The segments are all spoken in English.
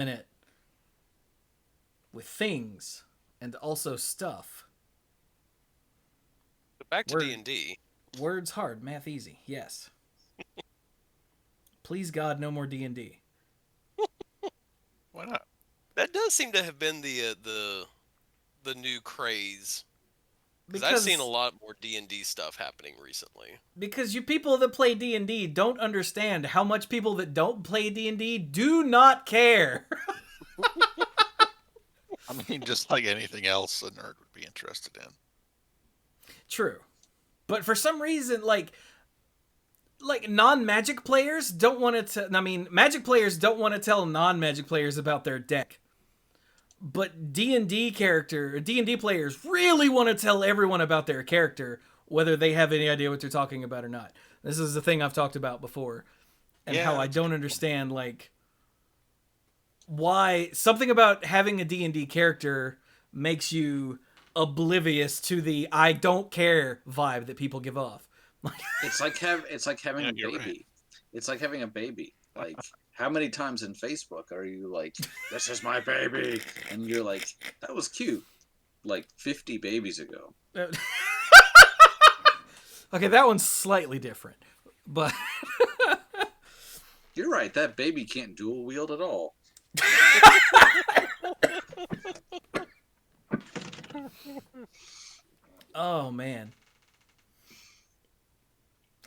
in it with things and also stuff. But back to Word, D&D. words hard, math easy. Yes. Please God, no more D&D. Why not? That does seem to have been the new craze. Because I've seen a Because lot more D&D stuff happening recently. because you people that play D&D don't understand how much people that don't play D&D do not care. I mean, just like anything else a nerd would be interested in. True. But for some reason, like non-magic players don't want to magic players don't want to tell non-magic players about their deck. But D&D players really want to tell everyone about their character, whether they have any idea what they're talking about or not. This is the thing I've talked about before, and Yeah, how I that's a don't good understand like why something about having a D&D character makes you oblivious to the I don't care vibe that people give off. It's like having Yeah, a you're baby. right. It's like having a baby. Like, how many times in Facebook are you like, "This is my baby," and you're like, "That was cute," like 50 babies ago. Okay, that one's slightly different, but You're right. That baby can't dual wield at all. oh man.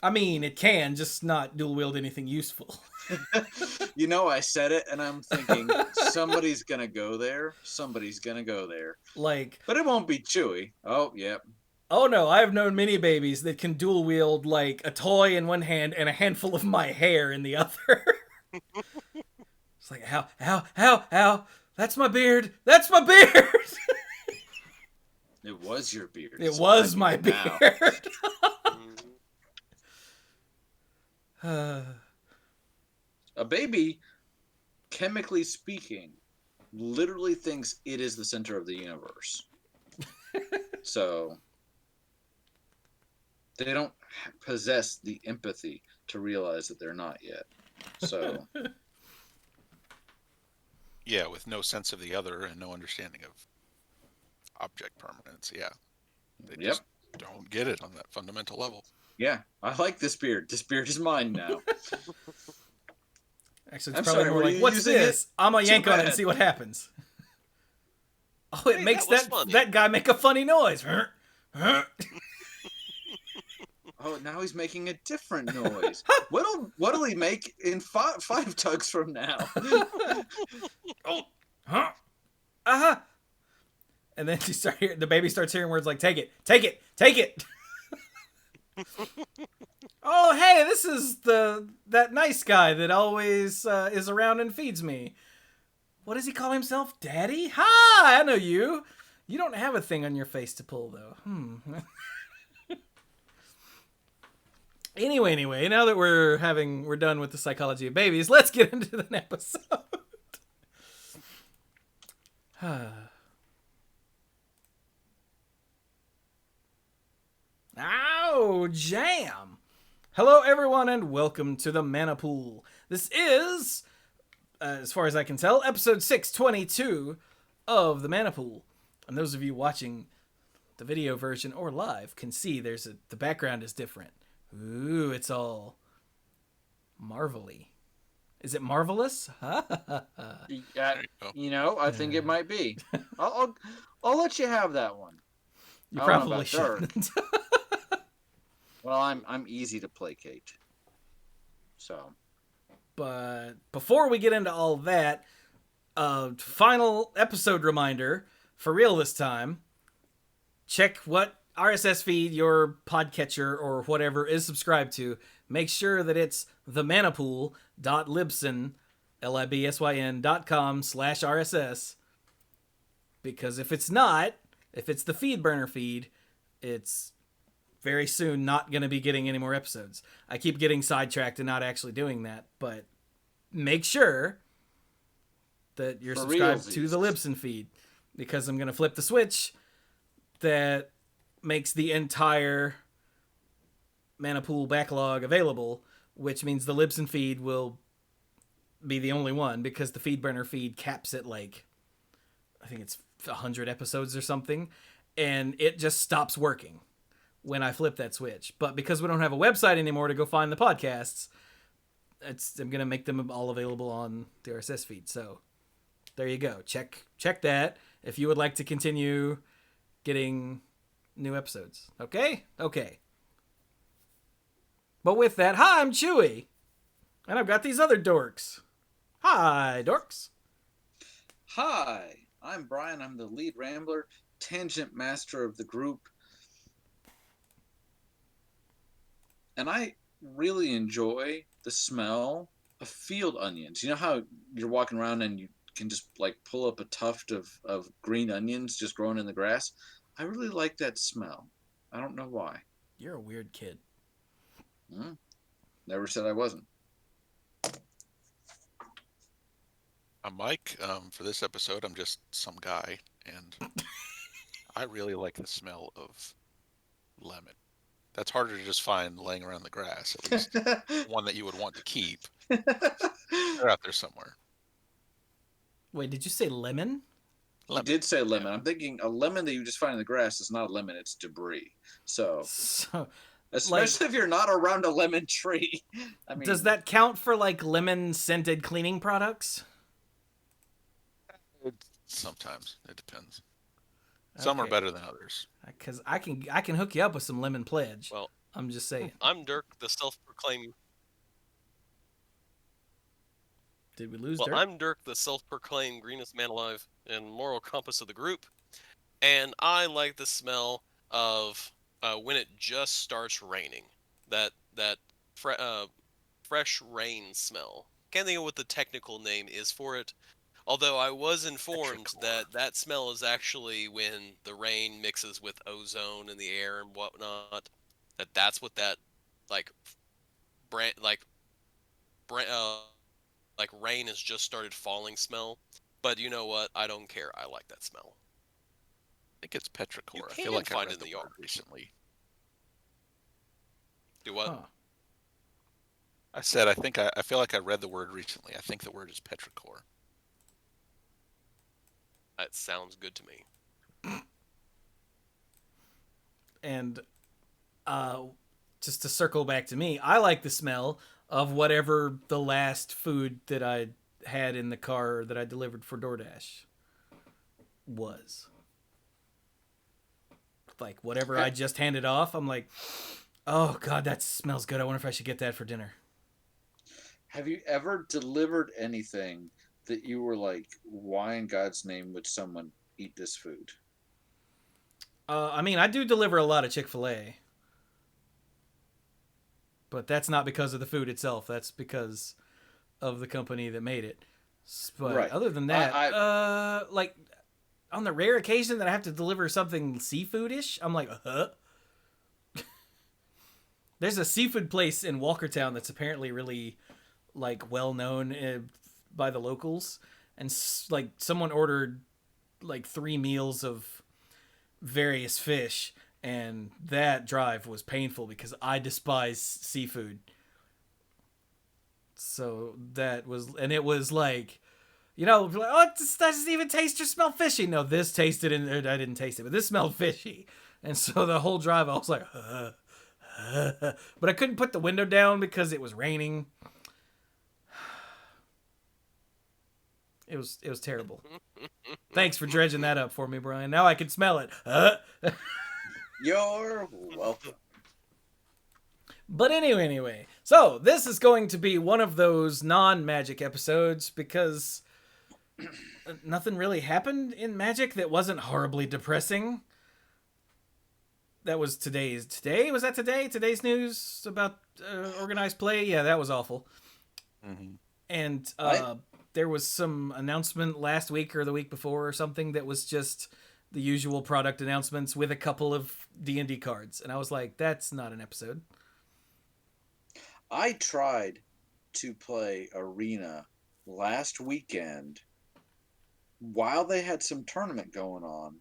I mean, it can just not dual wield anything useful. You know, I said it, and I'm thinking somebody's gonna go there. Somebody's gonna go there, Like, but it won't be Chewie. Oh, yeah. oh no, I have known many babies that can dual wield like a toy in one hand and a handful of my hair in the other. It's like, ow, that's my beard, that's my beard. It was your beard. It It's was mine my now. beard. A baby, chemically speaking, literally thinks it is the center of the universe. So they don't possess the empathy to realize that they're not yet. So Yeah, with no sense of the other and no understanding of object permanence. Yeah, they yep. just don't get it on that fundamental level. Yeah, I like this beard. This beard is mine now. Actually, it's I'm probably sorry, more were like, you what's using this? I'm gonna Too yank on it and bad. see what happens. Oh, it Hey, makes that was that funny. that guy make a funny noise. Oh, now he's making a different noise. What'll he make in five tugs from now? Oh, huh? Uh-huh. And then the baby starts hearing words like, take it, take it, take it. Oh, hey, this is that nice guy that always is around and feeds me. What does he call himself? Daddy? Hi, I know you. You don't have a thing on your face to pull, though. Anyway, now that we're done with the psychology of babies, let's get into the episode. Ow, jam! Hello, everyone, and welcome to the Mana Pool. This is, as far as I can tell, episode 622 of the Mana Pool. And those of you watching the video version or live can see the background is different. Ooh, it's all marvelly. Is it marvelous? Yeah, There you go. you know, I think it might be. I'll let you have that one. You I don't know probably about Dirk. shouldn't. Well, I'm easy to placate. So But before we get into all that, final episode reminder, for real this time, check what RSS feed your podcatcher or whatever is subscribed to. Make sure that it's themanapool.libsyn, libsyn.com/RSS. Because if it's not, if it's the feed burner feed, it's very soon not going to be getting any more episodes. I keep getting sidetracked and not actually doing that, but make sure that you're For subscribed realsies. to the Libsyn feed, because I'm going to flip the switch that makes the entire Mana Pool backlog available, which means the Libsyn feed will be the only one because the FeedBurner feed caps at like, I think it's 100 episodes or something, and it just stops working when I flip that switch. But because we don't have a website anymore to go find the podcasts, I'm gonna make them all available on the RSS feed. So there you go. Check that if you would like to continue getting new episodes. Okay. But with that, hi, I'm Chewie, and I've got these other dorks. Hi, dorks. Hi, I'm Brian. I'm the lead rambler, tangent master of the group. And I really enjoy the smell of field onions. You know how you're walking around and you can just like pull up a tuft of green onions just growing in the grass? I really like that smell. I don't know why. You're a weird kid. Never said I wasn't. I'm Mike. For this episode, I'm just some guy, and I really like the smell of lemon. That's harder to just find laying around the grass, at least one that you would want to keep. They're out there somewhere. Wait, did you say lemon? You did say lemon. I'm thinking a lemon that you just find in the grass is not a lemon, it's debris. So especially if you're not around a lemon tree. I mean, does that count for like lemon scented cleaning products? Sometimes it depends. Some are better than others. Because I can hook you up with some lemon pledge. Well, I'm just saying. I'm Dirk, the self-proclaimed. Did we lose Well, Dirk? I'm Dirk, the self-proclaimed greenest man alive and moral compass of the group, and I like the smell of when it just starts raining. That fresh rain smell. Can't think of what the technical name is for it. Although I was informed that smell is actually when the rain mixes with ozone in the air and whatnot. That's what that like rain has just started falling smell. But you know what? I don't care. I like that smell. I think it's petrichor. You I can feel like I find read it in the the word yard recently. Do what? Huh. I said I feel like I read the word recently. I think the word is petrichor. That sounds good to me. And just to circle back to me, I like the smell of whatever the last food that I had in the car that I delivered for DoorDash was. Like whatever I just handed off, I'm like, oh God, that smells good. I wonder if I should get that for dinner. have you ever delivered anything that you were like, why in God's name would someone eat this food? I mean, I do deliver a lot of Chick-fil-A. But that's not because of the food itself. That's because of the company that made it. But Right. other than that, like on the rare occasion that I have to deliver something seafoodish, I'm like, There's a seafood place in Walkertown that's apparently really like well known by the locals, and like someone ordered like 3 meals of various fish, and that drive was painful because I despise seafood. So that was, and it was like, you know, like, oh, this doesn't even taste or smell fishy. No, this tasted, and I didn't taste it, but this smelled fishy. And so the whole drive, I was like, but I couldn't put the window down because it was raining. It was terrible. Thanks for dredging that up for me, Brian. Now I can smell it. You're welcome. But anyway. So this is going to be one of those non-magic episodes because nothing really happened in magic that wasn't horribly depressing. That was today's. Today? Was that today? Today's news about organized play? Yeah, that was awful. Mm-hmm. And there was some announcement last week or the week before or something that was just the usual product announcements with a couple of D&D cards. And I was like, that's not an episode. I tried to play Arena last weekend while they had some tournament going on,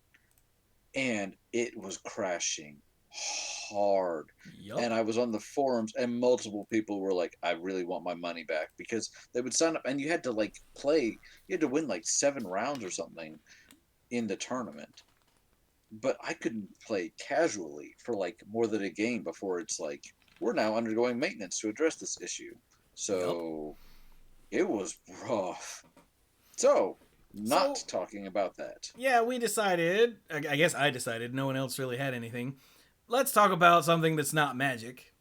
and it was crashing hard. Yup. And I was on the forums, and multiple people were like, I really want my money back, because they would sign up, and you had to like play, you had to win like 7 rounds or something in the tournament. But I couldn't play casually for like more than a game before it's like, we're now undergoing maintenance to address this issue. So it was rough. So, not So- talking about that. Yeah, we decided, I guess I decided, no one else really had anything. Let's talk about something that's not magic.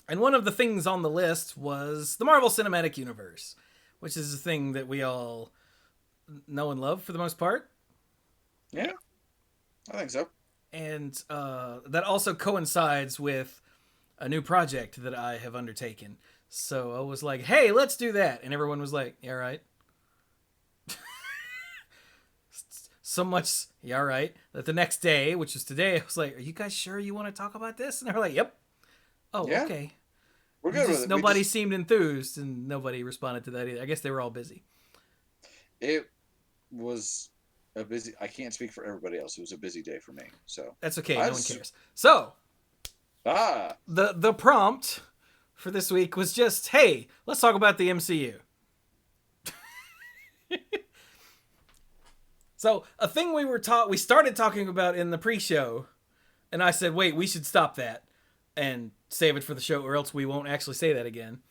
And one of the things on the list was the Marvel Cinematic Universe, which is a thing that we all know and love for the most part. Yeah, I think so. And that also coincides with a new project that I have undertaken. So I was like, hey, let's do that. And everyone was like, yeah, right. So much, yeah, right, that the next day, which was today, I was like, are you guys sure you want to talk about this? And they were like, yep. Oh, Yeah. okay. We're good with it. Nobody seemed enthused, and nobody responded to that either. I guess they were all busy. It was a busy. I can't speak for everybody else. It was a busy day for me. So That's okay. I No one was- cares. So ah, the prompt for this week was just, hey, let's talk about the MCU. So a thing we started talking about in the pre-show, and I said, wait, we should stop that and save it for the show, or else we won't actually say that again.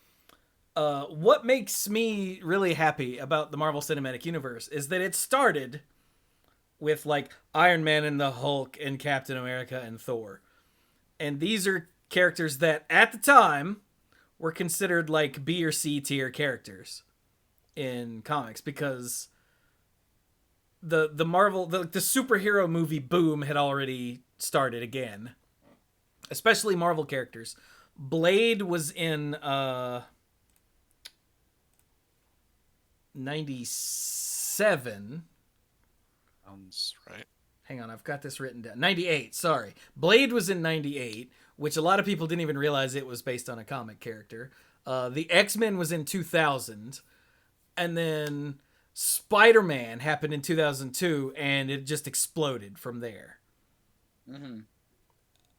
What makes me really happy about the Marvel Cinematic Universe is that it started with like Iron Man and the Hulk and Captain America and Thor. And these are characters that at the time were considered like B or C tier characters in comics, because the Marvel the superhero movie boom had already started again. Especially Marvel characters. Blade was in 97. Sounds right. Hang on, I've got this written down. 98, sorry. Blade was in 98, which a lot of people didn't even realize it was based on a comic character. The X-Men was in 2000. And then Spider-Man happened in 2002, and it just exploded from there. mm-hmm.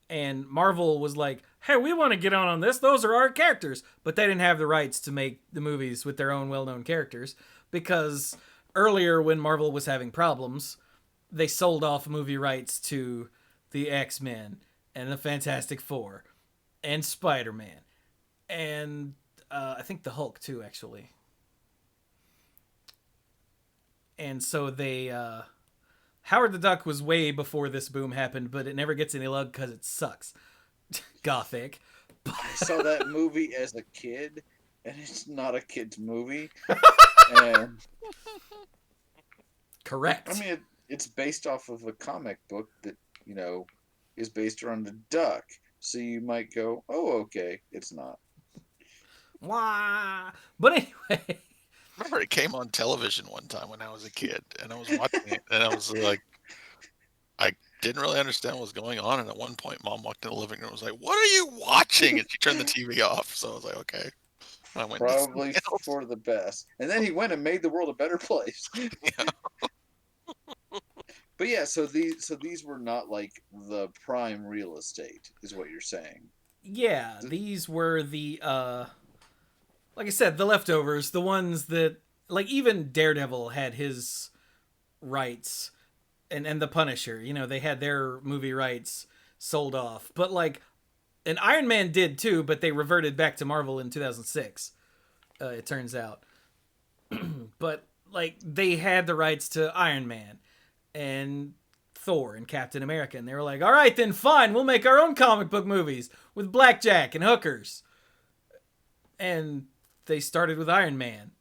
And Marvel was like, hey, we want to get on this. Those are our characters. But they didn't have the rights to make the movies with their own well-known characters, because earlier when Marvel was having problems, they sold off movie rights to the X-Men and the Fantastic Four and Spider-Man and I think the Hulk too, actually. And so they Howard the Duck was way before this boom happened, but it never gets any love because it sucks. Gothic. I saw that movie as a kid, and it's not a kid's movie. And Correct. I mean, it's based off of a comic book that, is based around a duck. So you might go, oh, okay, it's not. Wah. But anyway. Remember, it came on television one time when I was a kid, and I was watching it, and I was like, I didn't really understand what was going on. And at one point, Mom walked in the living room and was like, "What are you watching?" And she turned the TV off. So I was like, "Okay." And I went to Probably something else. for the best. And then he went and made the world a better place. Yeah. But yeah, so these were not like the prime real estate, is what you're saying. Yeah, these were the like I said, the leftovers, the ones that, like, even Daredevil had his rights, and the Punisher, they had their movie rights sold off. But like, and Iron Man did too, but they reverted back to Marvel in 2006. It turns out. But like, they had the rights to Iron Man and Thor and Captain America, and they were like, all right, then fine, we'll make our own comic book movies with blackjack and hookers. And they started with Iron Man,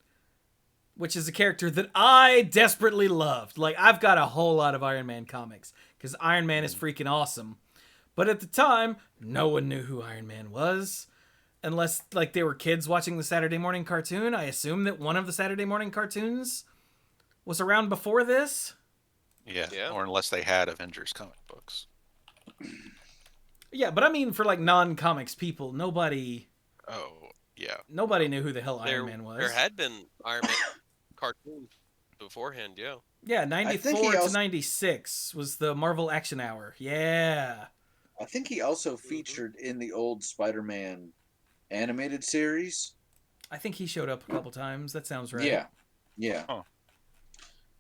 which is a character that I desperately loved. Like, I've got a whole lot of Iron Man comics because Iron Man is freaking awesome. But at the time, no one knew who Iron Man was. Unless, like, they were kids watching the Saturday morning cartoon. I assume that one of the Saturday morning cartoons was around before this. Yeah. Or unless they had Avengers comic books. Yeah, but I mean, for, like, non-comics people, nobody Oh, yeah. knew who the hell Iron Man was. There had been Iron Man cartoons beforehand, yeah. Yeah, I think 94 he to also- 96 was the Marvel Action Hour. Yeah. I think he also featured in the old Spider-Man animated series. I think he showed up a couple times. That sounds right. Yeah, yeah. Huh.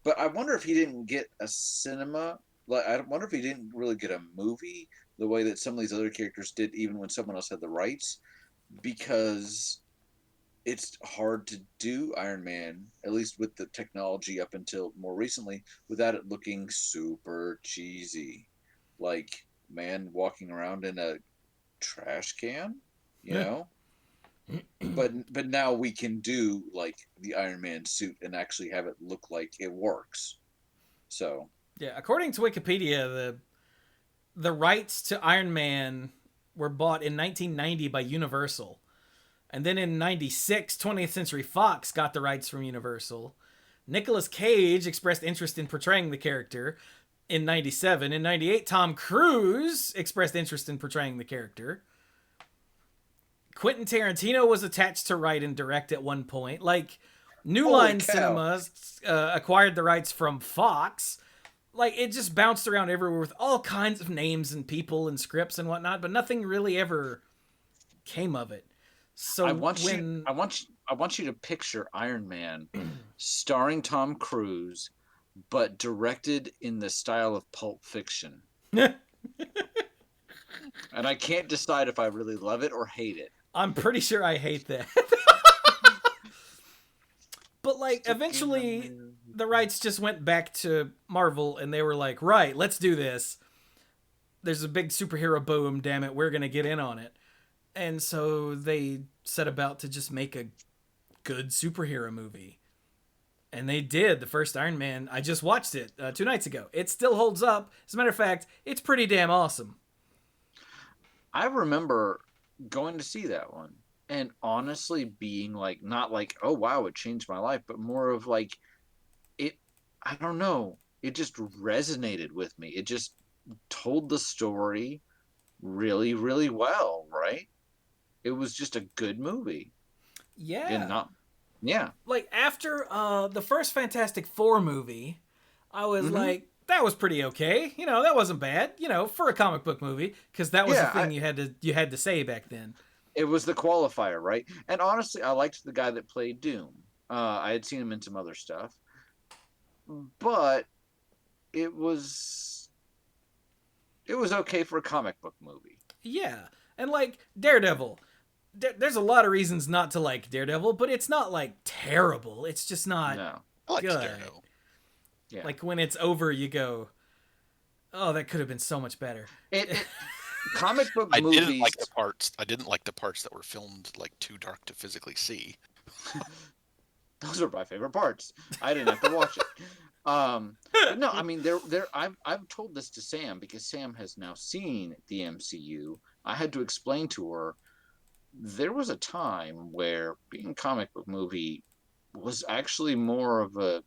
But I wonder if he didn't get a cinema. Like, I wonder if he didn't really get a movie the way that some of these other characters did, even when someone else had the rights, because it's hard to do Iron Man, at least with the technology up until more recently, without it looking super cheesy, like man walking around in a trash can, you Yeah. know. But now we can do like the Iron Man suit and actually have it look like it works. So Yeah, according to Wikipedia, the rights to Iron Man were bought in 1990 by Universal. And then in 96, 20th Century Fox got the rights from Universal. Nicolas Cage expressed interest in portraying the character in 97. In 98, Tom Cruise expressed interest in portraying the character. Quentin Tarantino was attached to write and direct at one point. Like, New Holy Line cow. Cinemas acquired the rights from Fox. Like, it just bounced around everywhere with all kinds of names and people and scripts and whatnot, but nothing really ever came of it. So I want when I want you to picture Iron Man starring Tom Cruise, but directed in the style of Pulp Fiction. And I can't decide if I really love it or hate it. I'm pretty sure I hate that. But like eventually the rights just went back to Marvel and they were like, "Right, let's do this. There's a big superhero boom, damn it, we're going to get in on it." And so they set about to just make a good superhero movie. And they did. The first Iron Man, I just watched it 2 nights ago. It still holds up. As a matter of fact, it's pretty damn awesome. I remember going to see that one and honestly being like, not like, oh wow, it changed my life, but more of like, it, I don't know, it just resonated with me. It just told the story really, really well, right? It was just a good movie. Yeah. And not, yeah. Like after the first Fantastic Four movie, I was like, that was pretty okay. You know, that wasn't bad. You know, for a comic book movie, because that was the thing you had to say back then. It was the qualifier, right? And honestly, I liked the guy that played Doom. I had seen him in some other stuff, but it was okay for a comic book movie. Yeah, and like Daredevil. There's a lot of reasons not to like Daredevil, but it's not like terrible. It's just not I liked good. Daredevil. Yeah. Like when it's over, you go, "Oh, that could have been so much better." Comic book I movies. didn't like the parts. I didn't like the parts that were filmed like too dark to physically see. Those are my favorite parts. I didn't have to watch it. But no, I mean, I've told this to Sam because Sam has now seen the MCU. I had to explain to her there was a time where being a comic book movie was actually more of a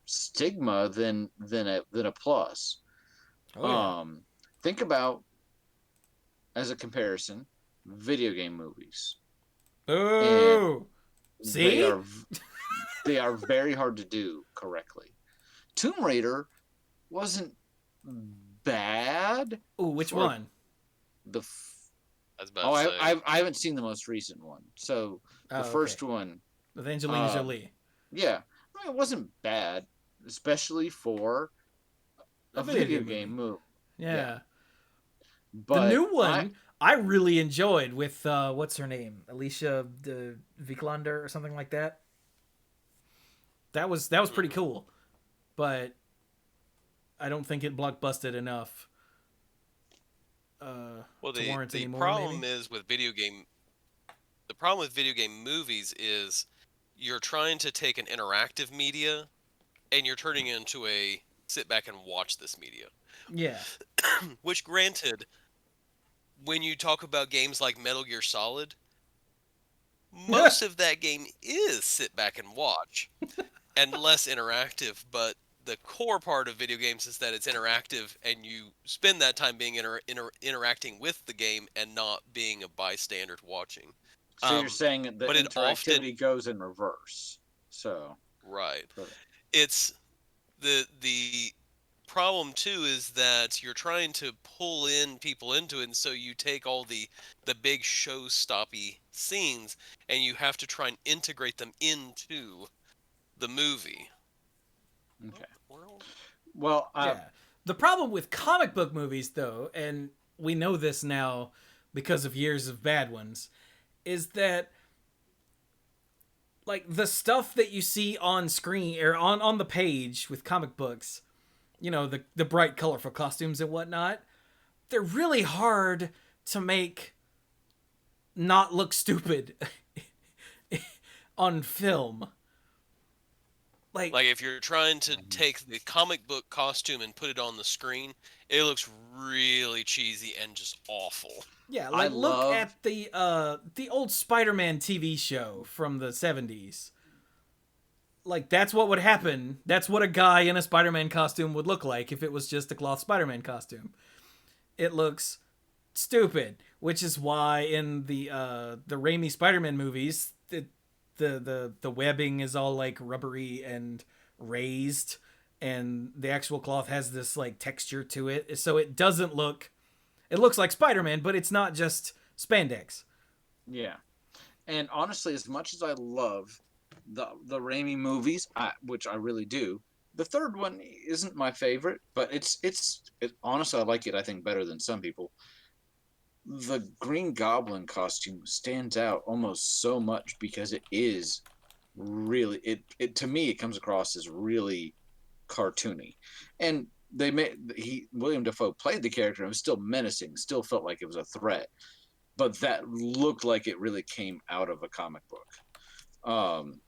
stigma than a plus. Oh, yeah. Think about, as a comparison, video game movies. Oh, see, they are very hard to do correctly. Tomb Raider wasn't bad. Ooh, which one? I was about to say. I haven't seen the most recent one. So the first one with Angelina Jolie. Yeah, I mean, it wasn't bad, especially for a video game movie. Yeah. But the new one I really enjoyed with what's her name, Alicia Vikander or something like that. That was pretty cool, but I don't think it blockbusted enough. Well, to warrant the any more, problem maybe? is with video game. The problem with video game movies is you're trying to take an interactive media, and you're turning it into a sit back and watch this media. Yeah. Which, granted, when you talk about games like Metal Gear Solid, most of that game is sit back and watch, and less interactive. But the core part of video games is that it's interactive, and you spend that time being interacting with the game and not being a bystander watching. So you're saying that but it interactivity goes in reverse. So right, but- it's the problem too is that you're trying to pull in people into it, and so you take all the big show-stoppy scenes, and you have to try and integrate them into the movie. Okay. World? Well, Yeah. The problem with comic book movies, though, and we know this now because of years of bad ones, is that like the stuff that you see on screen or on the page with comic books, you know, the bright colorful costumes and whatnot, they're really hard to make not look stupid on film. Like if you're trying to take the comic book costume and put it on the screen, it looks really cheesy and just awful. yeah, like look at the old Spider-Man TV show from the 70s. Like that's what would happen. That's what a guy in a Spider-Man costume would look like if it was just a cloth Spider-Man costume. It looks stupid, which is why in the Raimi Spider-Man movies, the webbing is all like rubbery and raised, and the actual cloth has this like texture to it, so it doesn't look. It looks like Spider-Man, but it's not just spandex. Yeah, and honestly, as much as I love the Raimi movies, which I really do, the third one isn't my favorite, but it's honestly I like it. I think better than some people. The Green Goblin costume stands out almost so much because it is really it to me it comes across as really cartoony, and William Dafoe played the character and it was still menacing, still felt like it was a threat, but that looked like it really came out of a comic book.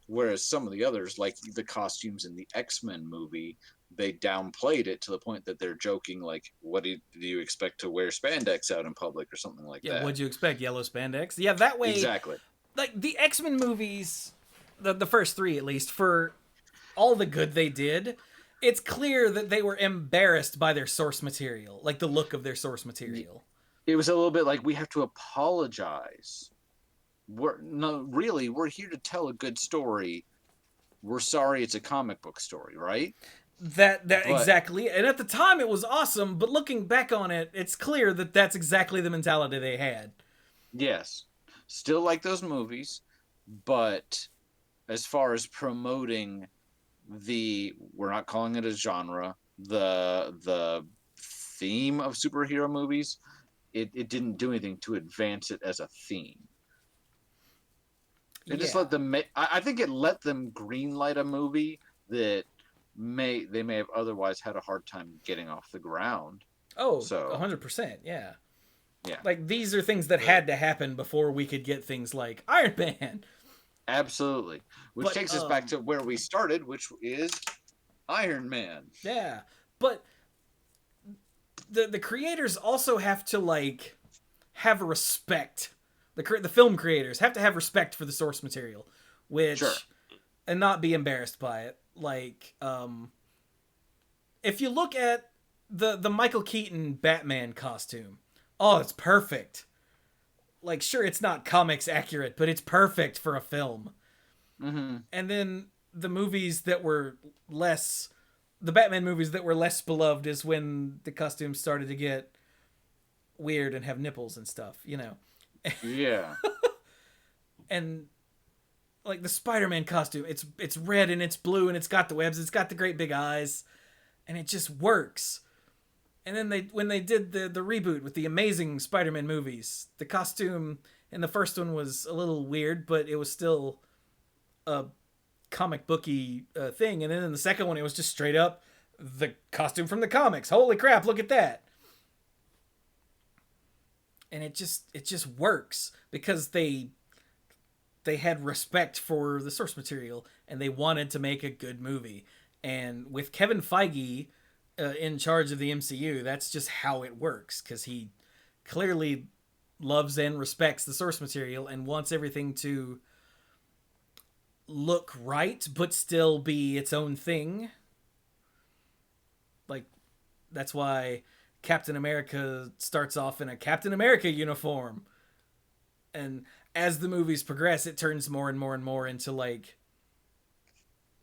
Whereas some of the others, like the costumes in the X-Men movie, they downplayed it to the point that they're joking, like, what do you expect to wear spandex out in public or something like that? Yeah, what'd you expect? Yellow spandex? Yeah, that way. Exactly. Like the X-Men movies, the first three at least, for all the good they did, it's clear that they were embarrassed by their source material, like the look of their source material. It was a little bit like we have to apologize. We're here to tell a good story. We're sorry it's a comic book story, right? But, exactly. And at the time it was awesome, but looking back on it, it's clear that that's exactly the mentality they had. Yes. Still like those movies, but as far as promoting we're not calling it a genre, the theme of superhero movies, it didn't do anything to advance it as a theme. It just let them I think it let them greenlight a movie that they may have otherwise had a hard time getting off the ground. Oh, so 100%, yeah. Yeah. Like these are things that had to happen before we could get things like Iron Man. Absolutely. Which takes us back to where we started, which is Iron Man. Yeah. But the creators also have to like have respect. The film creators have to have respect for the source material, which and not be embarrassed by it. Like, if you look at the Michael Keaton Batman costume, oh, it's perfect. Like, sure, it's not comics accurate, but it's perfect for a film. Mm-hmm. And then the Batman movies that were less beloved is when the costumes started to get weird and have nipples and stuff, you know. Yeah. And like the Spider-Man costume, it's red and it's blue and it's got the webs, it's got the great big eyes, and it just works. And then when they did the reboot with the Amazing Spider-Man movies, the costume in the first one was a little weird, but it was still a comic booky thing. And then in the second one, it was just straight up the costume from the comics. Holy crap, look at that. And it just works because they had respect for the source material and they wanted to make a good movie. And with Kevin Feige in charge of the MCU, that's just how it works, because he clearly loves and respects the source material and wants everything to look right but still be its own thing. Like, that's why Captain America starts off in a Captain America uniform. And as the movies progress, it turns more and more and more into like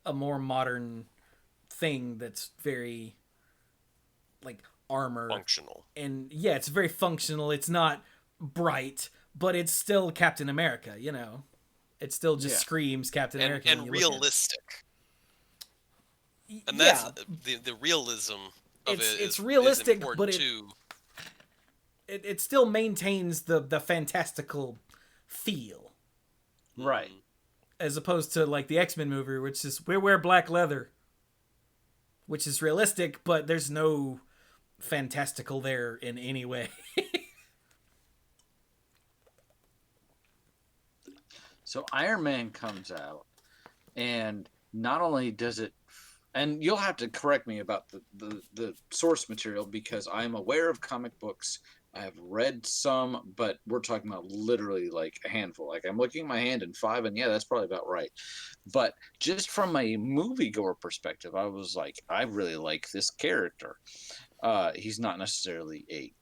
a more modern thing that's very like armor. Functional. And yeah, it's very functional. It's not bright, but it's still Captain America, you know. It still just screams Captain America. And realistic. And yeah. that's the realism of it's it realistic, is important but too. It still maintains the fantastical feel. Right. As opposed to like the X-Men movie, which is we wear black leather, which is realistic, but there's no fantastical there in any way. So Iron Man comes out, and not only does it, and you'll have to correct me about the source material because I'm aware of comic books. I have read some, but we're talking about literally like a handful. Like I'm looking at my hand and 5, and yeah, that's probably about right. But just from a moviegoer perspective, I was like, I really like this character. He's not necessarily a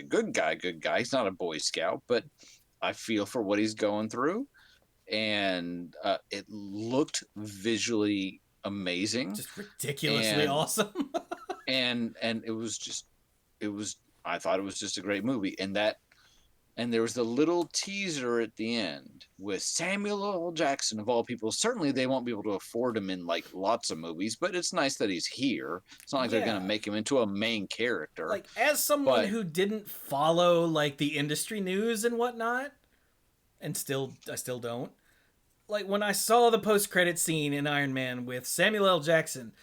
good guy. He's not a Boy Scout, but I feel for what he's going through, and it looked visually amazing, just ridiculously awesome. and it was I thought it was just a great movie, and there was the little teaser at the end with Samuel L. Jackson of all people. Certainly they won't be able to afford him in like lots of movies, but it's nice that he's here. It's not like they're going to make him into a main character. Like as someone who didn't follow like the industry news and whatnot, and I still don't. Like when I saw the post-credit scene in Iron Man with Samuel L. Jackson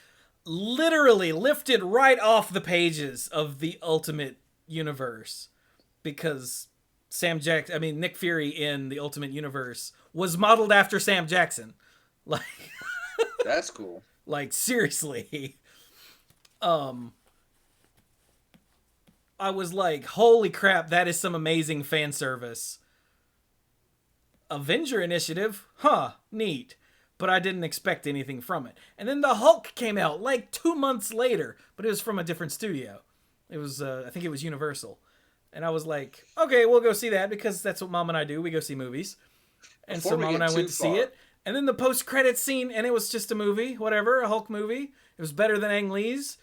literally lifted right off the pages of the Ultimate Universe, because Nick Fury in the Ultimate Universe was modeled after Sam Jackson. Like that's cool. Like seriously. I was like, holy crap, that is some amazing fan service. Avenger Initiative, neat. But I didn't expect anything from it. And then the Hulk came out like 2 months later, but it was from a different studio. It was, I think it was Universal. And I was like, okay, we'll go see that because that's what Mom and I do. We go see movies. And so Mom and I went to see it. And then the post-credits scene, and it was just a movie, whatever, a Hulk movie. It was better than Ang Lee's.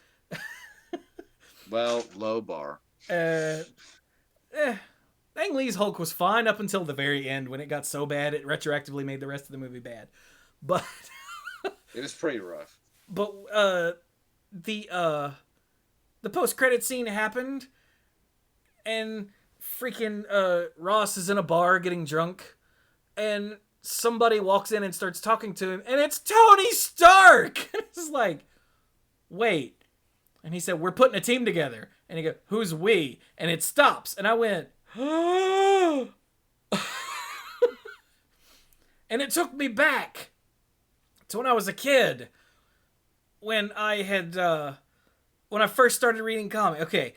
Well, low bar. Ang Lee's Hulk was fine up until the very end when it got so bad it retroactively made the rest of the movie bad. But it was pretty rough. But the post-credit scene happened, and freaking Ross is in a bar getting drunk, and somebody walks in and starts talking to him, and it's Tony Stark. And it's like, wait. And he said, we're putting a team together. And he goes, who's we? And it stops. And I went, oh. And it took me back to when I was a kid. When I had, when I first started reading comics. Okay,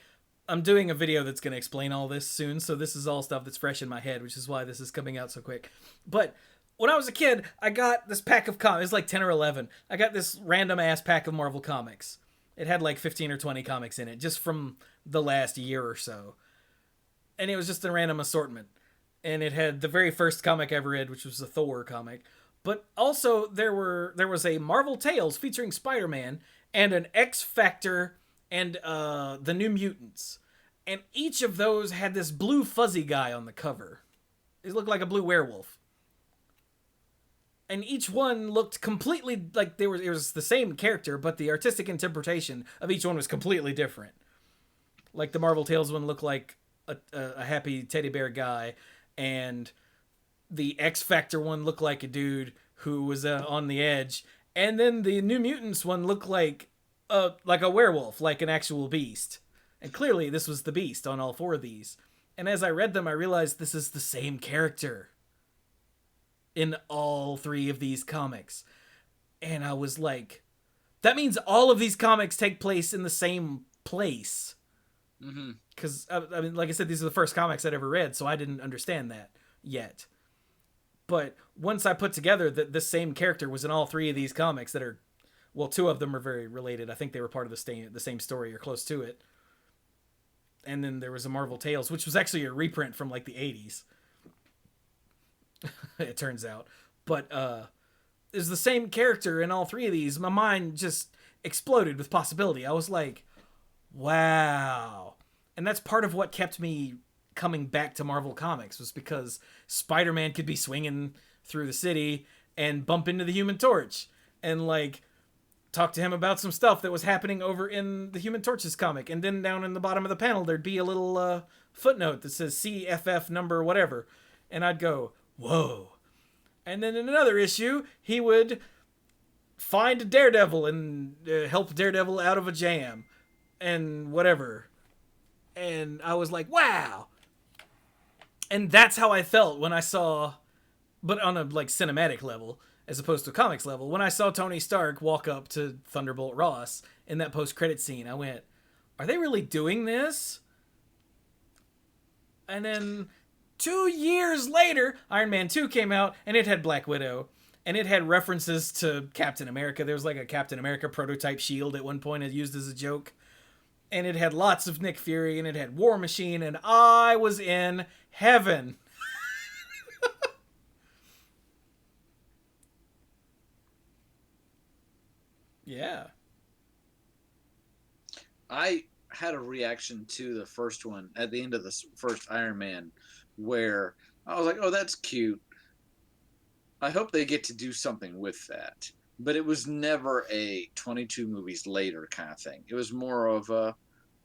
I'm doing a video that's going to explain all this soon. So this is all stuff that's fresh in my head, which is why this is coming out so quick. But when I was a kid, I got this pack of comics. It was like 10 or 11. I got this random ass pack of Marvel comics. It had like 15 or 20 comics in it, just from the last year or so. And it was just a random assortment. And it had the very first comic I ever read, which was a Thor comic. But also there was a Marvel Tales featuring Spider-Man and an X-Factor and the New Mutants. And each of those had this blue fuzzy guy on the cover. It looked like a blue werewolf. And each one looked completely like it was the same character, but the artistic interpretation of each one was completely different. Like the Marvel Tales one looked like a happy teddy bear guy, and the X Factor one looked like a dude who was on the edge, and then the New Mutants one looked like a werewolf, like an actual beast. And clearly this was the Beast on all four of these. And as I read them, I realized this is the same character in all three of these comics. And I was like, that means all of these comics take place in the same place. Because, I mean, like I said, these are the first comics I'd ever read, so I didn't understand that yet. But once I put together that this same character was in all three of these comics that are, well, two of them are very related. I think they were part of the same story or close to it. And then there was a Marvel Tales, which was actually a reprint from like the 80s. It turns out. But is the same character in all three of these. My mind just exploded with possibility. I was like, Wow. And that's part of what kept me coming back to Marvel Comics, was because Spider-Man could be swinging through the city and bump into the Human Torch and like talk to him about some stuff that was happening over in the Human Torch's comic. And then down in the bottom of the panel, there'd be a little footnote that says CFF number whatever. And I'd go, whoa. And then in another issue, he would find Daredevil and help Daredevil out of a jam and whatever. And I was like, wow. And that's how I felt when I saw, but on a like cinematic level as opposed to a comics level, when I saw Tony Stark walk up to Thunderbolt Ross in that post-credit scene. I went, are they really doing this? And then 2 years later, Iron Man 2 came out, and it had Black Widow, and it had references to Captain America. There was like a Captain America prototype shield at one point it used as a joke. And it had lots of Nick Fury, and it had War Machine, and I was in heaven. Yeah. I had a reaction to the first one at the end of the first Iron Man where I was like, oh, that's cute. I hope they get to do something with that. But it was never a 22 movies later kind of thing. It was more of a,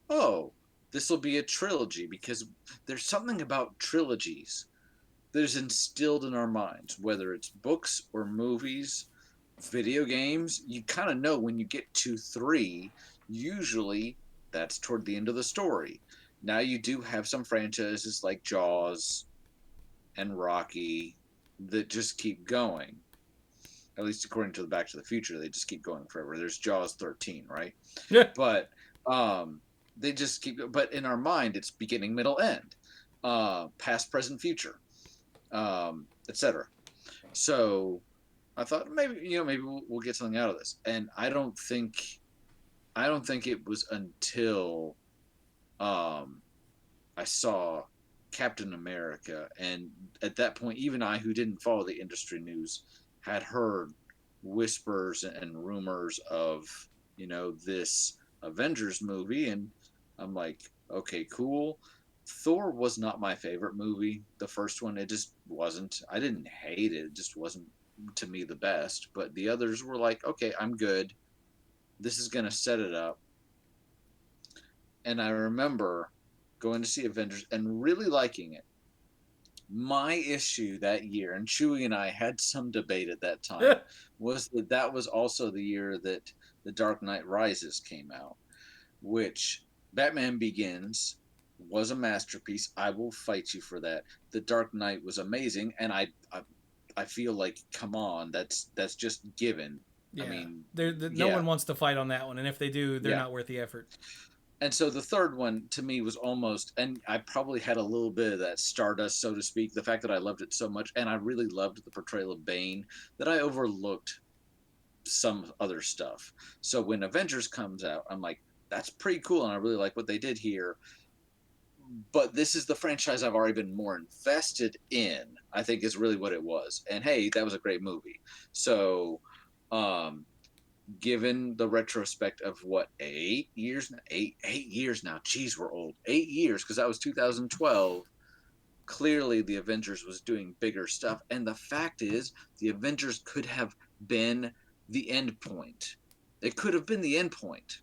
oh, this will be a trilogy, because there's something about trilogies that is instilled in our minds, whether it's books or movies, video games. You kind of know when you get to 3, usually that's toward the end of the story. Now you do have some franchises like Jaws and Rocky that just keep going. At least according to the Back to the Future, they just keep going forever. There's Jaws 13, right? Yeah. But they just keep. But in our mind, it's beginning, middle, end, past, present, future, etc. So I thought maybe we'll get something out of this. And I don't think it was until I saw Captain America, and at that point, even I, who didn't follow the industry news, had heard whispers and rumors of this Avengers movie, and I'm like, okay, cool. Thor was not my favorite movie. The first one, it just wasn't. I didn't hate it. It just wasn't, to me, the best. But the others were like, okay, I'm good. This is going to set it up. And I remember going to see Avengers and really liking it. My issue that year, and Chewie and I had some debate at that time, was that was also the year that The Dark Knight Rises came out, which Batman Begins was a masterpiece. I will fight you for that. The Dark Knight was amazing, and I feel like, come on, that's just given. Yeah. I mean, no one wants to fight on that one, and if they do, they're not worth the effort. And so the third one, to me, was almost, and I probably had a little bit of that stardust, so to speak, the fact that I loved it so much, and I really loved the portrayal of Bane, that I overlooked some other stuff. So when Avengers comes out, I'm like, that's pretty cool, and I really like what they did here. But this is the franchise I've already been more invested in, I think, is really what it was. And hey, that was a great movie. So, given the retrospect of what, 8 years now, 8 years now, geez, we're old. 8 years, because that was 2012. Clearly the Avengers was doing bigger stuff, and the fact is the Avengers could have been the end point. It could have been the end point.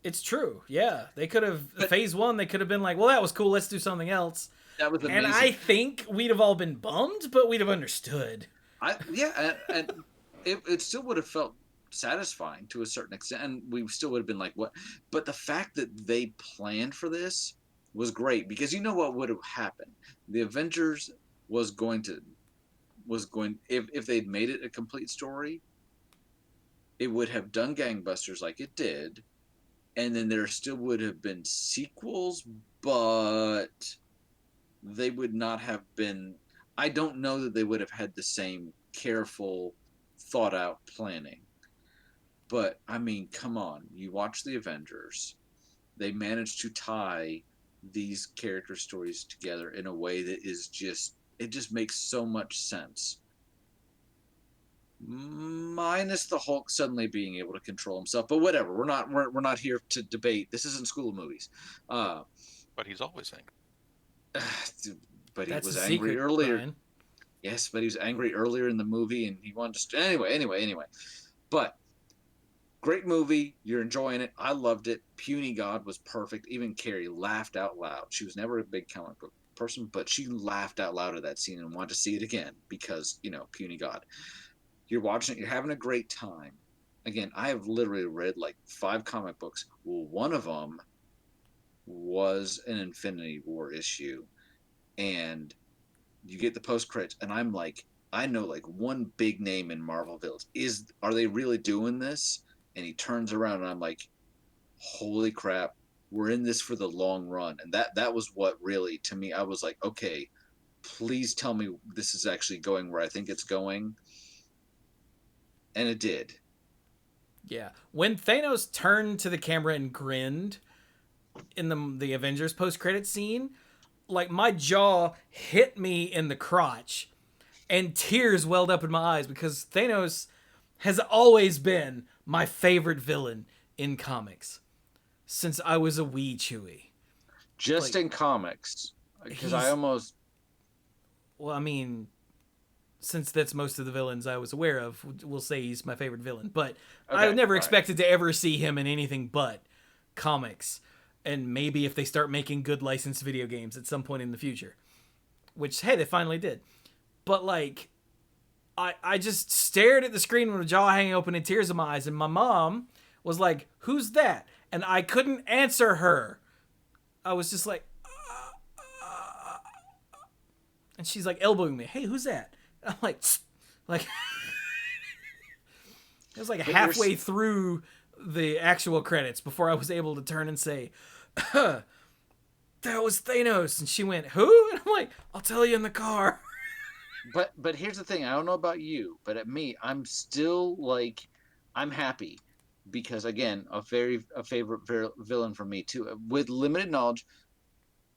It's true. Yeah, they could have, phase 1, they could have been like, well, that was cool, let's do something else. That was amazing. And I think we'd have all been bummed, but we'd have understood. And it still would have felt satisfying to a certain extent, and we still would have been like, what? But the fact that they planned for this was great, because you know what would have happened? The Avengers was going if they'd made it a complete story, it would have done gangbusters like it did, and then there still would have been sequels, but they would not have been, I don't know that they would have had the same careful, thought out planning. But I mean, come on, you watch the Avengers, they managed to tie these character stories together in a way that is just, it just makes so much sense. minus the Hulk suddenly being able to control himself. But whatever, we're not here to debate. This isn't School of Movies. Uh, But he's always angry. but he That's was the angry secret, earlier. Brian. Yes, but he was angry earlier in the movie, and he wanted to. Anyway. But great movie. You're enjoying it. I loved it. Puny God was perfect. Even Carrie laughed out loud. She was never a big comic book person, but she laughed out loud at that scene and wanted to see it again because, Puny God. You're watching it, you're having a great time. Again, I have literally read like 5 comic books. Well, one of them was an Infinity War issue, and you get the post credits, and I'm like, I know like one big name in Marvel villains. Are they really doing this? And he turns around, and I'm like, holy crap, we're in this for the long run. And that was what really, to me, I was like, okay, please tell me this is actually going where I think it's going. And it did. Yeah. When Thanos turned to the camera and grinned in the Avengers post-credit scene, like my jaw hit me in the crotch and tears welled up in my eyes because Thanos has always been my favorite villain in comics since I was a wee Chewie. Just Like, in comics. Because I he's- almost. Well, I mean, since that's most of the villains I was aware of, we'll say he's my favorite villain. But I Okay, never all right. expected to ever see him in anything but comics. And maybe if they start making good licensed video games at some point in the future. Which, hey, they finally did. But, like, I just stared at the screen with a jaw hanging open and tears in my eyes. And my mom was like, "Who's that?" And I couldn't answer her. I was just like... And she's like elbowing me. "Hey, who's that?" I'm like, like, it was like halfway through the actual credits before I was able to turn and say, "That was Thanos." And she went, "Who?" And I'm like, "I'll tell you in the car." But here's the thing. I don't know about you, but at me, I'm still like, I'm happy because again, a favorite villain for me too. With limited knowledge,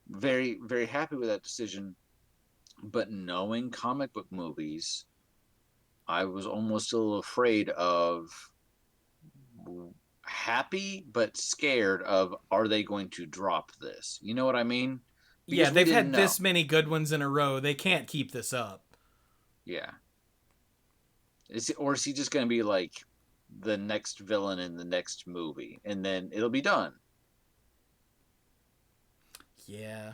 very very happy with that decision. But knowing comic book movies, I was almost a little afraid of, happy but scared of, are they going to drop this? You know what I mean? Yeah, Because we they've didn't had know. this many good ones in a row. They can't keep this up. Yeah. Or is he just going to be like the next villain in the next movie and then it'll be done? Yeah.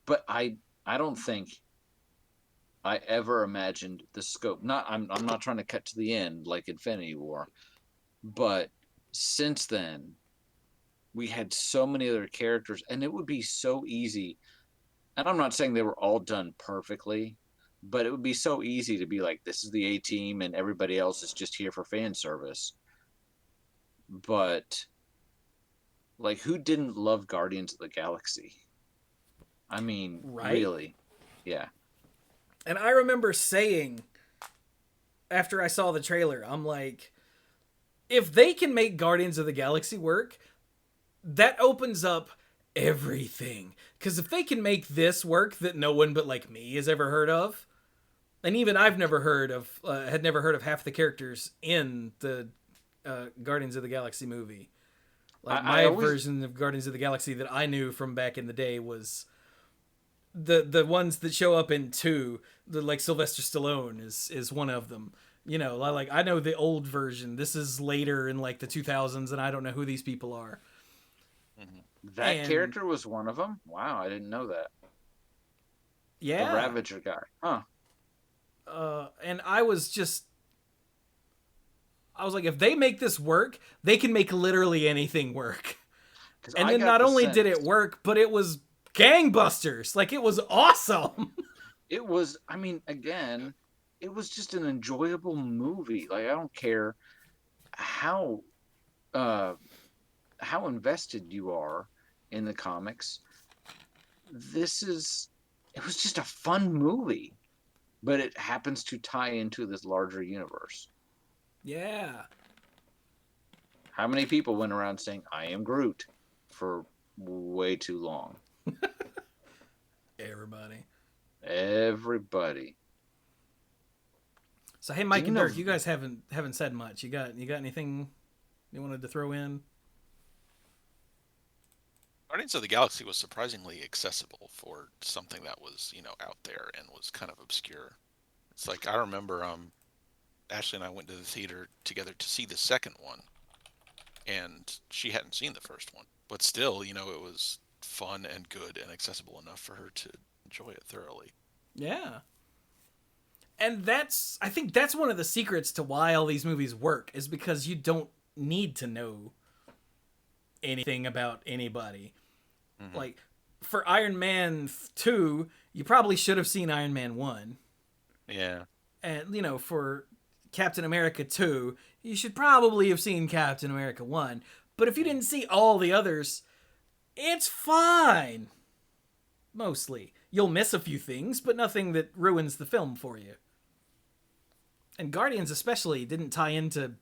But I don't think I ever imagined the scope. I'm not trying to cut to the end like Infinity War, but since then we had so many other characters, and it would be so easy. And I'm not saying they were all done perfectly, but it would be so easy to be like, this is the A team and everybody else is just here for fan service. But like, who didn't love Guardians of the Galaxy? I mean, Right? really? Yeah. And I remember saying, after I saw the trailer, I'm like, if they can make Guardians of the Galaxy work, that opens up everything. Because if they can make this work that no one but like me has ever heard of, and even I've never heard of, had never heard of half the characters in the Guardians of the Galaxy movie. Like my version of Guardians of the Galaxy that I knew from back in the day was the ones that show up in 2. The like Sylvester Stallone is one of them. You know, like I know the old version. This is later in like the 2000s, and I don't know who these people are. That character was one of them? Wow, I didn't know that. Yeah. The Ravager guy. Huh. And I was like, if they make this work, they can make literally anything work. And then not only did it work, but it was gangbusters. Like, it was awesome. It was, I mean, again, it was just an enjoyable movie. Like, I don't care how invested you are in the comics. It was just a fun movie, but it happens to tie into this larger universe. Yeah. How many people went around saying, "I am Groot" for way too long? Everybody. So hey, Mike and Dean Dirk, of- you guys haven't said much. You got anything you wanted to throw in? Guardians of the Galaxy was surprisingly accessible for something that was, out there and was kind of obscure. It's like I remember Ashley and I went to the theater together to see the second one, and she hadn't seen the first one. But still, it was fun and good and accessible enough for her to enjoy it thoroughly. Yeah. And I think that's one of the secrets to why all these movies work, is because you don't need to know anything about anybody. Mm-hmm. Like, for Iron Man 2, you probably should have seen Iron Man 1. Yeah. And, for Captain America 2, you should probably have seen Captain America 1. But if you didn't see all the others, it's fine. Mostly. You'll miss a few things, but nothing that ruins the film for you. And Guardians especially didn't tie into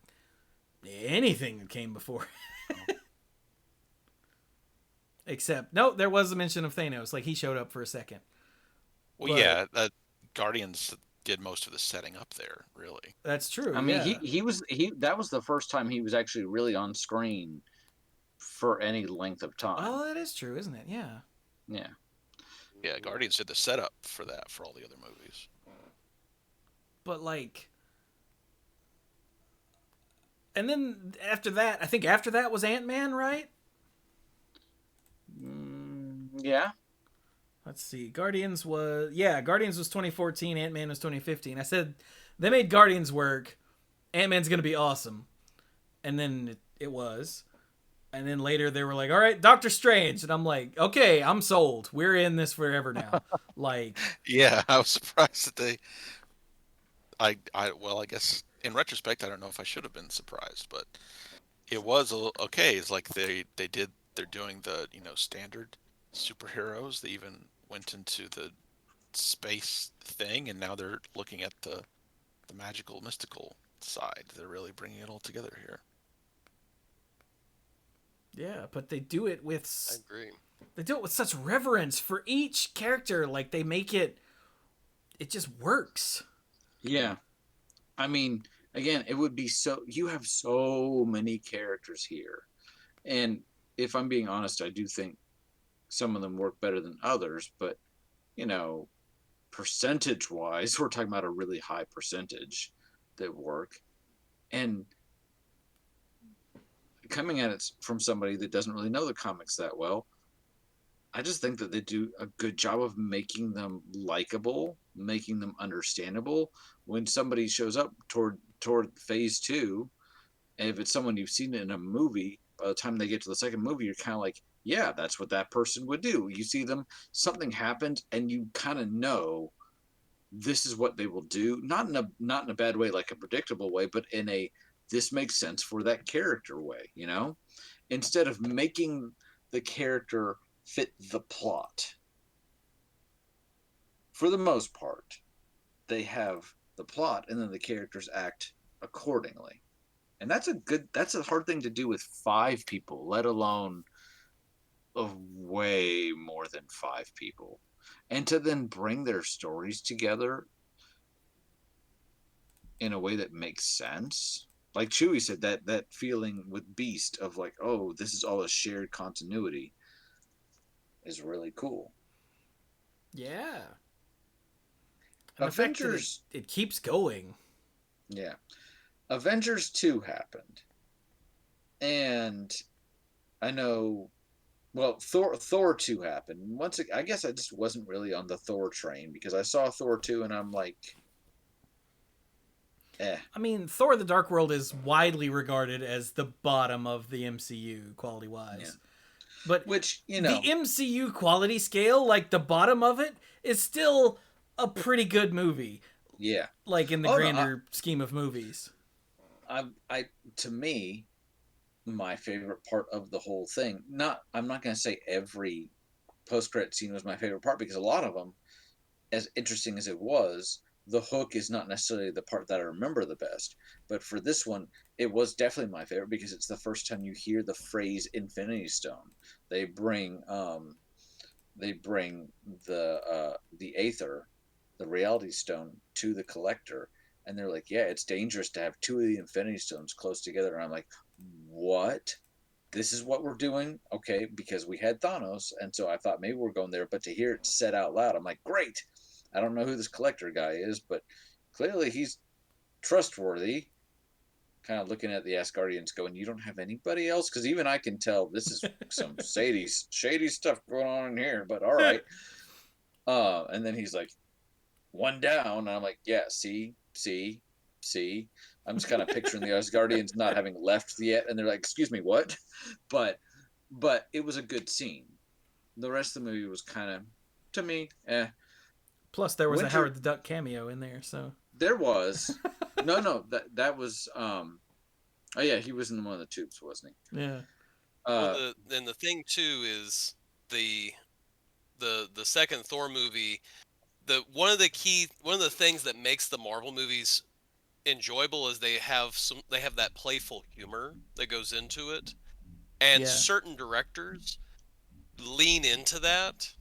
anything that came before. Except, no, there was a mention of Thanos. Like, he showed up for a second. Well, But- yeah, Guardians did most of the setting up there, really. That's true. I mean, yeah. he that was the first time he was actually really on screen for any length of time. Oh, that is true, isn't it? Yeah. Yeah. Yeah, Guardians did the setup for that for all the other movies. But, like... And then after that, I think after that was Ant-Man, right? Yeah. Let's see. Guardians was 2014. Ant-Man was 2015. I said they made Guardians work. Ant-Man's gonna be awesome, and then it was. And then later they were like, "All right, Doctor Strange," and I'm like, "Okay, I'm sold. We're in this forever now." Like, Yeah, I was surprised that they. I guess in retrospect, I don't know if I should have been surprised, but it was a little okay. It's like they're doing the standard superheroes. They even went into the space thing, and now they're looking at the magical, mystical side. They're really bringing it all together here. yeah, but they do it with I agree. such reverence for each character. Like, they make it just works. Yeah. I mean, again, it would be you have so many characters here. And if I'm being honest, I do think some of them work better than others, but percentage wise, we're talking about a really high percentage that work. And coming at it from somebody that doesn't really know the comics that well, I just think that they do a good job of making them likable, making them understandable. When somebody shows up toward phase 2, and if it's someone you've seen in a movie, by the time they get to the second movie, you're kind of like, yeah, that's what that person would do. You see them, something happened, and you kind of know this is what they will do. Not in a bad way, like a predictable way, but in a this makes sense for that character way. Instead of making the character fit the plot. For the most part, they have the plot, and then the characters act accordingly. And that's a hard thing to do with 5 people, let alone of way more than 5 people. And to then bring their stories together in a way that makes sense. Like Chewie said, that feeling with Beast of like, oh, this is all a shared continuity is really cool. Yeah. And Avengers, the fact that it keeps going. yeah. Avengers 2 happened. And I know, well, Thor 2 happened. I guess I just wasn't really on the Thor train because I saw Thor 2 and I'm like, I mean, Thor: The Dark World is widely regarded as the bottom of the MCU quality-wise. Yeah. But which, the MCU quality scale, like the bottom of it, is still a pretty good movie. Yeah. Like in the grander scheme of movies. To me, my favorite part of the whole thing, I'm not going to say every post-credit scene was my favorite part, because a lot of them, as interesting as it was, the hook is not necessarily the part that I remember the best. But for this one, it was definitely my favorite because it's the first time you hear the phrase Infinity Stone. They bring the Aether, the Reality Stone, to the Collector, And they're like, yeah, it's dangerous to have two of the Infinity Stones close together. And I'm like, what? This is what we're doing? Okay, because we had Thanos, and so I thought maybe we're going there. But to hear it said out loud, I'm like, great. I don't know who this collector guy is, but clearly he's trustworthy. Kind of looking at the Asgardians, going, "You don't have anybody else?" Because even I can tell this is some shady stuff going on in here. But all right. And then he's like, "One down." And I'm like, "Yeah, see." I'm just kind of picturing the Asgardians not having left yet, and they're like, "Excuse me, what?" But it was a good scene. The rest of the movie was kind of, to me, eh. Plus, there was a Winter, Howard the Duck cameo in there, so there was no that was oh yeah, he was in one of the tubes, wasn't he? yeah. Well, the thing too is the the second Thor movie. One of the things that makes the Marvel movies enjoyable is they have that playful humor that goes into it, and Yeah. certain directors lean into that.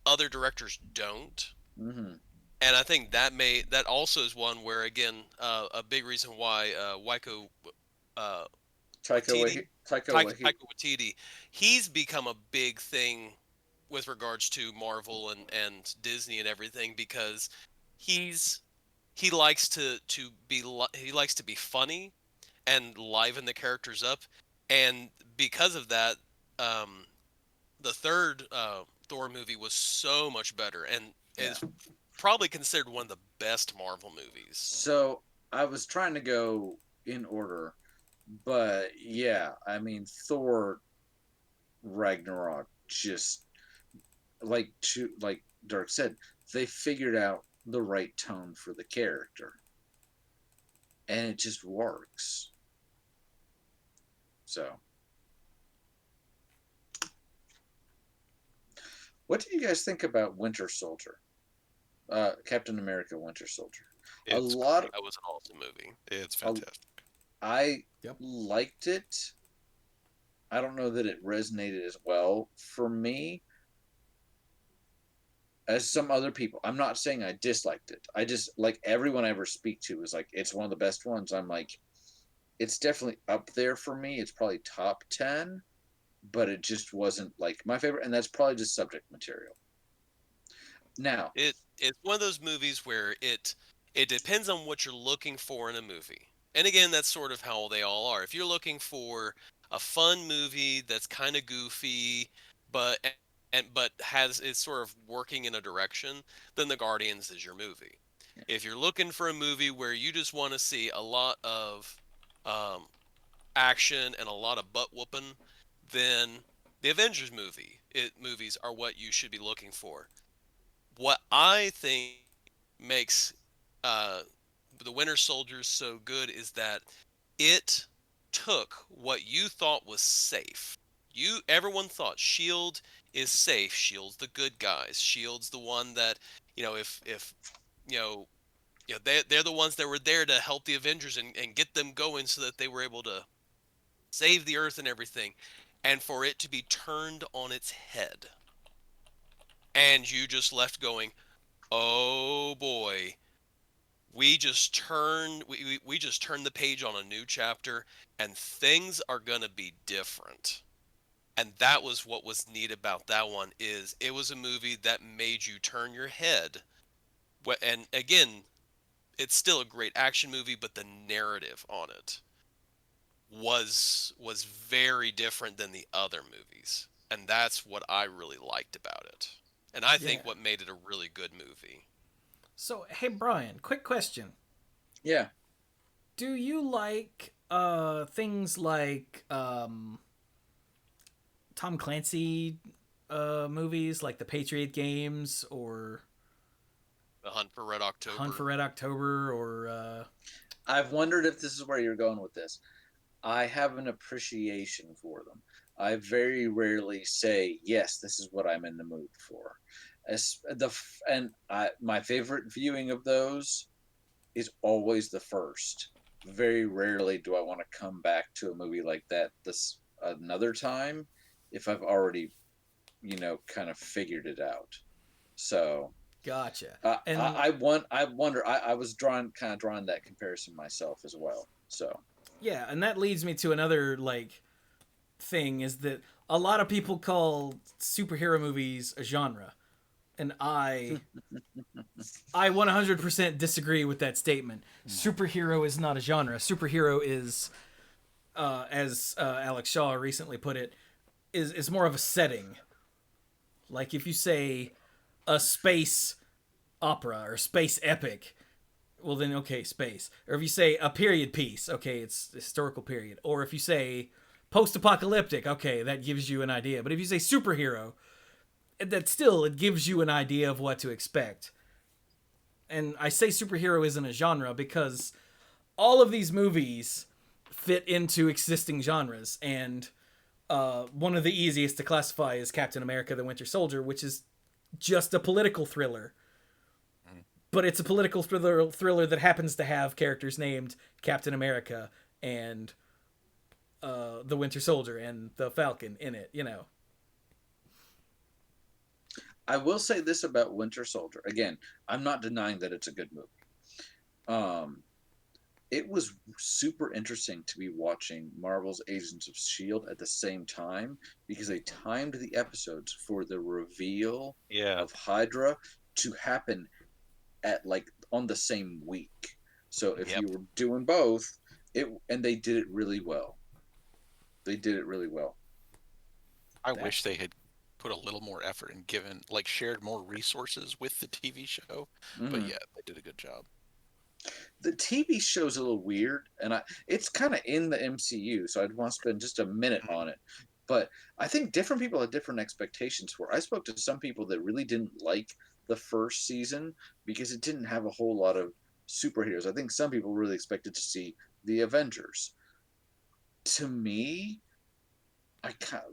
Other directors don't. Mm-hmm. And I think that also is one where, again, a big reason why uh, Watiti, Taika Taika Waititi, he's become a big thing with regards to Marvel and Disney and everything, because he's he likes he likes to be funny and liven the characters up, and because of that, um, the third Thor movie was so much better and Yeah. is probably considered one of the best Marvel movies. So I was trying to go in order, but yeah, I mean Thor Ragnarok just like Dirk said, they figured out the right tone for the character, and it just works. So, what do you guys think about Winter Soldier? Captain America Winter Soldier. A It's lot great. That was an awesome movie. It's of, fantastic. I Yep. liked it. I don't know that it resonated as well for me as some other people. I'm not saying I disliked it. I just, like, everyone I ever speak to is like, it's one of the best ones. I'm like, it's definitely up there for me. It's probably top 10, but it just wasn't like my favorite. And that's probably just subject material. Now, It's one of those movies where it depends on what you're looking for in a movie. And again, that's sort of how they all are. If you're looking for a fun movie that's kind of goofy, but but has is sort of working in a direction, then The Guardians is your movie. If you're looking for a movie where you just want to see a lot of um, action and a lot of butt whooping, then the Avengers movies are what you should be looking for. What I think makes uh, the Winter Soldier so good is that it took what you thought was safe. Everyone thought Shield is safe. Shield's the good guys. Shield's the one that, if you know they're the ones that were there to help the Avengers and get them going so that they were able to save the Earth and everything, and for it to be turned on its head, and you just left going, oh boy, we just turned the page on a new chapter, and things are gonna be different. And that was what was neat about that one, is it was a movie that made you turn your head. And again, it's still a great action movie, but the narrative on it was very different than the other movies, and that's what I really liked about it, and I Yeah. think what made it a really good movie. So, hey Brian, quick question. yeah, Do you like things like Tom Clancy movies like the Patriot Games or The Hunt for Red October. Hunt for Red October or I've wondered if this is where you're going with this. I have an appreciation for them. I very rarely say, yes, this is what I'm in the mood for. My favorite viewing of those is always the first. Very rarely do I want to come back to a movie like that this another time if I've already, kind of figured it out. So Gotcha. I, And I, I want. I wonder. I was drawing that comparison myself as well. So yeah, and that leads me to another like thing is that a lot of people call superhero movies a genre, and I 100% disagree with that statement. Superhero is not a genre. Superhero is, as Alex Shaw recently put it, is more of a setting. Like if you say a space opera or space epic, well then okay, space. Or if you say a period piece, okay, it's historical period. Or if you say post-apocalyptic, okay, that gives you an idea. But if you say superhero, that still it gives you an idea of what to expect. And I say superhero isn't a genre because all of these movies fit into existing genres, and one of the easiest to classify is Captain America: The Winter Soldier, which is just a political thriller. But it's a political thriller that happens to have characters named Captain America and the Winter Soldier and the Falcon in it, you know. I will say this about Winter Soldier. Again, I'm not denying that it's a good movie. Um, it was super interesting to be watching Marvel's Agents of S.H.I.E.L.D. at the same time because they timed the episodes for the reveal of Hydra to happen at like on the same week. So if you were doing both, and they did it really well. They did it really well. I wish they had put a little more effort and shared more resources with the TV show. But yeah, they did a good job. The TV show's a little weird, and it's kind of in the MCU, so I'd want to spend just a minute on it. But I think different people have different expectations for it. I spoke to some people that really didn't like the first season because it didn't have a whole lot of superheroes. I think some people really expected to see the Avengers. To me,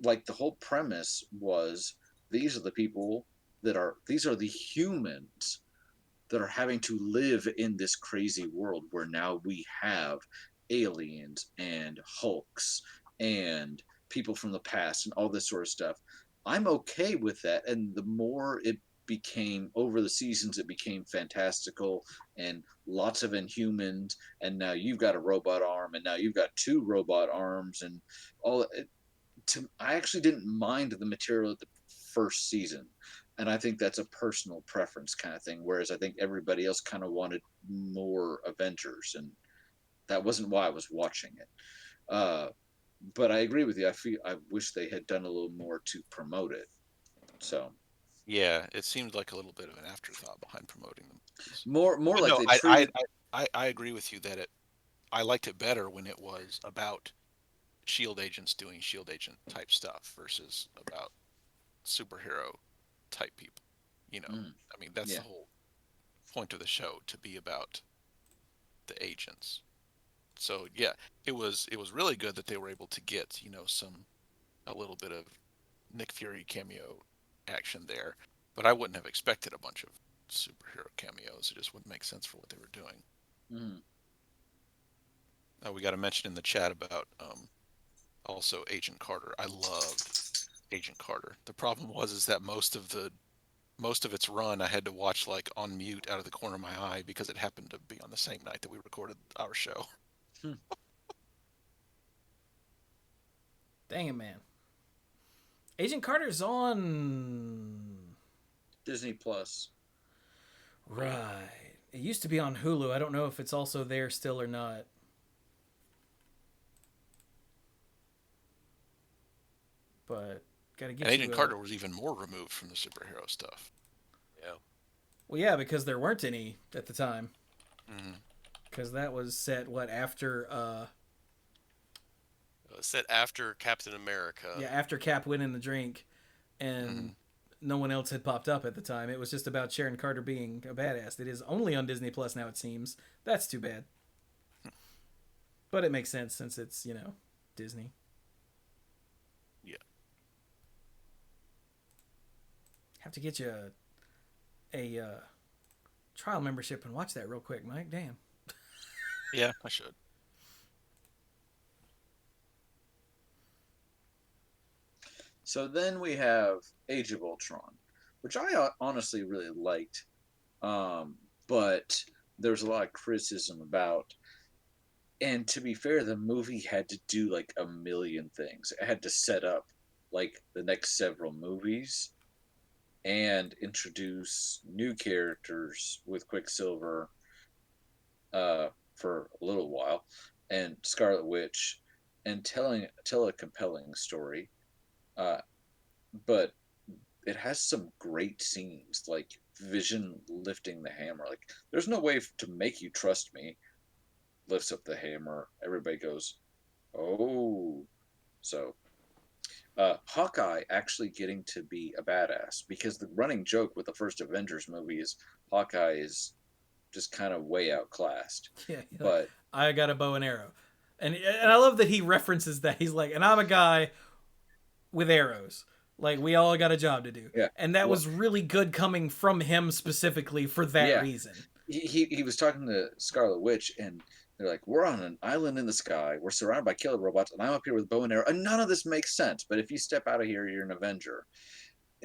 like the whole premise was these are the people these are the humans that are having to live in this crazy world where now we have aliens and Hulks and people from the past and all this sort of stuff. I'm okay with that. And the more it became over the seasons, it became fantastical and lots of Inhumans. And now you've got a robot arm, and now you've got two robot arms, and all. I actually didn't mind the material of the first season. And I think that's a personal preference kind of thing. Whereas I think everybody else kind of wanted more Avengers, and that wasn't why I was watching it. But I agree with you. I wish they had done a little more to promote it. So yeah, it seemed like a little bit of an afterthought behind promoting them. More But like no, they treated. I agree with you that I liked it better when it was about Shield agents doing Shield agent type stuff versus about superhero type people. I mean, that's the whole point of the show, to be about the agents. So yeah, it was really good that they were able to get a little bit of Nick Fury cameo action there, but I wouldn't have expected a bunch of superhero cameos. It just wouldn't make sense for what they were doing. We got a mention in the chat about also Agent Carter. I loved Agent Carter. The problem is that most of its run I had to watch like on mute out of the corner of my eye because it happened to be on the same night that we recorded our show. Dang it, man. Agent Carter's on Disney Plus. Right. It used to be on Hulu. I don't know if it's also there still or not. But gotta get And Agent Carter was even more removed from the superhero stuff. Yeah. Well, yeah, because there weren't any at the time. Mm-hmm. Because that was set after set after Captain America. Yeah, after Cap winning the drink, and no one else had popped up at the time. It was just about Sharon Carter being a badass. It is only on Disney Plus now, it seems. That's too bad. But it makes sense since it's, Disney. Yeah. Have to get you a trial membership and watch that real quick, Mike. Damn. Yeah, I should. So then we have Age of Ultron, which I honestly really liked. But there's a lot of criticism about. And to be fair, the movie had to do like a million things. It had to set up like the next several movies and introduce new characters with Quicksilver for a little while, and Scarlet Witch, and tell a compelling story. Uh, but it has some great scenes, like Vision lifting the hammer. Like, there's no way to make you trust me. Lifts up the hammer. Everybody goes, "Oh!" So, Hawkeye actually getting to be a badass, because the running joke with the first Avengers movie is Hawkeye is just kind of way outclassed. Yeah, like, But I got a bow and arrow, and I love that he references that. He's like, and I'm a guy with arrows. Like, we all got a job to do, yeah, and that well, was really good coming from him specifically for that yeah, reason. he was talking to Scarlet Witch, and they're like, "We're on an island in the sky. We're surrounded by killer robots, and I'm up here with a bow and arrow, and none of this makes sense. But if you step out of here, you're an Avenger."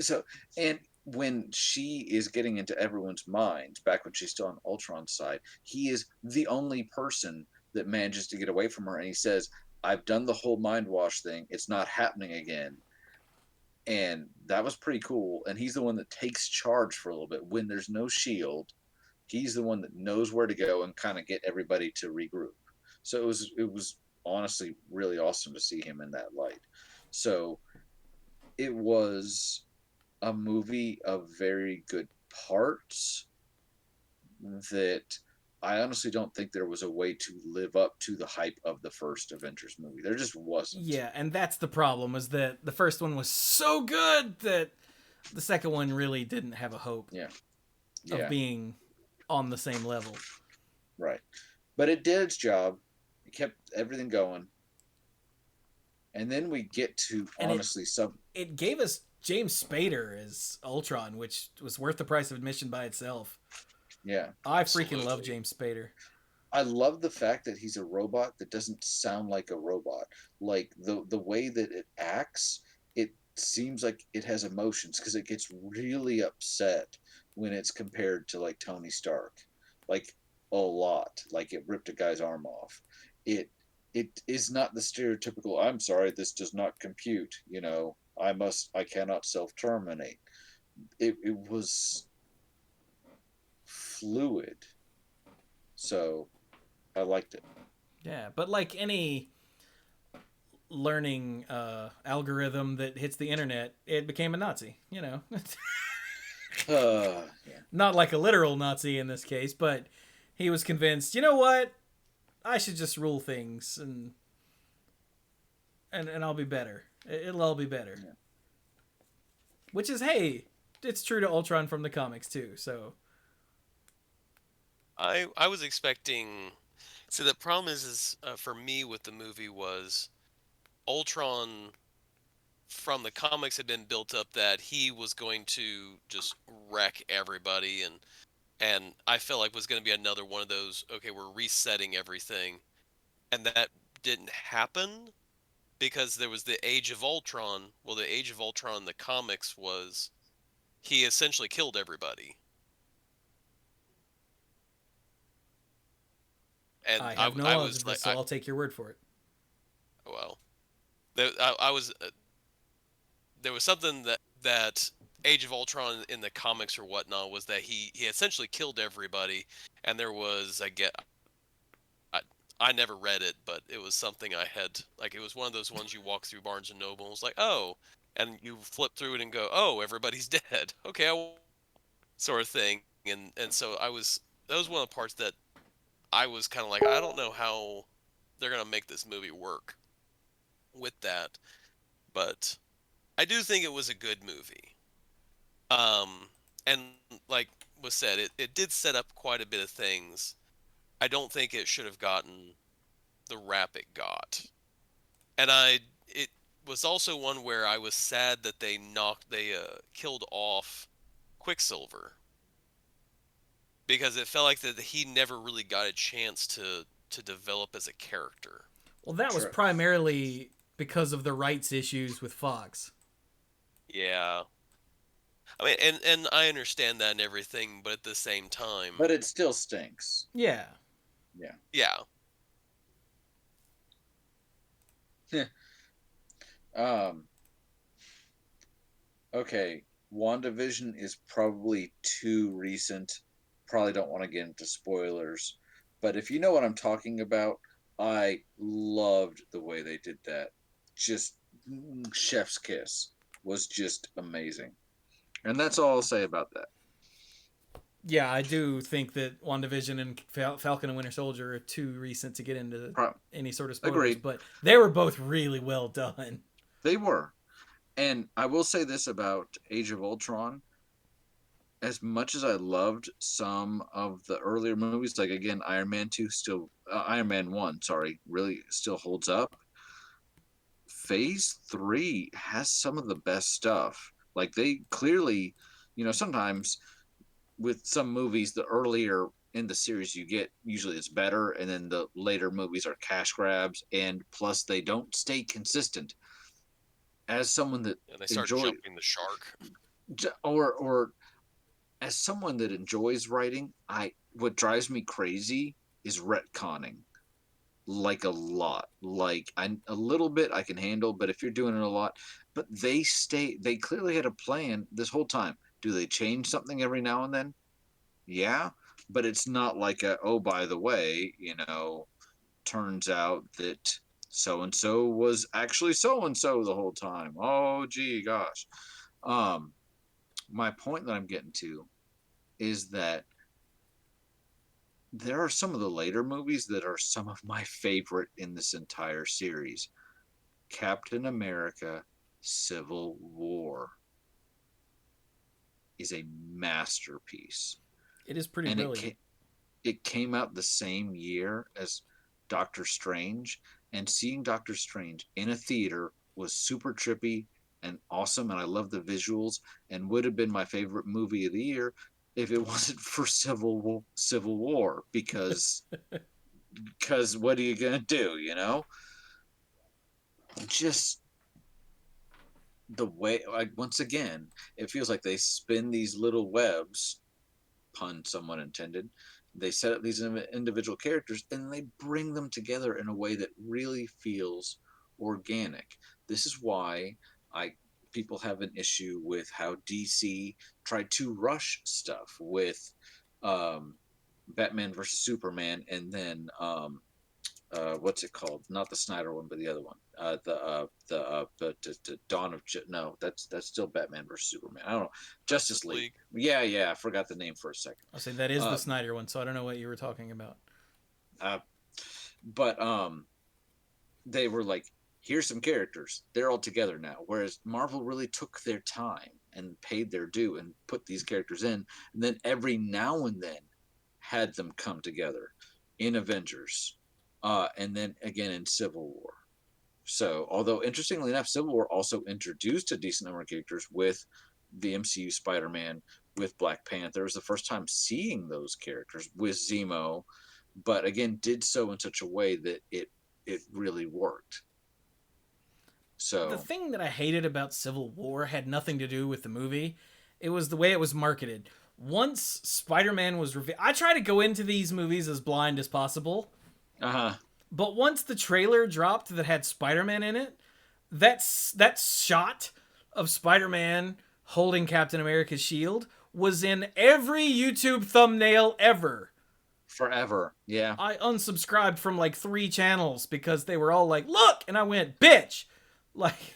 So, and when she is getting into everyone's minds, back when she's still on Ultron's side, he is the only person that manages to get away from her, and he says, "I've done the whole mind wash thing. It's not happening again." And that was pretty cool. And he's the one that takes charge for a little bit when there's no shield. He's the one that knows where to go and kind of get everybody to regroup. So it was honestly really awesome to see him in that light. So it was a movie of very good parts that I honestly don't think there was a way to live up to the hype of the first Avengers movie. There just wasn't. Yeah, and that's the problem, is that the first one was so good that the second one really didn't have a hope Yeah. of being on the same level. Right. But it did its job. It kept everything going. And then we get to, And honestly, it gave us James Spader as Ultron, which was worth the price of admission by itself. yeah. I Absolutely. freaking love James Spader. I love the fact that he's a robot that doesn't sound like a robot. Like the way that it acts, it seems like it has emotions, because it gets really upset when it's compared to like Tony Stark. Like, a lot. Like, it ripped a guy's arm off. It is not the stereotypical, "I'm sorry, this does not compute, I cannot self-terminate." It was fluid. So I liked it. Yeah, but like any learning algorithm that hits the internet, it became a Nazi, Yeah. Not like a literal Nazi in this case, but he was convinced, you know what? I should just rule things and I'll be better. It'll all be better. Yeah. Which is, hey, it's true to Ultron from the comics too, so I was expecting. So the problem is for me with the movie was Ultron from the comics had been built up that he was going to just wreck everybody, and I felt like was going to be another one of those, okay, we're resetting everything, and that didn't happen because there was the Age of Ultron. Well, the Age of Ultron in the comics was he essentially killed everybody. And I have no I knowledge was of like, this, so I'll take your word for it. well, I was there was something that Age of Ultron in the comics or whatnot was that he essentially killed everybody, and there was I never read it, but it was something I had, like, it was one of those ones you walk through Barnes and Noble and it's like, oh, and you flip through it and go, oh, everybody's dead. Okay, sort of thing. And so that was one of the parts that I was kind of like, I don't know how they're gonna make this movie work with that, but I do think it was a good movie. And like was said, it did set up quite a bit of things. I don't think it should have gotten the rap it got. And it was also one where I was sad that they killed off Quicksilver, because it felt like that he never really got a chance to develop as a character. Well, that was True. primarily because of the rights issues with Fox. Yeah. I mean, and I understand that and everything, but at the same time, But it still stinks. Yeah. yeah. um, okay, WandaVision is probably too recent. Probably don't want to get into spoilers, but if you know what I'm talking about, I loved the way they did that. Just chef's kiss was just amazing. And that's all I'll say about that. Yeah, I do think that WandaVision and Falcon and Winter Soldier are too recent to get into any sort of spoilers, Agreed. but they were both really well done. They were. And I will say this about Age of Ultron. As much as I loved some of the earlier movies, like again, Iron Man 2 still, Iron Man 1, sorry, really still holds up. Phase 3 has some of the best stuff. Like they clearly, sometimes with some movies, the earlier in the series you get, usually it's better, and then the later movies are cash grabs, and plus they don't stay consistent. As someone that And they start jumping the shark. or as someone that enjoys writing, what drives me crazy is retconning. Like a lot. Like a little bit I can handle, but if you're doing it a lot, but they clearly had a plan this whole time. Do they change something every now and then? Yeah, but it's not like oh, by the way, turns out that so and so was actually so and so the whole time. Oh, gee, gosh. Um, my point that I'm getting to is that there are some of the later movies that are some of my favorite in this entire series. Captain America Civil War is a masterpiece. It is pretty And brilliant. it came out the same year as Doctor Strange, and seeing Doctor Strange in a theater was super trippy and awesome, and I love the visuals, and would have been my favorite movie of the year if it wasn't for Civil War, because what are you gonna do? Just the way, like, once again, it feels like they spin these little webs, pun someone intended. They set up these individual characters and they bring them together in a way that really feels organic. This is why I people have an issue with how DC tried to rush stuff with um, Batman versus Superman, and then what's it called? Not the Snyder one, but the other one. The Dawn of no, that's still Batman versus Superman. I don't know. Justice League. Yeah. I forgot the name for a second. I'll say that is the Snyder one, so I don't know what you were talking about. But they were like, here's some characters. They're all together now. Whereas Marvel really took their time and paid their due and put these characters in, and then every now and then had them come together in Avengers, and then again in Civil War. So, although interestingly enough, Civil War also introduced a decent number of characters with the MCU Spider-Man, with Black Panther. It was the first time seeing those characters with Zemo, but again, did so in such a way that it really worked. So the thing that I hated about Civil War had nothing to do with the movie. It was the way it was marketed. Once Spider-Man was revealed, I try to go into these movies as blind as possible. But once the trailer dropped that had Spider-Man in it, that shot of Spider-Man holding Captain America's shield was in every YouTube thumbnail ever. Forever, yeah. I unsubscribed from like 3 channels because they were all like, "Look," and I went, "Bitch." Like,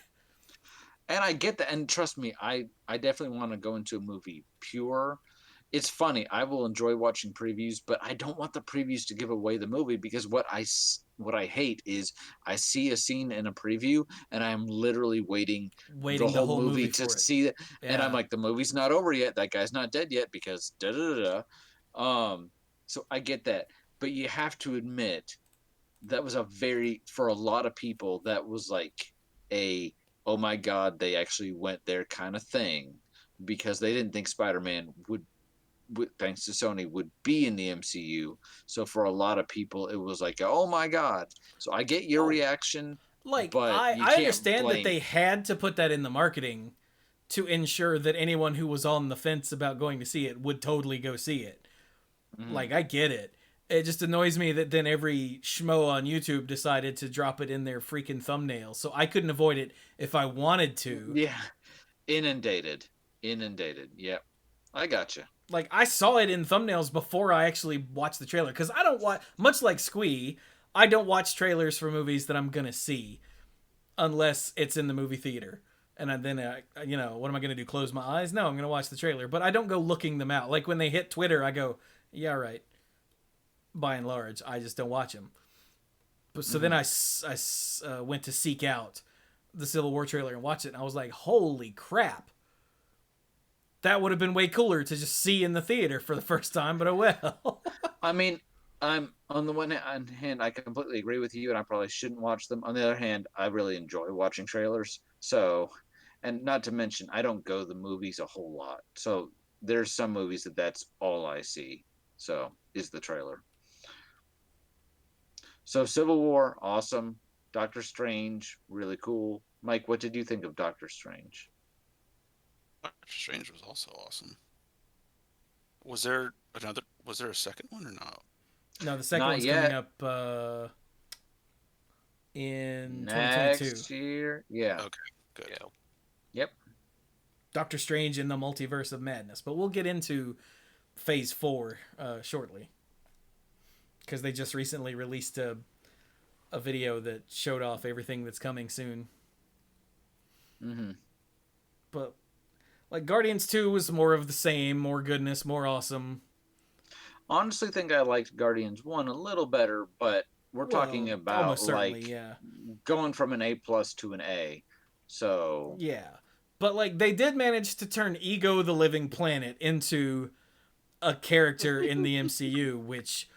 and I get that, and trust me, I definitely want to go into a movie pure. It's funny, I will enjoy watching previews, but I don't want the previews to give away the movie, because what I hate is I see a scene in a preview and I'm literally waiting the whole movie to see it, and I'm like, the movie's not over yet. That guy's not dead yet because da da da da. So I get that, but you have to admit that was for a lot of people, that was like a, oh my god, they actually went there kind of thing, because they didn't think Spider-Man would, thanks to Sony, would be in the MCU. So for a lot of people, it was like, oh my god. So I get your reaction, like, but I you can't understand blame that they had to put that in the marketing to ensure that anyone who was on the fence about going to see it would totally go see it. Like, I get it. It just annoys me that then every schmo on YouTube decided to drop it in their freaking thumbnail. So I couldn't avoid it if I wanted to. Yeah. Inundated. Yep. I gotcha. Like, I saw it in thumbnails before I actually watched the trailer. Because I don't watch, much like Squee, I don't watch trailers for movies that I'm going to see unless it's in the movie theater. And then, you know, what am I going to do? Close my eyes? No, I'm going to watch the trailer. But I don't go looking them out. Like, when they hit Twitter, I go, yeah, right. By and large, I just don't watch them. But so then I went to seek out the Civil War trailer and watch it. And I was like, holy crap. That would have been way cooler to just see in the theater for the first time, but oh well. I mean, I'm on the one hand, I completely agree with you, and I probably shouldn't watch them. On the other hand, I really enjoy watching trailers. So, and not to mention, I don't go to the movies a whole lot. So there's some movies that's all I see. So is the trailer. So Civil War, awesome. Doctor Strange, really cool. Mike, what did you think of Doctor Strange? Doctor Strange was also awesome. Was there a second one or not? No, the second Not one's yet. coming up in 2022. Next year? Yeah. Okay, good. Yeah. Yep. Doctor Strange in the Multiverse of Madness. But we'll get into Phase 4 shortly. Because they just recently released a video that showed off everything that's coming soon. Mm-hmm. But, like, Guardians 2 was more of the same, more goodness, more awesome. Honestly, think I liked Guardians 1 a little better, but we're talking about almost certainly, like yeah. going from an A+ to an A. So Yeah. But, like, they did manage to turn Ego the Living Planet into a character in the MCU, which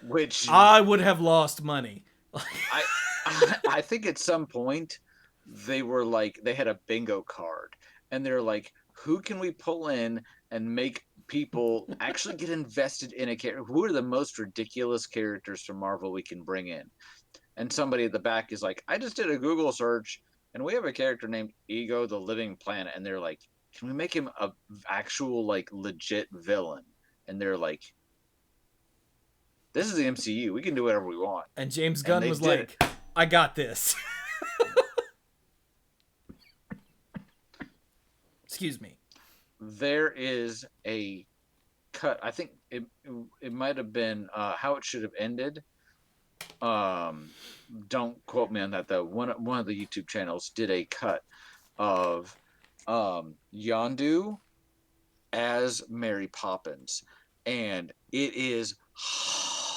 I would have lost money. I think at some point they were like, they had a bingo card and they're like, who can we pull in and make people actually get invested in a character? Who are the most ridiculous characters from Marvel we can bring in? And somebody at the back is like, I just did a Google search and we have a character named Ego the Living Planet. And they're like, can we make him a actual, like, legit villain? And they're like, this is the MCU. We can do whatever we want. And James Gunn was like, I got this. Excuse me. There is a cut. I think it might have been how it should have ended. Don't quote me on that though. One of the YouTube channels did a cut of Yondu as Mary Poppins, and it is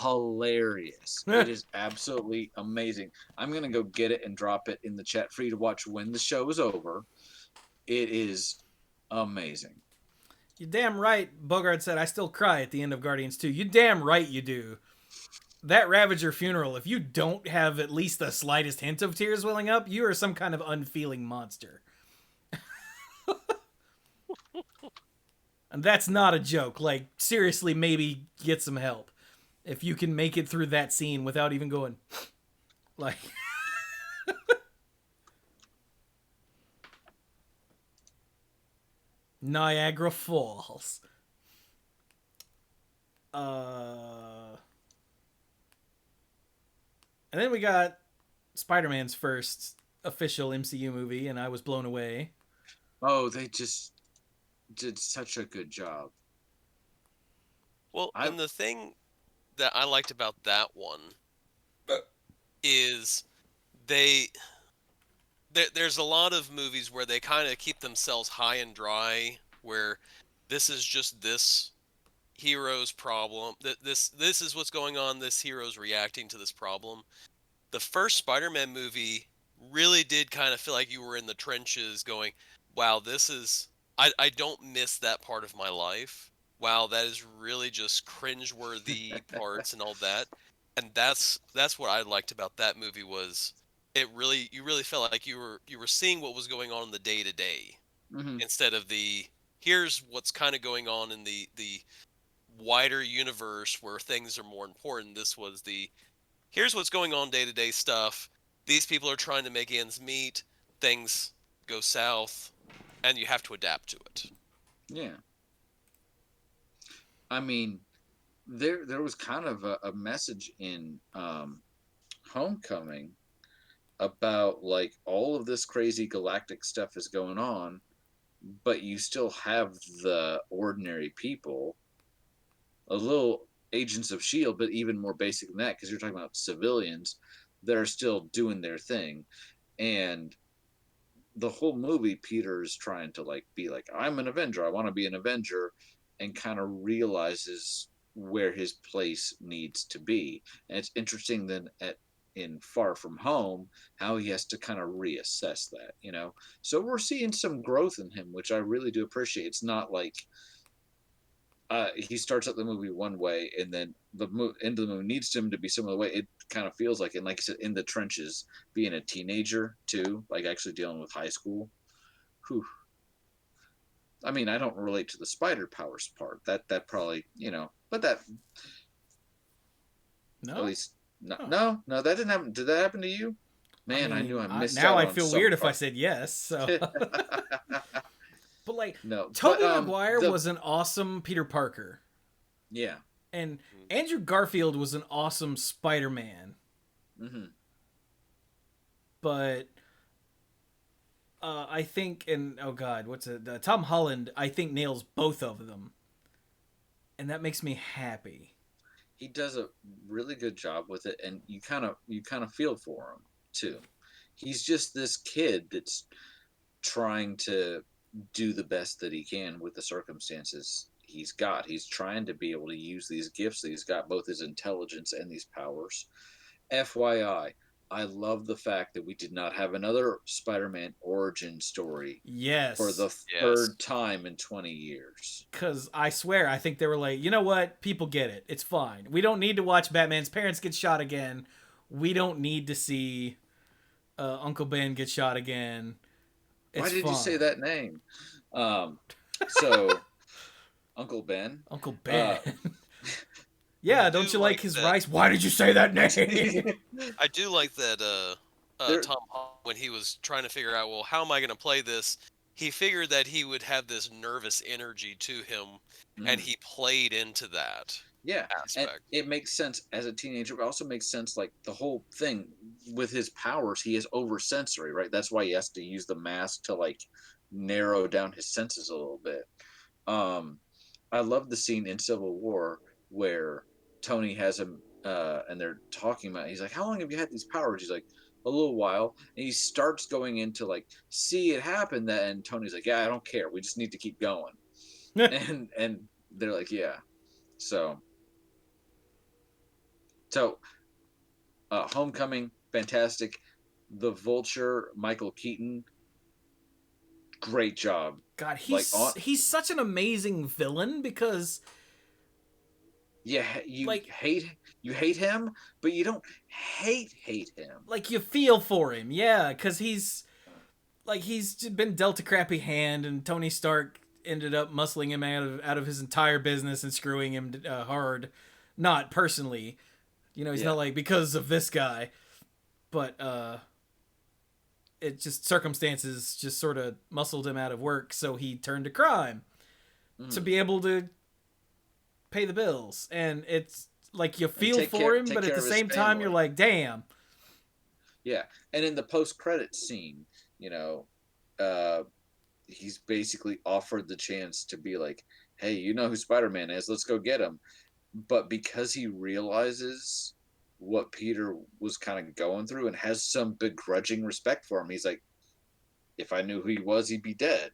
hilarious. It is absolutely amazing. I'm gonna go get it and drop it in the chat for you to watch when the show is over. It is amazing. You're damn right, Bogart said, I still cry at the end of Guardians 2. You damn right you do. That Ravager funeral, if you don't have at least the slightest hint of tears welling up, you are some kind of unfeeling monster. And that's not a joke. Like, seriously, maybe get some help. If you can make it through that scene without even going, like... Niagara Falls. And then we got Spider-Man's first official MCU movie, and I was blown away. Oh, they just did such a good job. Well, and the thing that I liked about that one is there's a lot of movies where they kind of keep themselves high and dry, where this is just this hero's problem. This is what's going on. This hero's reacting to this problem. The first Spider-Man movie really did kind of feel like you were in the trenches going, wow, this is... I don't miss that part of my life. Wow, that is really just cringeworthy parts and all that. And that's what I liked about that movie was you really felt like you were seeing what was going on in the day to day, instead of here's what's kind of going on in the wider universe where things are more important. This was here's what's going on day to day stuff. These people are trying to make ends meet. Things go south, and you have to adapt to it. Yeah. I mean, there was kind of a message in Homecoming about like all of this crazy galactic stuff is going on, but you still have the ordinary people, a little agents of shield, but even more basic than that because you're talking about civilians that are still doing their thing. And the whole movie, Peter is trying to like be like, I'm an Avenger, I want to be an Avenger, and kind of realizes where his place needs to be. And it's interesting then in Far From Home how he has to kind of reassess that, you know. So we're seeing some growth in him, which I really do appreciate. It's not like he starts out the movie one way and then the end of the movie needs him to be some other way. It kind of feels like, and like I said, in the trenches, being a teenager too, like actually dealing with high school. Whew. I mean, I don't relate to the spider powers part. That probably, you know, but that No, at least no, Oh. no, that didn't happen. Did that happen to you? Man, I mean, knew I missed now out I on feel some weird if I part. said yes. So, but like, No, Tobey but, Maguire was an awesome Peter Parker, yeah. and Andrew Garfield was an awesome Spider-Man. Mm-hmm. But I think, and oh god, what's it? Tom Holland, I think nails both of them, and that makes me happy. He does a really good job with it, and you kind of feel for him too. He's just this kid that's trying to do the best that he can with the circumstances he's got. He's trying to be able to use these gifts that he's got, both his intelligence and these powers. FYI, I love the fact that we did not have another Spider-Man origin story Yes, for the third time in 20 years. because I swear, I think they were like, you know what? People get it. It's fine. We don't need to watch Batman's parents get shot again. We don't need to see Uncle Ben get shot again. Why did fine. you say that name? So, Uncle Ben. Uncle Ben. Yeah, don't you like his rice? Why did you say that name? I do like that Tom Holland, when he was trying to figure out, well, how am I going to play this? He figured that he would have this nervous energy to him, and he played into that. Yeah, aspect. And it makes sense as a teenager, but also makes sense like the whole thing with his powers. He is oversensory, right? That's why he has to use the mask to like narrow down his senses a little bit. I love the scene in Civil War where Tony has him, and they're talking about. He's like, "How long have you had these powers?" He's like, "A little while." And he starts going into like, "See it happen." That and Tony's like, "Yeah, I don't care. We just need to keep going." and they're like, "Yeah." So, Homecoming, fantastic. The Vulture, Michael Keaton, great job. God, he's such an amazing villain because you hate him, but you don't hate him. Like you feel for him, yeah, because he's been dealt a crappy hand, and Tony Stark ended up muscling him out of his entire business and screwing him hard, not personally. You know, he's not like because of this guy, but it just circumstances just sort of muscled him out of work, so he turned to crime to be able to pay the bills. And it's like you feel for him, but at the same time you're like, damn. Yeah, and in the post-credits scene, you know, he's basically offered the chance to be like, hey, you know who Spider-Man is, let's go get him. But because he realizes what Peter was kind of going through and has some begrudging respect for him, he's like, if I knew who he was, he'd be dead.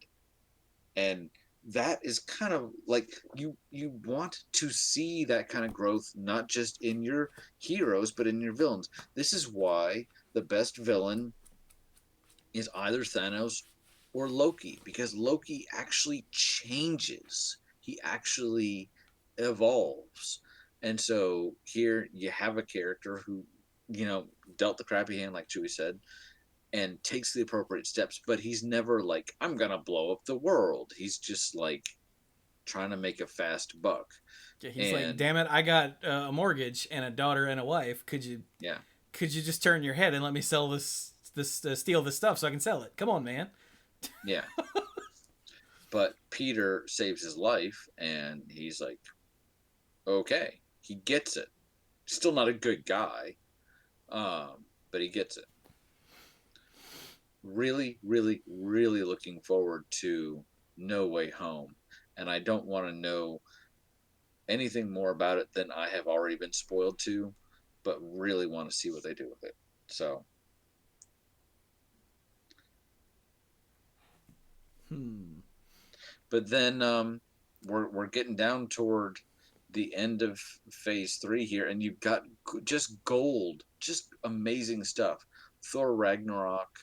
And that is kind of like you want to see that kind of growth, not just in your heroes, but in your villains. This is why the best villain is either Thanos or Loki, because Loki actually changes. He actually evolves. And so here you have a character who, you know, dealt the crappy hand, like Chewie said, and takes the appropriate steps, but he's never like, I'm gonna blow up the world. He's just like trying to make a fast buck. Yeah, he's like, damn it, I got a mortgage and a daughter and a wife. Could you just turn your head and let me sell steal this stuff so I can sell it? Come on, man. Yeah. But Peter saves his life, and he's like, okay, he gets it. Still not a good guy, but he gets it. Really, really, really looking forward to No Way Home, and I don't want to know anything more about it than I have already been spoiled to, but really want to see what they do with it. So, but then we're getting down toward the end of phase 3 here, and you've got just gold, just amazing stuff. Thor Ragnarok,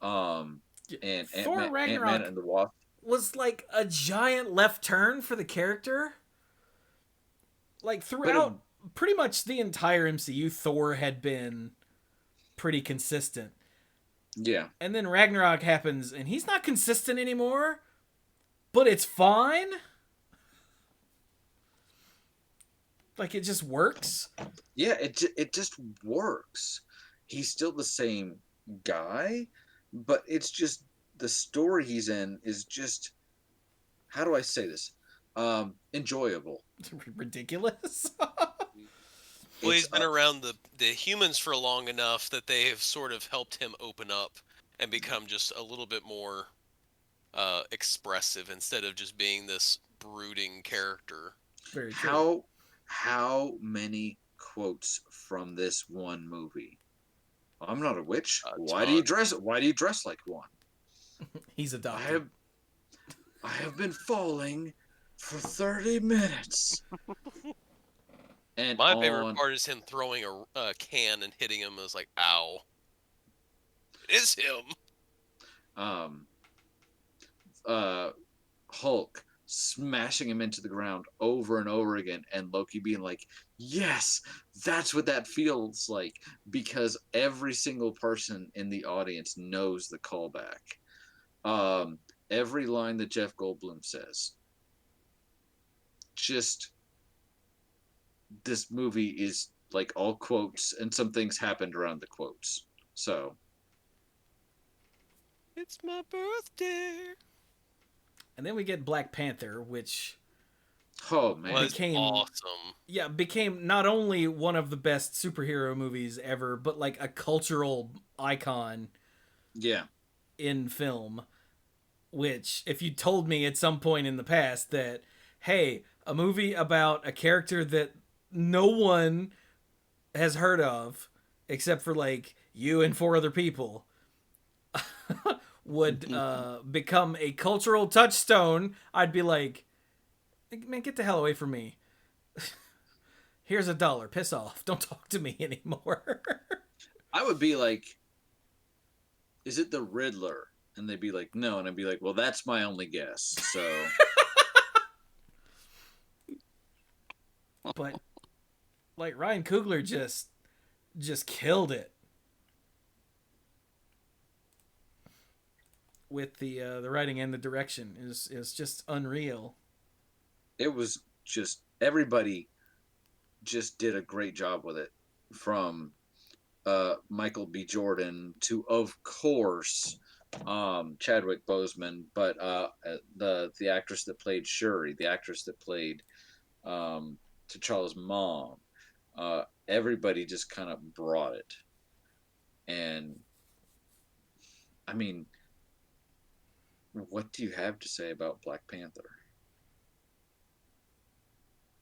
and Thor Ant-Man Ragnarok and the Wasp. was like a giant left turn for the character. Like throughout pretty much the entire MCU, Thor had been pretty consistent. Yeah. And then Ragnarok happens, and he's not consistent anymore, but it's fine. Like, it just works. Yeah, it just works. He's still the same guy, but it's just the story he's in is just, how do I say this? Enjoyable. Ridiculous. Well, he's been around the humans for long enough that they have sort of helped him open up and become just a little bit more expressive instead of just being this brooding character. Very true. How many quotes from this one movie? I'm not a witch. Why do you dress like one? He's adopted. I have been falling for 30 minutes. And my favorite part is him throwing a can and hitting him. It's like, ow. It is him. Hulk smashing him into the ground over and over again, and Loki being like, yes, that's what that feels like, because every single person in the audience knows the callback. Every line that Jeff Goldblum says. Just, this movie is like all quotes, and some things happened around the quotes. So, it's my birthday. And then we get Black Panther, which became awesome. Yeah, became not only one of the best superhero movies ever, but like a cultural icon. Yeah. In film, which if you told me at some point in the past that, hey, a movie about a character that no one has heard of except for like you and 4 other people would become a cultural touchstone, I'd be like, man, get the hell away from me. Here's $1. Piss off. Don't talk to me anymore. I would be like, is it the Riddler? And they'd be like, no. And I'd be like, well, that's my only guess. So. But like Ryan Coogler just killed it with the writing and the direction is just unreal. It was just, everybody just did a great job with it, from Michael B. Jordan to, of course, Chadwick Boseman, but the actress that played Shuri, the actress that played T'Challa's mom, everybody just kind of brought it. And I mean, what do you have to say about Black Panther?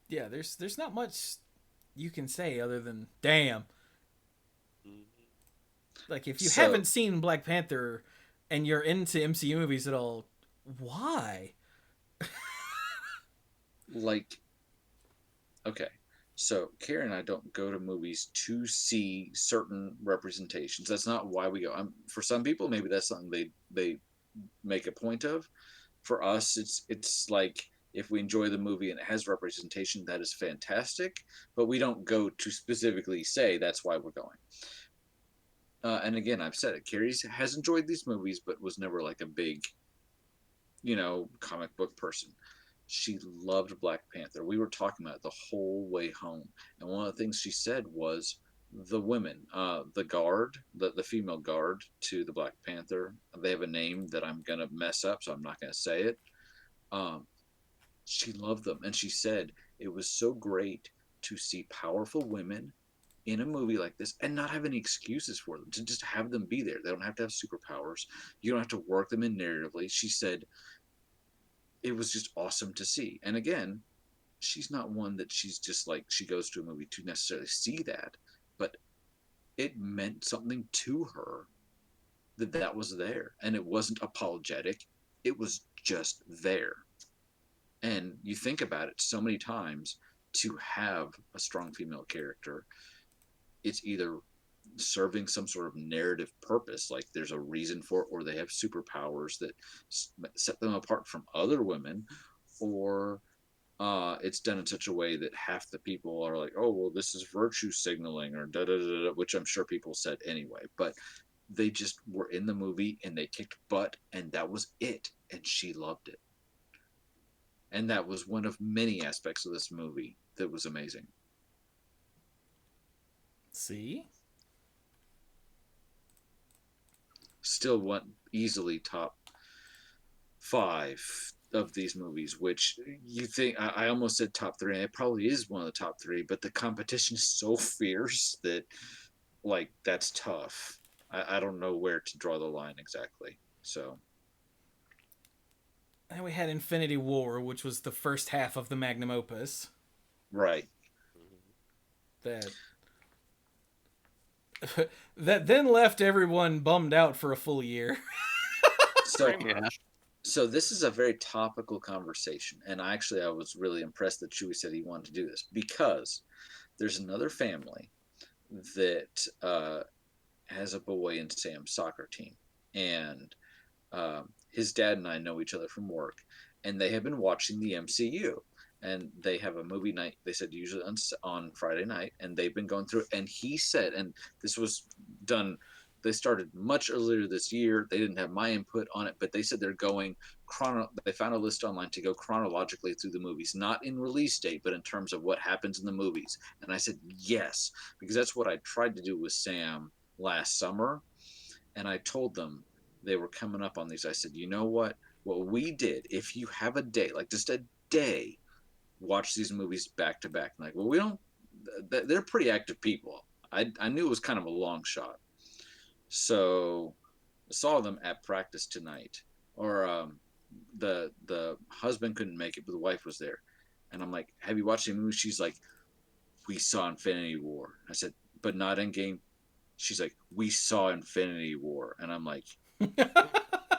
Yeah, there's not much you can say other than damn. Like, if you haven't seen Black Panther and you're into MCU movies at all, why? Like, okay, so Carrie and I don't go to movies to see certain representations. That's not why we go. For some people, maybe that's something they make a point of. For us, it's like, if we enjoy the movie and it has representation, that is fantastic. But we don't go to specifically say that's why we're going. And again, I've said it. Carrie has enjoyed these movies, but was never like a big, comic book person. She loved Black Panther. We were talking about it the whole way home. And one of the things she said was the women, the guard, the female guard to the Black Panther. They have a name that I'm going to mess up, so I'm not going to say it. Um, she loved them, and she said it was so great to see powerful women in a movie like this and not have any excuses for them, to just have them be there. They don't have to have superpowers. You don't have to work them in narratively. She said it was just awesome to see. And again, she's not one that she's just like she goes to a movie to necessarily see that, but it meant something to her that that was there, and it wasn't apologetic. It was just there. And you think about it so many times, to have a strong female character, it's either serving some sort of narrative purpose, like there's a reason for it, or they have superpowers that set them apart from other women, or it's done in such a way that half the people are like, oh, well, this is virtue signaling, or da da da da, which I'm sure people said anyway. But they just were in the movie and they kicked butt, and that was it. And she loved it. And that was one of many aspects of this movie that was amazing. See? Still one easily top 5 of these movies, which you think I almost said top 3, and it probably is one of the top 3, but the competition is so fierce that like that's tough. I don't know where to draw the line exactly. So And we had Infinity War, which was the first half of the magnum opus. right. That that then left everyone bummed out for a full year. So Yeah. so this is a very topical conversation, and I was really impressed that Chewie said he wanted to do this, because there's another family that has a boy in Sam's soccer team, and his dad and I know each other from work, and they have been watching the MCU, and they have a movie night. They said usually on Friday night, and they've been going through it. And he said, and this was done. They started much earlier this year. They didn't have my input on it, but they said they're going They found a list online to go chronologically through the movies, not in release date, but in terms of what happens in the movies. And I said yes, because that's what I tried to do with Sam last summer. And I told them they were coming up on these. I said, you know what? What we did, if you have a day, like just a day, watch these movies back to back. Like, well, we don't. They're pretty active people. I knew it was kind of a long shot, so I saw them at practice tonight. Or the husband couldn't make it, but the wife was there, and I'm like, "Have you watched the movie?" She's like, "We saw Infinity War." I said, "But not Endgame." She's like, "We saw Infinity War," and I'm like,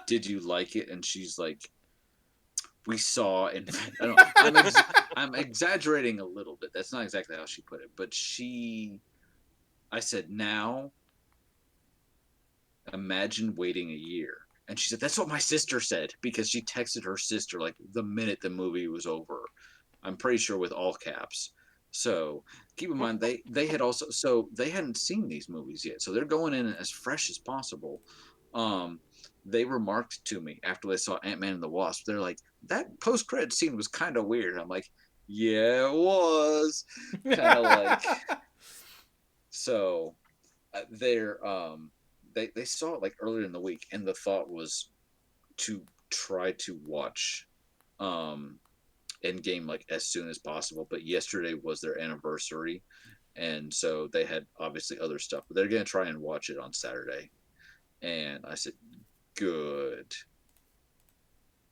"Did you like it?" And she's like, "We saw," and I'm exaggerating a little bit. That's not exactly how she put it, but I said, now imagine waiting a year. And she said, that's what my sister said, because she texted her sister like the minute the movie was over. I'm pretty sure with all caps. So keep in mind, they had also, so they hadn't seen these movies yet. So they're going in as fresh as possible. Um, they remarked to me after they saw Ant-Man and the Wasp, they're like, that post-credit scene was kind of weird. I'm like, yeah, it was. Kind of like, so they're, they saw it like earlier in the week, and the thought was to try to watch Endgame like as soon as possible. But yesterday was their anniversary, and so they had obviously other stuff. But they're gonna try and watch it on Saturday. And I said, good,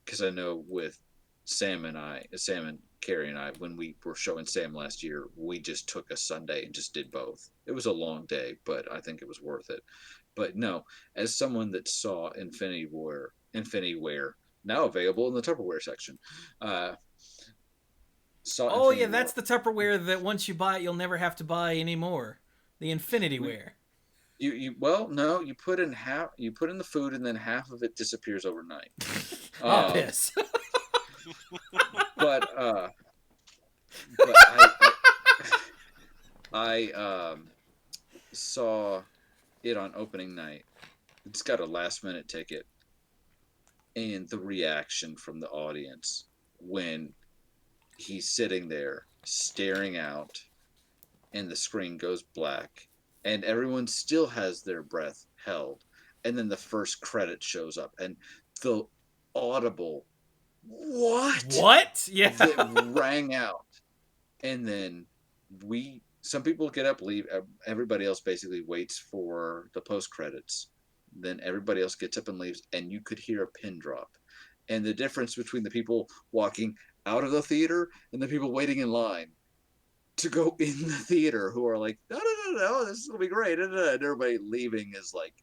because I know with Sam and Carrie and I, when we were showing Sam last year, we just took a Sunday and just did both. It was a long day, but I think it was worth it. But no, as someone that saw Infinity War, now available in the Tupperware section, saw Oh Infinity yeah, War. that's the Tupperware that once you buy it, you'll never have to buy anymore. The Infinity Ware. Well, no, you put in the food, and then half of it disappears overnight. Oh, piss. But I saw it on opening night. It's got a last minute ticket, and the reaction from the audience when he's sitting there staring out and the screen goes black and everyone still has their breath held, and then the first credit shows up and the audible what? What? Yeah. That rang out. And then some people get up, leave. Everybody else basically waits for the post credits. Then everybody else gets up and leaves, and you could hear a pin drop. And the difference between the people walking out of the theater and the people waiting in line to go in the theater who are like, no, this will be great. And everybody leaving is like,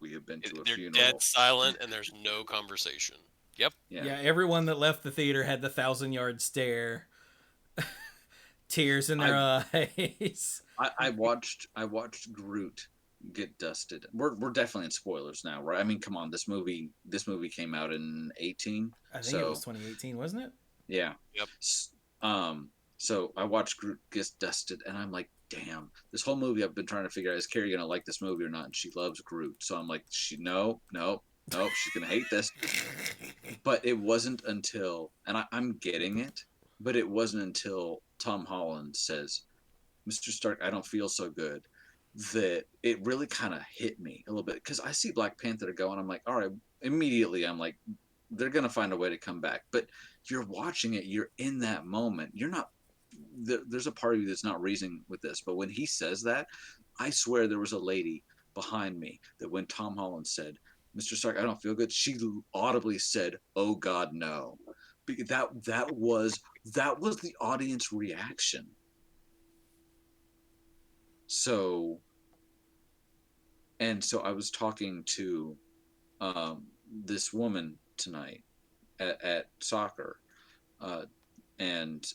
we have been to a They're funeral. dead silent, and there's no conversation. Yep. Yeah, everyone that left the theater had the 1,000-yard stare. Tears in their eyes. I watched Groot get dusted. We're definitely in spoilers now, right? I mean, come on, this movie came out in 2018. I think it was 2018, wasn't it? Yeah. Yep. So I watched Groot get dusted, and I'm like, damn, this whole movie I've been trying to figure out, is Carrie gonna like this movie or not? And she loves Groot, so I'm like, no, she's gonna hate this. But it wasn't until, and I'm getting it, but it wasn't until Tom Holland says, Mr. Stark, I don't feel so good, that it really kind of hit me a little bit. Because I see Black Panther go, and I'm like, all right, immediately I'm like, they're going to find a way to come back. But you're watching it, you're in that moment. You're not, there's a part of you that's not reasoning with this. But when he says that, I swear there was a lady behind me that when Tom Holland said, Mr. Stark, I don't feel good, she audibly said, oh God, no. That was the audience reaction. So I was talking to this woman tonight at soccer, and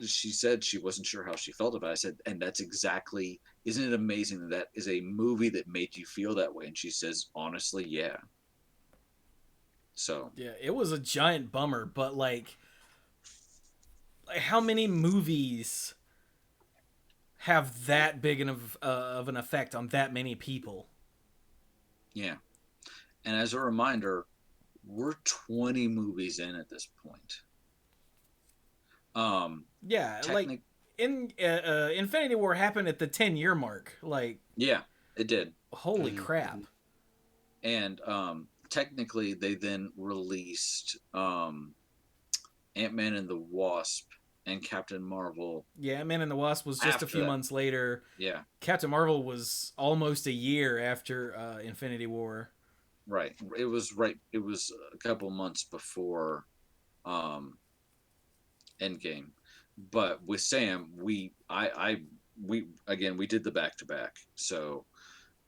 she said she wasn't sure how she felt about it. I said, and that's exactly, isn't it amazing that is a movie that made you feel that way? And she says, honestly, yeah. So yeah, it was a giant bummer, but like how many movies have that big of an effect on that many people? Yeah. And as a reminder, we're 20 movies in at this point. Yeah, like in Infinity War happened at the 10-year mark. Like, yeah, it did. Holy crap. And technically they then released Ant-Man and the Wasp and Captain Marvel. Yeah, Ant-Man and the Wasp was just a few months later. Yeah. Captain Marvel was almost a year after Infinity War. Right. It was a couple months before Endgame. But with Sam, we did the back-to-back. So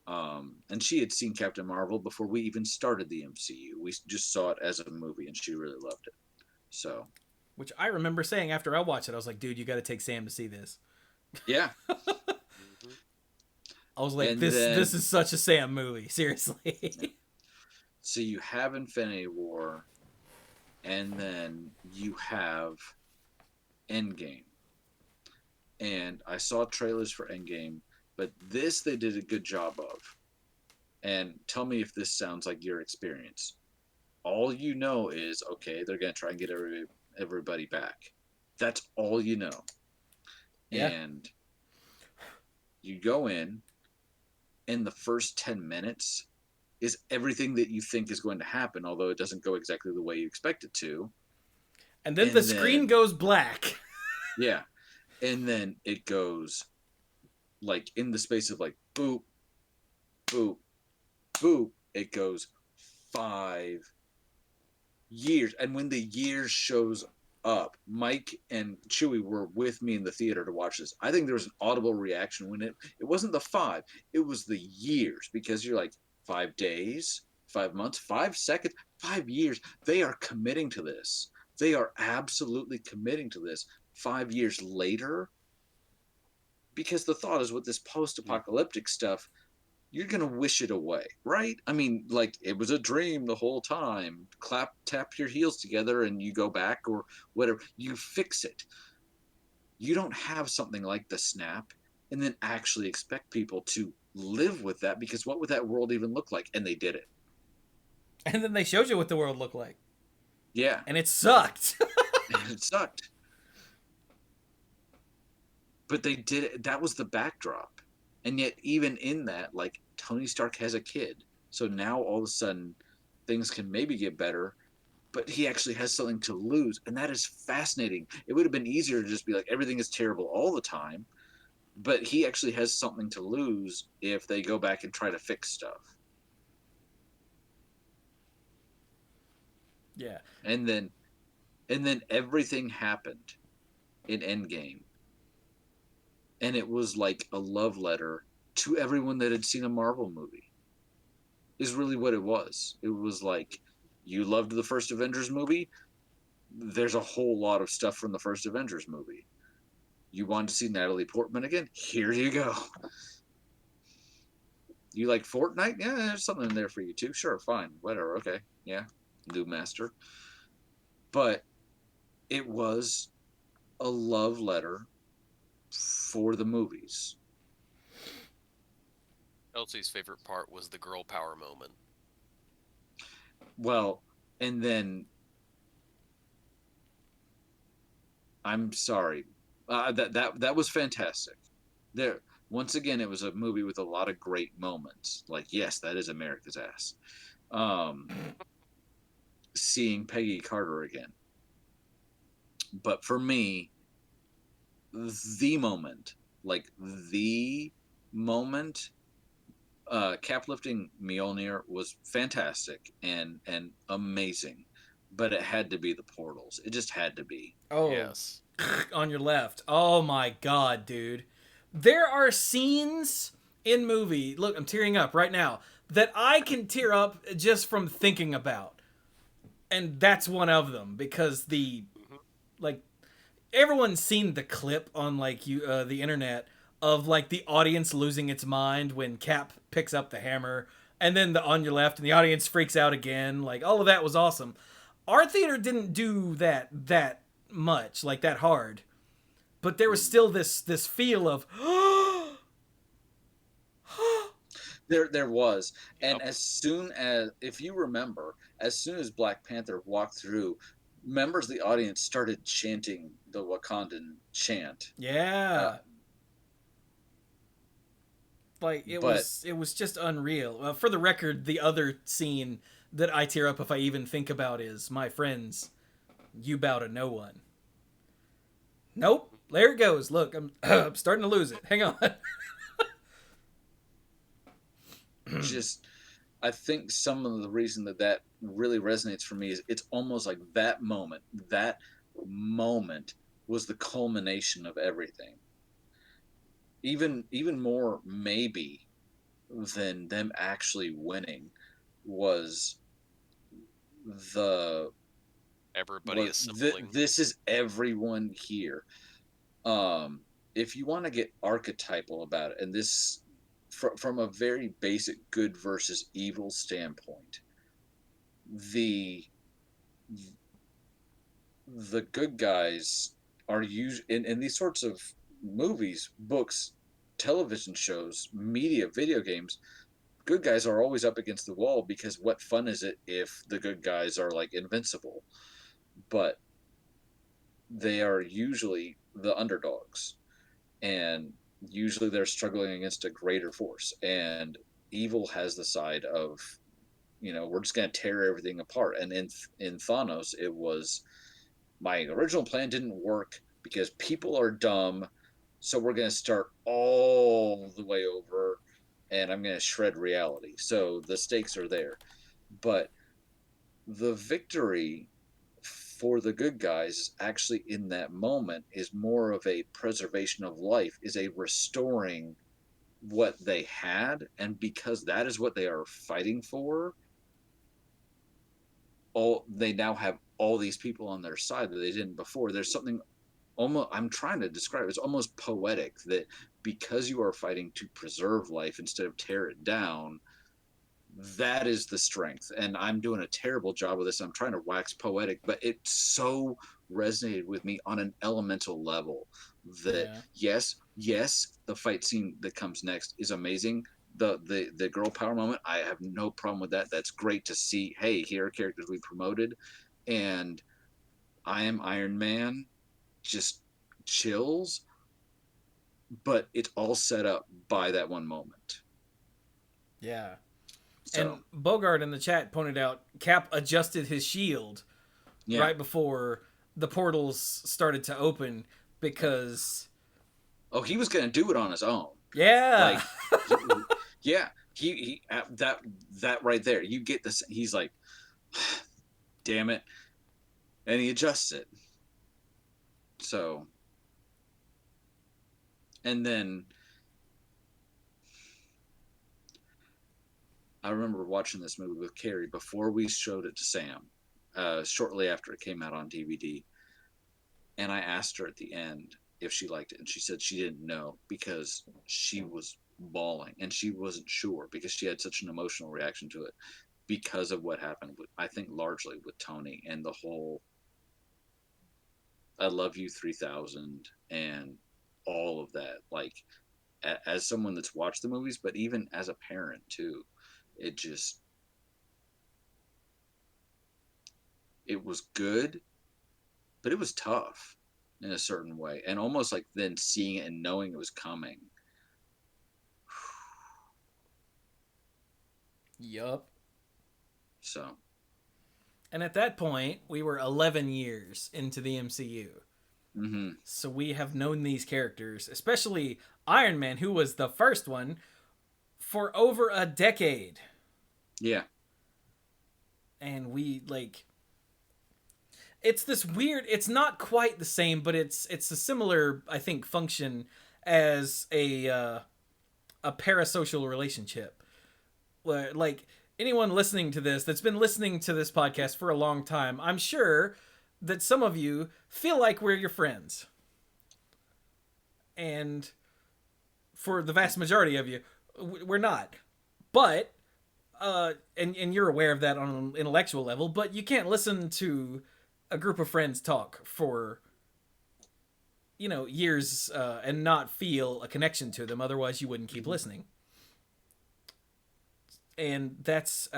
and she had seen Captain Marvel before we even started the MCU. We just saw it as a movie, and she really loved it. So, which I remember saying after I watched it, I was like, "Dude, you got to take Sam to see this." Yeah. I was like, "This is such a Sam movie, seriously." So you have Infinity War, and then you have Endgame, and I saw trailers for Endgame. But this they did a good job of. And tell me if this sounds like your experience. All you know is, okay, they're going to try and get everybody back. That's all you know. Yeah. And you go in, and the first 10 minutes is everything that you think is going to happen, although it doesn't go exactly the way you expect it to. And then the screen goes black. Yeah. And then it goes... like in the space of like boop, boop, boop, it goes 5 years. And when the years shows up, Mike and Chewie were with me in the theater to watch this. I think there was an audible reaction when it wasn't the 5, it was the years, because you're like 5 days, 5 months, 5 seconds, 5 years. They are committing to this. They are absolutely committing to this 5 years later. Because the thought is, with this post-apocalyptic stuff, you're going to wish it away, right? I mean, like, it was a dream the whole time. Tap your heels together and you go back or whatever. You fix it. You don't have something like the snap and then actually expect people to live with that, because what would that world even look like? And they did it. And then they showed you what the world looked like. Yeah. And it sucked. And it sucked. But they did it. That was the backdrop. And yet, even in that, like, Tony Stark has a kid. So now all of a sudden, things can maybe get better. but he actually has something to lose, and that is fascinating. It would have been easier to just be like everything is terrible all the time, but he actually has something to lose if they go back and try to fix stuff. Yeah. And then everything happened in Endgame, and it was like a love letter to everyone that had seen a Marvel movie. Is really what it was. It was like, you loved the first Avengers movie. There's a whole lot of stuff from the first Avengers movie. You want to see Natalie Portman again? Here you go. You like Fortnite? Yeah, there's something in there for you too. Sure, fine, whatever. Okay, yeah, New Master. But it was a love letter for the movies. Elsie's favorite part was the girl power moment. Well, and then I'm sorry, that was fantastic. There, once again, it was a movie with a lot of great moments. Like, yes, that is America's ass. Um, Seeing Peggy Carter again, but for me, the moment, like the moment, Cap lifting Mjolnir was fantastic and amazing, but it had to be the portals. It just had to be. Oh, Yes. on your left. Oh my god, dude. There are scenes in movie. Look, I'm tearing up right now that I can tear up just from thinking about. And that's one of them because like everyone's seen the clip on like the internet of like the audience losing its mind when Cap picks up the hammer and then the on your left and the audience freaks out again. Like all of that was awesome. Our theater didn't do that much, like that hard. But there was still this feel of There was, and Yep. as soon as, if you remember, as soon as Black Panther walked through, members of the audience started chanting the Wakandan chant. yeah. Like But it was just unreal. For the record, the other scene that I tear up if I even think about is my friends, you bow to no one. Nope. There it goes. Look, I'm I'm starting to lose it. Hang on. just, I think some of the reason that really resonates for me is it's almost like that moment was the culmination of everything. Even more maybe than them actually winning was the Everybody was assembling. this is everyone here. Um, if you want to get archetypal about it, and this from a very basic good versus evil standpoint, the the good guys are used in these sorts of movies, books, television shows, media, video games. Good guys are always up against the wall because what fun is it if the good guys are like invincible? But they are usually the underdogs, and usually they're struggling against a greater force. And evil has the side of, we're just going to tear everything apart. And in Thanos, it was, my original plan didn't work because people are dumb, so we're going to start all the way over, and I'm going to shred reality. So the stakes are there, but the victory for the good guys actually in that moment is more of a preservation of life, is a restoring what they had, and because that is what they are fighting for, all they now have all these people on their side that they didn't before. There's something almost, I'm trying to describe, it's almost poetic that because you are fighting to preserve life instead of tear it down, that is the strength. And I'm doing a terrible job with this. I'm trying to wax poetic, but it so resonated with me on an elemental level that Yeah. yes, the fight scene that comes next is amazing. The girl power moment, I have no problem with that. That's great to see. Hey, here are characters we promoted, and I am Iron Man, just chills, but it's all set up by that one moment. Yeah. So And Bogart in the chat pointed out Cap adjusted his shield Yeah. right before the portals started to open because Oh, he was gonna do it on his own. yeah. Like, yeah, he that right there. You get this. He's like, damn it, and he adjusts it. So, and then I remember watching this movie with Carrie before we showed it to Sam, shortly after it came out on DVD. And I asked her at the end if she liked it, and she said she didn't know because she was bawling and she wasn't sure because she had such an emotional reaction to it because of what happened with, I think, largely with Tony and the whole "I love you 3000" and all of that. Like, as someone that's watched the movies, but even as a parent too, it just it was good, but it was tough in a certain way, and almost like then seeing it and knowing it was coming. Yup. So, And at that point, we were 11 years into the MCU. mm-hmm. So we have known these characters, especially Iron Man, who was the first one, for over a decade. Yeah. And we, like... It's this weird... It's not quite the same, but it's a similar, I think, function as a parasocial relationship. Where, like, anyone listening to this that's been listening to this podcast for a long time, I'm sure that some of you feel like we're your friends. And for the vast majority of you, we're not. But, and you're aware of that on an intellectual level, but you can't listen to a group of friends talk for, you know, years and not feel a connection to them. Otherwise, you wouldn't keep listening. And that's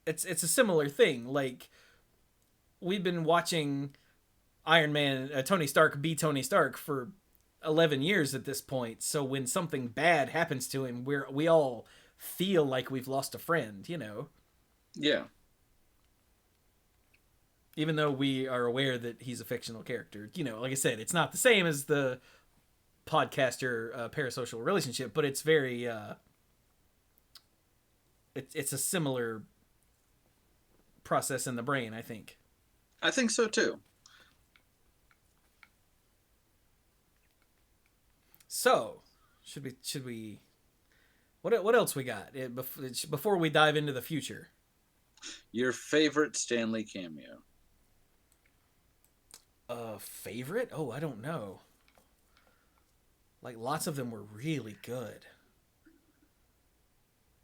it's a similar thing. Like, we've been watching Iron Man, Tony Stark be Tony Stark for 11 years at this point. So when something bad happens to him, we all feel like we've lost a friend, you know. Yeah. Even though we are aware that he's a fictional character, you know, like I said, it's not the same as the podcaster parasocial relationship, but it's very it's a similar process in the brain, I think. I think so too. So should we what else we got before we dive into the future? Your favorite Stanley cameo? Favorite? Oh, I don't know. Like, lots of them were really good.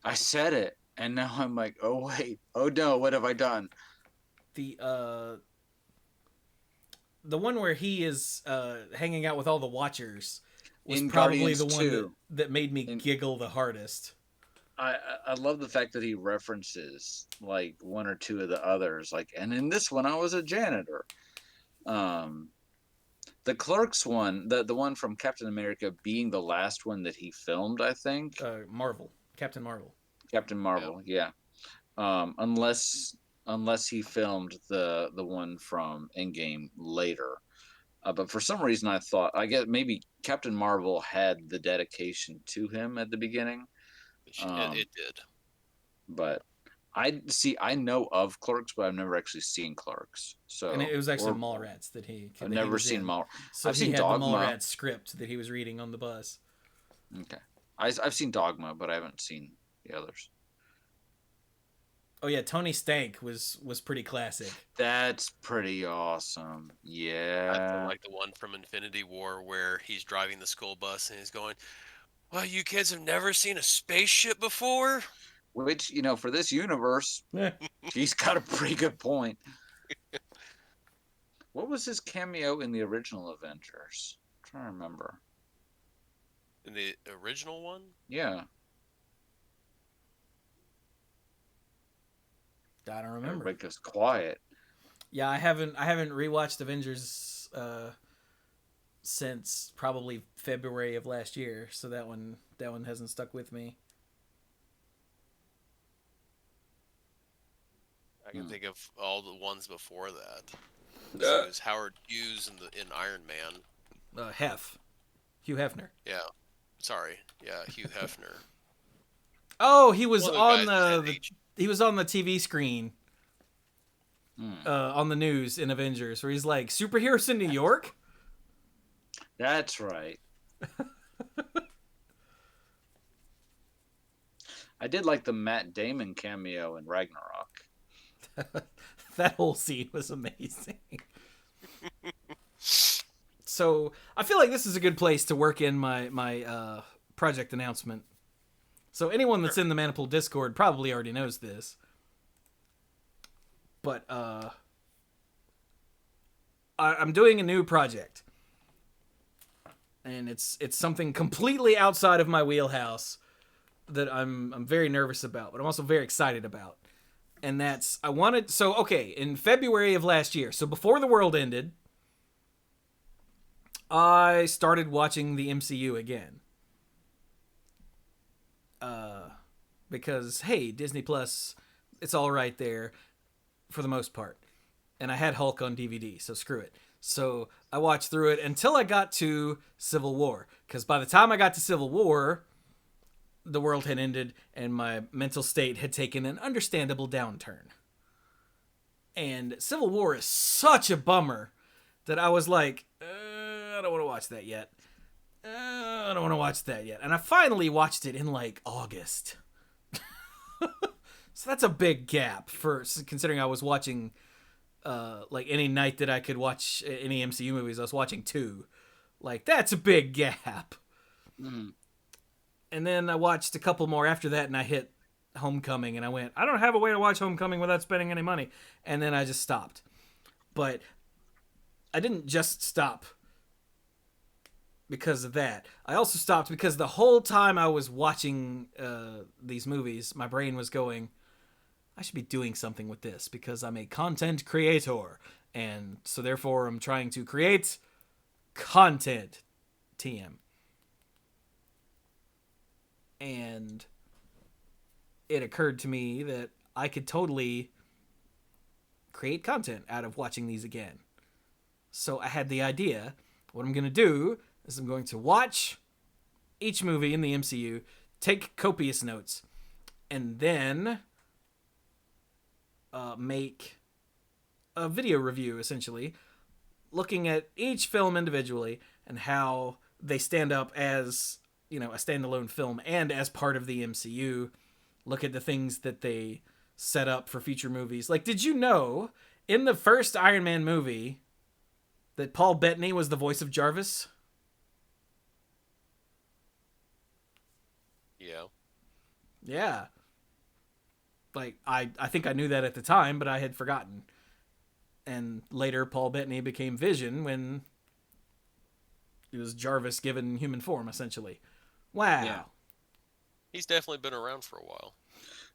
I said it, and now I'm like, oh wait, oh no, what have I done? The one where he is hanging out with all the Watchers was In probably Guardians the one 2. that made me giggle the hardest. I love the fact that he references like one or two of the others, like, and in this one I was a janitor. The Clerks one, the one from Captain America being the last one that he filmed, I think. Captain Marvel. Captain Marvel, yeah. Unless he filmed the one from Endgame later. But for some reason I thought, I guess maybe Captain Marvel had the dedication to him at the beginning. It did. But I know of Clerks, but I've never actually seen Clerks. So, And it was actually Mallrats that he. I've never seen Mallrats. So I've he seen had Dogma. the Mallrats script that he was reading on the bus. Okay, I've seen Dogma, but I haven't seen the others. Oh yeah, Tony Stank was pretty classic. That's pretty awesome. Yeah. I feel like the one from Infinity War where he's driving the school bus and he's going, "Well, you kids have never seen a spaceship before?" Which, you know, for this universe, he's got a pretty good point. What was his cameo in the original Avengers? I'm trying to remember. In the original one? Yeah. I don't remember. Everybody goes quiet. Yeah, I haven't rewatched Avengers since probably February of last year, so that one hasn't stuck with me. can think of all the ones before that. Yeah. It was Howard Hughes in Iron Man. Hugh Hefner. Yeah. Sorry. Yeah, Hugh Hefner. Oh, he was One of on guys that had he was on the TV screen on the news in Avengers, where he's like, superheroes in New York? That's right. I did like the Matt Damon cameo in Ragnarok. That whole scene was amazing. So I feel like this is a good place to work in my project announcement. So anyone that's in the Manipool Discord probably already knows this. But I'm doing a new project. And it's something completely outside of my wheelhouse that I'm very nervous about, but I'm also very excited about. And that's, in February of last year, so before the world ended, I started watching the MCU again. Because, hey, Disney Plus, it's all right there for the most part. And I had Hulk on DVD, so screw it. So I watched through it until I got to Civil War. Because by the time I got to Civil War, the world had ended and my mental state had taken an understandable downturn. And Civil War is such a bummer that I was like, I don't want to watch that yet. I don't want to watch that yet. And I finally watched it in like August. So that's a big gap for considering I was watching like any night that I could watch any MCU movies. I was watching 2. Like that's a big gap. Mm. And then I watched a couple more after that, and I hit Homecoming, and I went, I don't have a way to watch Homecoming without spending any money. And then I just stopped. But I didn't just stop because of that. I also stopped because the whole time I was watching these movies, my brain was going, I should be doing something with this because I'm a content creator. And so therefore I'm trying to create content. TM. And it occurred to me that I could totally create content out of watching these again. So I had the idea, what I'm going to do is I'm going to watch each movie in the MCU, take copious notes, and then make a video review, essentially, looking at each film individually and how they stand up as, a standalone film and as part of the MCU. Look at the things that they set up for future movies. Like, did you know, in the first Iron Man movie, that Paul Bettany was the voice of Jarvis? Yeah. Yeah. Like, I think I knew that at the time, but I had forgotten. And later, Paul Bettany became Vision when it was Jarvis given human form, essentially. Wow. Yeah. He's definitely been around for a while.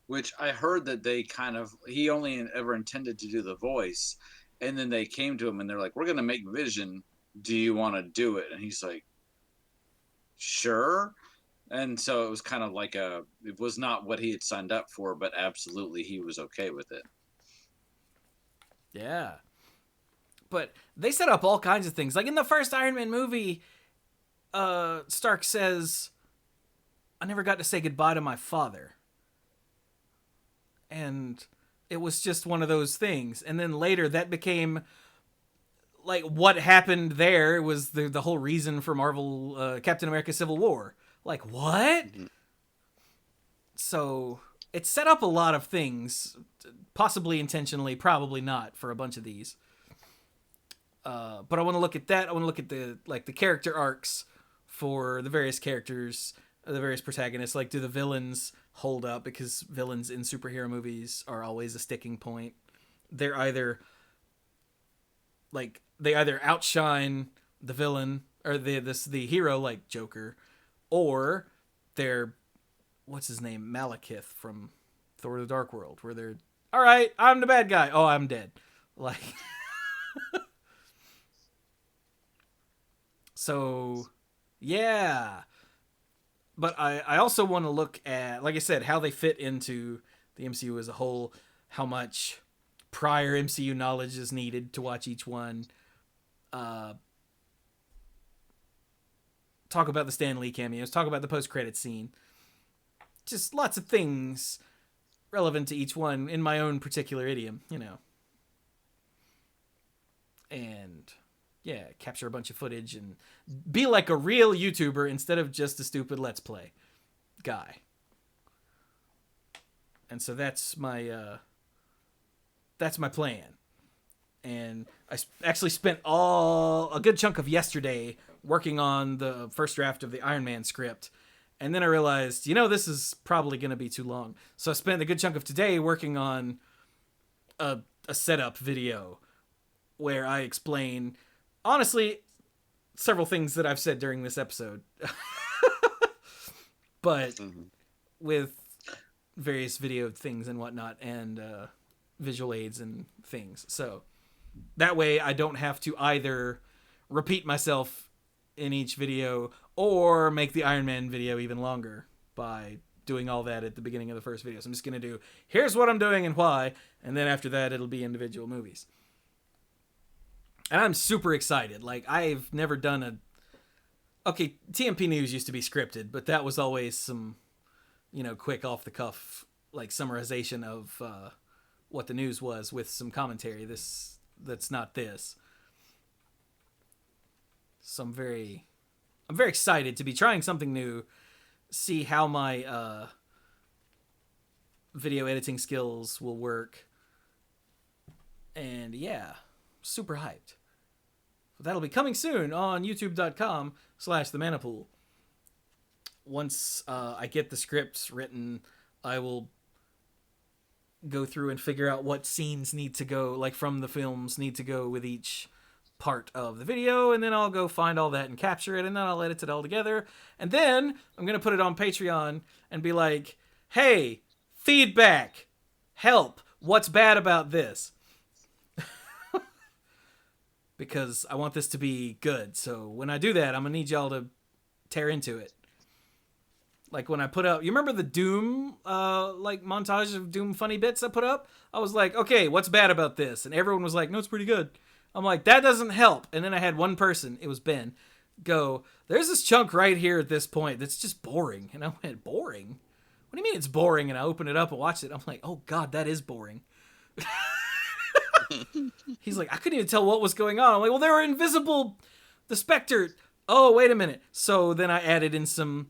Which I heard that he only ever intended to do the voice. And then they came to him and they're like, we're going to make Vision. Do you want to do it? And he's like, sure. And so it was kind of like it was not what he had signed up for, but absolutely he was okay with it. Yeah. But they set up all kinds of things. Like in the first Iron Man movie, Stark says, I never got to say goodbye to my father. And it was just one of those things. And then later that became like what happened there was the whole reason for Marvel Captain America Civil War. Like, what? Mm-hmm. So it set up a lot of things, possibly intentionally, probably not for a bunch of these. But I want to look at that. I want to look at the character arcs for the various characters, the various protagonists. Like, do the villains hold up? Because villains in superhero movies are always a sticking point. They either outshine the villain or the hero, like Joker, or they're, what's his name, Malekith from Thor: The Dark World, where they're, all right, I'm the bad guy. Oh, I'm dead. Like, so, yeah. But I also want to look at, like I said, how they fit into the MCU as a whole, how much prior MCU knowledge is needed to watch each one. Talk about the Stan Lee cameos. Talk about the post-credit scene. Just lots of things relevant to each one in my own particular idiom, you know. And yeah, capture a bunch of footage and be like a real YouTuber instead of just a stupid Let's Play guy. And so that's my plan. And I actually spent a good chunk of yesterday working on the first draft of the Iron Man script. And then I realized, this is probably going to be too long. So I spent a good chunk of today working on a setup video where I explain, honestly, several things that I've said during this episode. But with various video things and whatnot and visual aids and things. So that way I don't have to either repeat myself in each video or make the Iron Man video even longer by doing all that at the beginning of the first video. So I'm just going to do, here's what I'm doing and why, and then after that it'll be individual movies. And I'm super excited. Like, I've never done okay, TMP News used to be scripted, but that was always some, quick off-the-cuff, like, summarization of what the news was with some commentary. That's not this. So I'm very excited to be trying something new, see how my video editing skills will work. And yeah, super hyped. That'll be coming soon on youtube.com/themanapool. Once I get the scripts written, I will go through and figure out what scenes need to go, like from the films, need to go with each part of the video, and then I'll go find all that and capture it, and then I'll edit it all together. And then I'm going to put it on Patreon and be like, hey, feedback, help, what's bad about this? Because I want this to be good. So when I do that, I'm going to need y'all to tear into it. Like when I put up, you remember the Doom, montage of Doom funny bits I put up? I was like, okay, what's bad about this? And everyone was like, no, it's pretty good. I'm like, that doesn't help. And then I had one person, it was Ben, go, there's this chunk right here at this point that's just boring. And I went, boring? What do you mean it's boring? And I opened it up and watched it. I'm like, oh God, that is boring. He's like, I couldn't even tell what was going on. I'm like, well, they were invisible. The Spectre. Oh, wait a minute. So then I added in some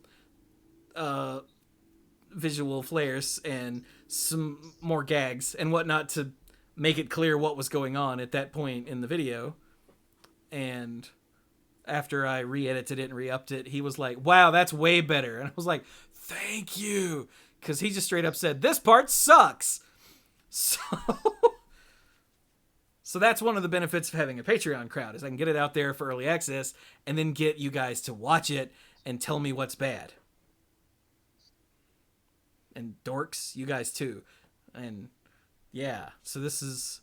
visual flares and some more gags and whatnot to make it clear what was going on at that point in the video. And after I re-edited it and re-upped it, he was like, wow, that's way better. And I was like, thank you. Because he just straight up said, this part sucks. So that's one of the benefits of having a Patreon crowd, is I can get it out there for early access and then get you guys to watch it and tell me what's bad. And dorks, you guys too. And yeah, so this is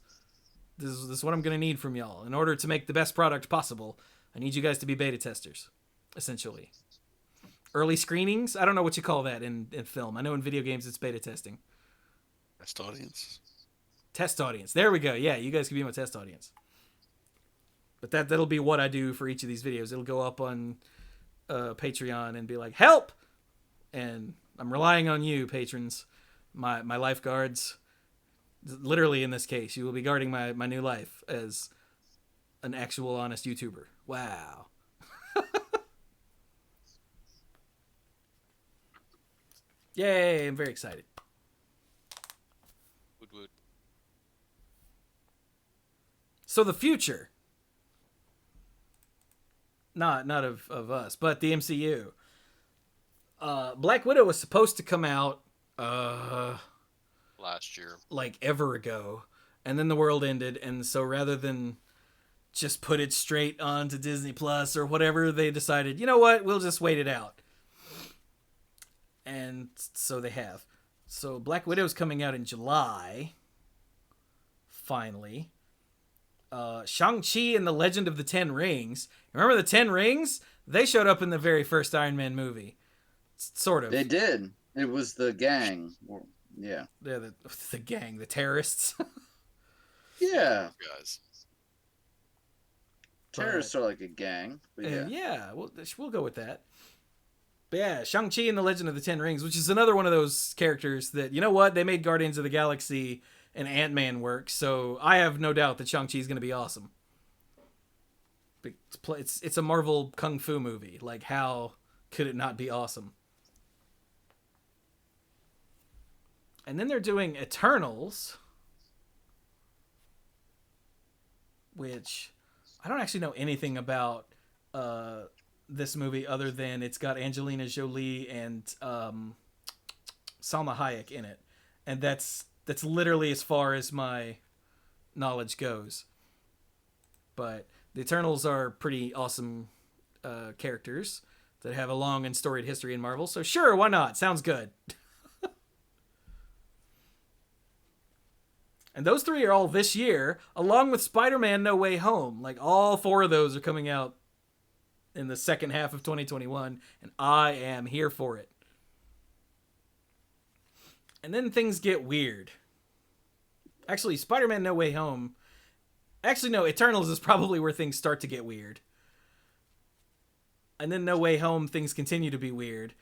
what I'm going to need from y'all. In order to make the best product possible, I need you guys to be beta testers, essentially. Early screenings? I don't know what you call that in film. I know in video games it's beta testing. Test audience. Test audience. There we go. Yeah, you guys can be my test audience. But that'll be what I do for each of these videos. It'll go up on Patreon and be like, help! And I'm relying on you, patrons, my lifeguards. Literally, in this case, you will be guarding my new life as an actual honest YouTuber. Wow. Yay, I'm very excited. Wood. So the future, not of us, but the MCU. Black Widow was supposed to come out last year, like ever ago, and then the world ended, and so rather than just put it straight onto Disney Plus or whatever, they decided, you know what, we'll just wait it out. And so they have. So Black Widow's coming out in July, finally. Shang-Chi and the Legend of the Ten Rings. Remember the Ten Rings? They showed up in the very first Iron Man movie. Sort of. They did. It was the gang. Yeah. Yeah, the gang, the terrorists. Yeah, guys. terrorists are like a gang. But yeah. Yeah, we'll go with that. But yeah, Shang-Chi and the Legend of the Ten Rings, which is another one of those characters that, you know what, they made Guardians of the Galaxy and Ant-Man work, so I have no doubt that Shang-Chi is going to be awesome. It's a Marvel kung fu movie. Like, how could it not be awesome? And then they're doing Eternals, which I don't actually know anything about this movie other than it's got Angelina Jolie and Salma Hayek in it, and that's literally as far as my knowledge goes. But the Eternals are pretty awesome characters that have a long and storied history in Marvel, so sure, why not? Sounds good. And those three are all this year, along with Spider-Man No Way Home. Like, all four of those are coming out in the second half of 2021, and I am here for it. And then things get weird. Actually, Spider-Man No Way Home... Actually, no, Eternals is probably where things start to get weird. And then No Way Home, things continue to be weird.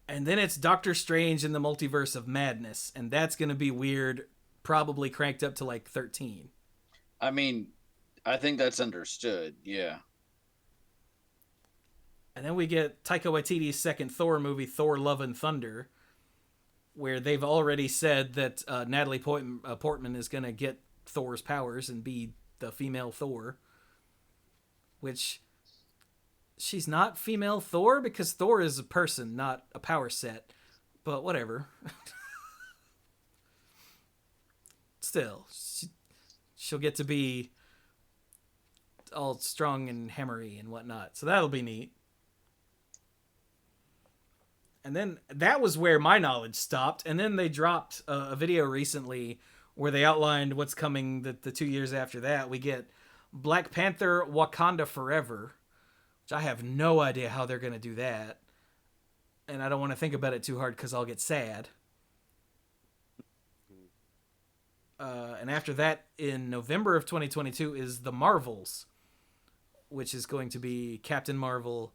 And then it's Doctor Strange in the Multiverse of Madness, and that's going to be weird, probably cranked up to like 13. I mean, I think that's understood, yeah. And then we get Taika Waititi's second Thor movie, Thor Love and Thunder, where they've already said that Natalie Portman is going to get Thor's powers and be the female Thor. Which, she's not female Thor because Thor is a person, not a power set. But whatever. Still, she'll get to be all strong and hammery and whatnot. So that'll be neat. And then that was where my knowledge stopped. And then they dropped a video recently where they outlined what's coming the 2 years after that. We get Black Panther Wakanda Forever, which I have no idea how they're going to do that. And I don't want to think about it too hard because I'll get sad. And after that, in November of 2022, is The Marvels, which is going to be Captain Marvel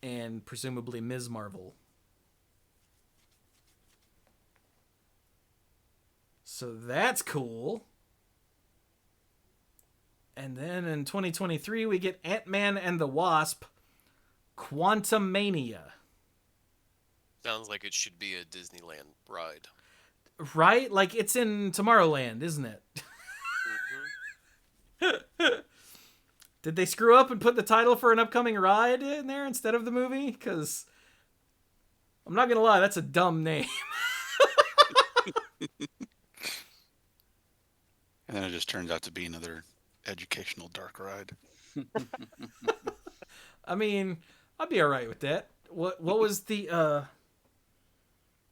and presumably Ms. Marvel. So that's cool. And then in 2023, we get Ant-Man and the Wasp, Quantumania. Sounds like it should be a Disneyland ride. Right? Like, it's in Tomorrowland, isn't it? Mm-hmm. Did they screw up and put the title for an upcoming ride in there instead of the movie? Because I'm not going to lie, that's a dumb name. And then it just turns out to be another educational dark ride. I mean, I'd be all right with that. What was the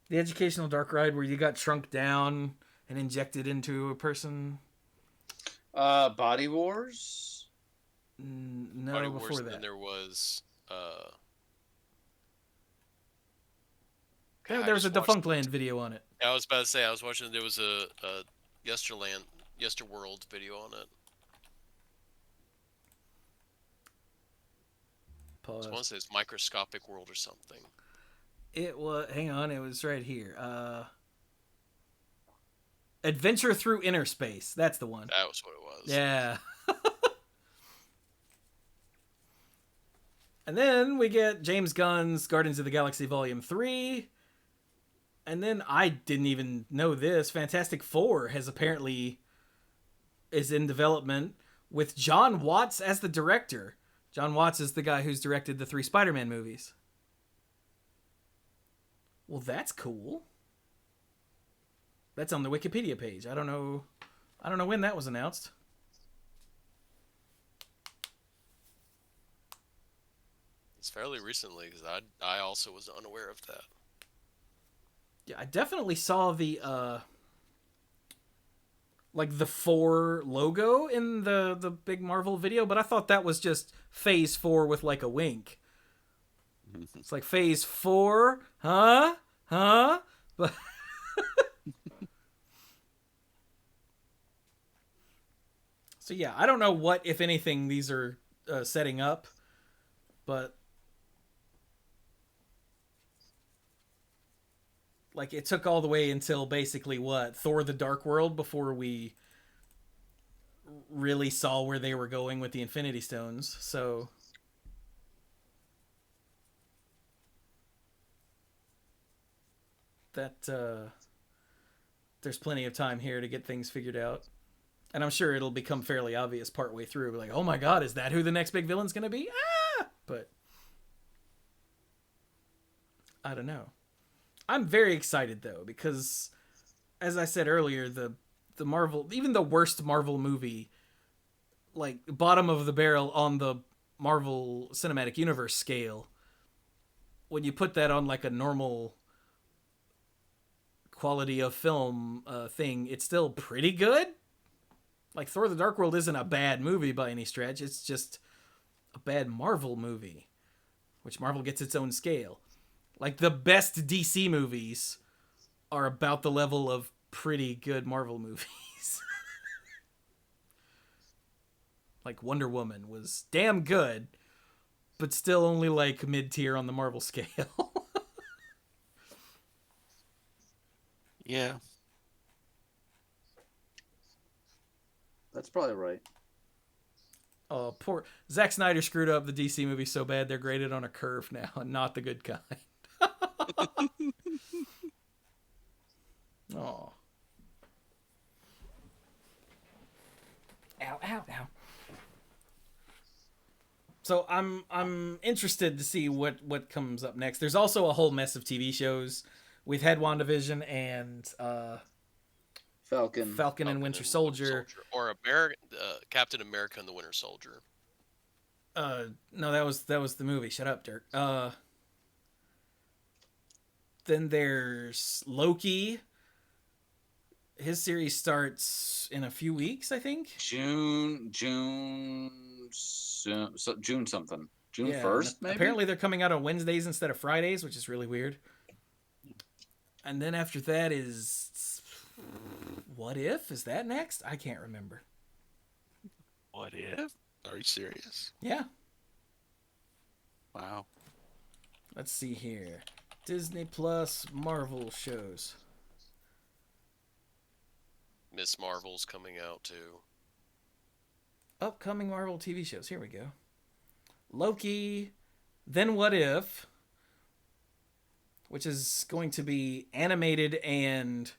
educational dark ride where you got shrunk down and injected into a person? Body Wars? No, Body before Wars, that. and there was There was a Defunctland video on it. I was about to say, I was watching, there was a Yesterworld video on it. Pause. I want to say it's Microscopic World or something. It was, hang on, it was right here. Adventure Through Inner Space. That's the one. That was what it was. Yeah. And then we get James Gunn's Guardians of the Galaxy Volume 3. And then I didn't even know this. Fantastic Four is in development with John Watts as the director. John Watts is the guy who's directed the 3 Spider-Man movies. Well, that's cool. That's on the Wikipedia page. I don't know when that was announced. It's fairly recently, because I also was unaware of that. Yeah, I definitely saw the like the 4 logo in the big Marvel video, but I thought that was just Phase 4 with like a wink. It's like Phase 4, huh? But So yeah, I don't know what, if anything, these are setting up, but like it took all the way until basically what, Thor: The Dark World before we really saw where they were going with the Infinity Stones. So that there's plenty of time here to get things figured out. And I'm sure it'll become fairly obvious partway through. Like, oh my god, is that who the next big villain's going to be? Ah! But I don't know. I'm very excited, though, because, as I said earlier, the Marvel, even the worst Marvel movie, like, bottom of the barrel on the Marvel Cinematic Universe scale, when you put that on, like, a normal quality of film thing, it's still pretty good. Like, Thor: The Dark World isn't a bad movie by any stretch. It's just a bad Marvel movie, which Marvel gets its own scale. Like, the best DC movies are about the level of pretty good Marvel movies. Like, Wonder Woman was damn good, but still only, like, mid-tier on the Marvel scale. Yeah. That's probably right. Oh, poor Zack Snyder screwed up the DC movie so bad they're graded on a curve now, and not the good kind. Oh. Ow, ow, ow. So I'm interested to see what comes up next. There's also a whole mess of TV shows. We've had WandaVision and Falcon and Winter Soldier. Or Captain America and the Winter Soldier. No, that was the movie. Shut up, Dirk. Then there's Loki. His series starts in a few weeks, I think. June something. June 1st, maybe? Apparently they're coming out on Wednesdays instead of Fridays, which is really weird. And then after that is... What If? Is that next? I can't remember. What if? Are you serious? Yeah. Wow. Let's see here. Disney Plus Marvel shows. Miss Marvel's coming out too. Upcoming Marvel TV shows. Here we go. Loki, then What If, which is going to be animated and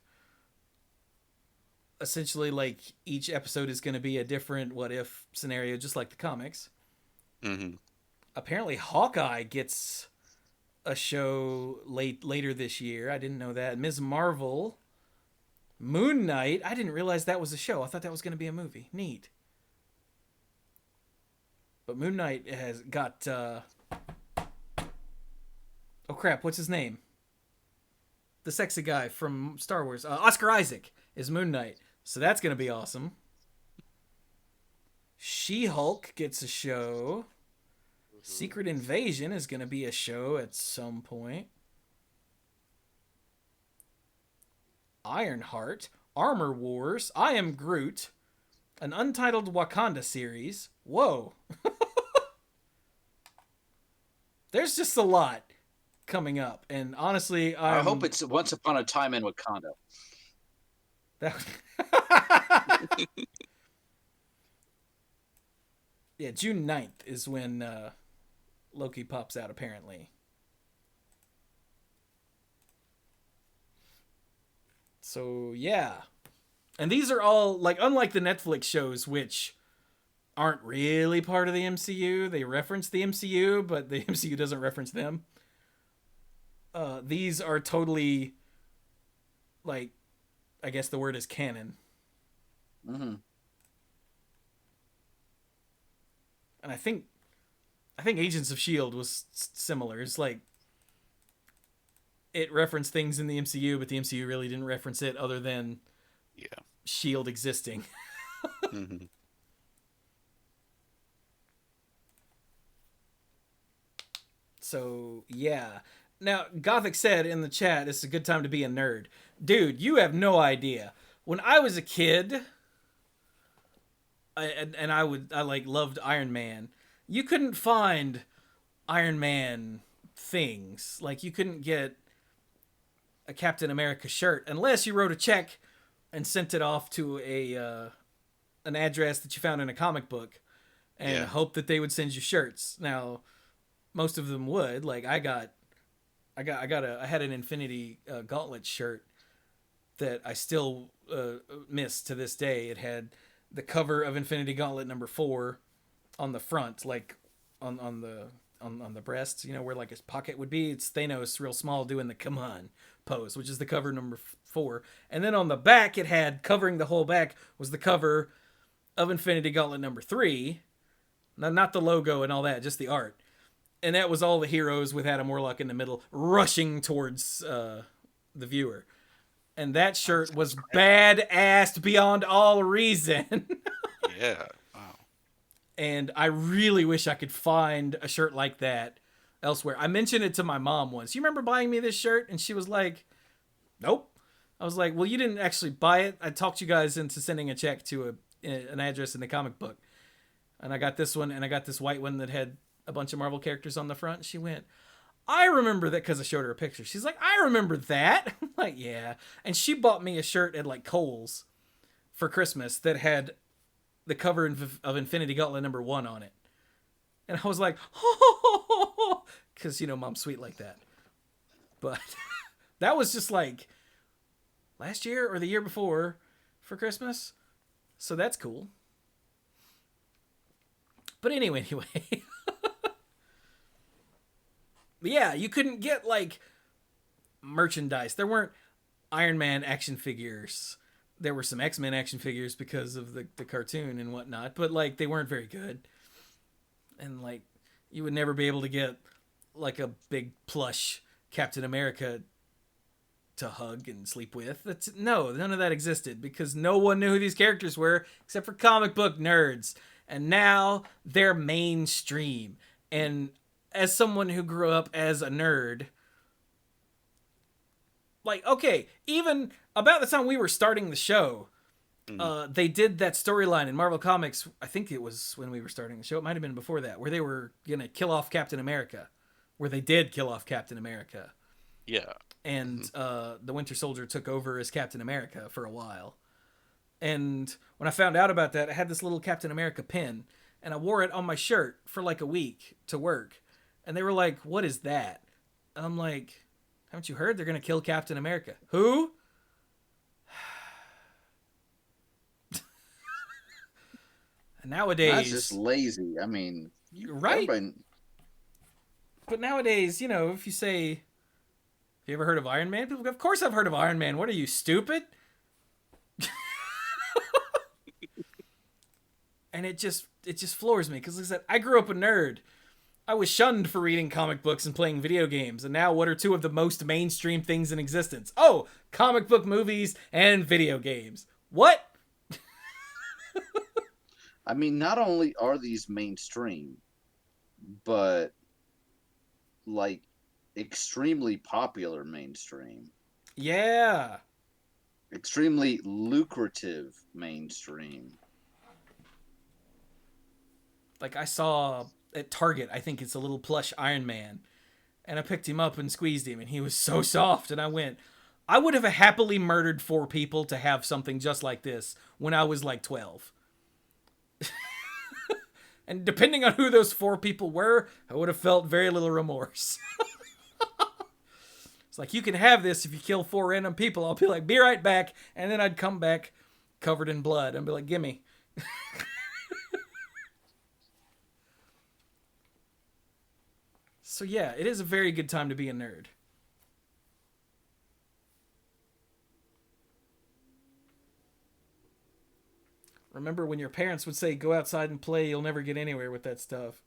essentially like each episode is going to be a different what if scenario, just like the comics. Mm-hmm. Apparently Hawkeye gets a show later this year. I didn't know that. Ms. Marvel, Moon Knight. I didn't realize that was a show. I thought that was going to be a movie. Neat. But Moon Knight has got... oh crap, what's his name? The sexy guy from Star Wars. Oscar Isaac is Moon Knight. So that's going to be awesome. She-Hulk gets a show. Mm-hmm. Secret Invasion is going to be a show at some point. Ironheart. Armor Wars. I Am Groot. An untitled Wakanda series. Whoa. There's just a lot coming up. And honestly, I hope it's Once Upon a Time in Wakanda. Yeah, June 9th is when Loki pops out, apparently. So, yeah. And these are all, like, unlike the Netflix shows, which aren't really part of the MCU. They reference the MCU, but the MCU doesn't reference them. These are totally, like, I guess the word is canon. Mm-hmm. And I think Agents of S.H.I.E.L.D. was similar. It's like, it referenced things in the MCU, but the MCU really didn't reference it other than S.H.I.E.L.D. existing. Mm-hmm. So, yeah. Now, Gothic said in the chat, it's a good time to be a nerd. Dude, you have no idea. When I was a kid, I like loved Iron Man. You couldn't find Iron Man things. Like you couldn't get a Captain America shirt unless you wrote a check and sent it off to an address that you found in a comic book and hoped that they would send you shirts. Now, most of them would. Like I had an Infinity Gauntlet shirt that I still miss to this day. It had the cover of Infinity Gauntlet #4 on the front, like on the breast, you know, where like his pocket would be. It's Thanos real small doing the come on pose, which is the cover #4. And then on the back, it had, covering the whole back was the cover of Infinity Gauntlet #3. Not the logo and all that, just the art. And that was all the heroes with Adam Warlock in the middle rushing towards the viewer. And that shirt was badass beyond all reason. Yeah. Wow. And I really wish I could find a shirt like that elsewhere. I mentioned it to my mom once. You remember buying me this shirt? And she was like, nope. I was like, well, you didn't actually buy it. I talked you guys into sending a check to an address in the comic book. And I got this one, and I got this white one that had a bunch of Marvel characters on the front. She went, I remember that, because I showed her a picture. She's like, I remember that. I'm like, yeah. And she bought me a shirt at like Kohl's for Christmas that had the cover of Infinity Gauntlet #1 on it. And I was like, oh, because, you know, mom's sweet like that. But that was just like last year or the year before for Christmas. So that's cool. But anyway. Yeah, you couldn't get like merchandise. There weren't Iron Man action figures. There were some X-Men action figures because of the cartoon and whatnot, but like they weren't very good. And like you would never be able to get like a big plush Captain America to hug and sleep with. None of that existed because no one knew who these characters were except for comic book nerds. And now they're mainstream. And as someone who grew up as a nerd, like, okay, even about the time we were starting the show, they did that storyline in Marvel Comics. I think it was when we were starting the show. It might have been before that, where they were going to kill off Captain America, where they did kill off Captain America. Yeah. And the Winter Soldier took over as Captain America for a while. And when I found out about that, I had this little Captain America pin, and I wore it on my shirt for like a week to work. And they were like, what is that? And I'm like, haven't you heard? They're going to kill Captain America. Who? And nowadays... That's just lazy. I mean... Right? But nowadays, you know, if you say... Have you ever heard of Iron Man? People go, of course I've heard of Iron Man. What are you, stupid? And it just floors me. Because like I said, I grew up a nerd. I was shunned for reading comic books and playing video games. And now what are two of the most mainstream things in existence? Oh, comic book movies and video games. What? I mean, not only are these mainstream, but like extremely popular mainstream. Yeah. Extremely lucrative mainstream. Like I saw at Target, I think it's a little plush Iron Man. And I picked him up and squeezed him, and he was so soft. And I went, I would have happily murdered 4 people to have something just like this when I was like 12. And depending on who those 4 people were, I would have felt very little remorse. It's like, you can have this if you kill 4 random people. I'll be like, be right back. And then I'd come back covered in blood and be like, gimme. So yeah, it is a very good time to be a nerd. Remember when your parents would say, go outside and play, you'll never get anywhere with that stuff.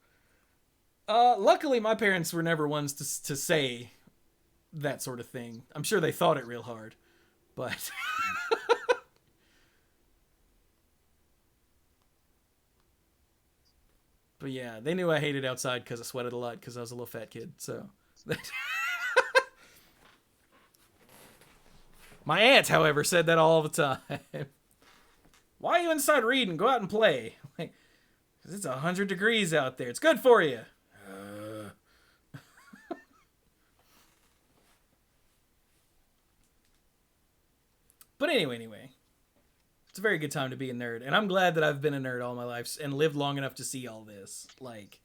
Luckily, my parents were never ones to say that sort of thing. I'm sure they thought it real hard. But... But yeah, they knew I hated outside because I sweated a lot because I was a little fat kid. So, my aunt, however, said that all the time. Why are you inside reading? Go out and play. Like, 'cause it's 100 degrees out there. It's good for you. But anyway. It's a very good time to be a nerd. And I'm glad that I've been a nerd all my life and lived long enough to see all this. Like,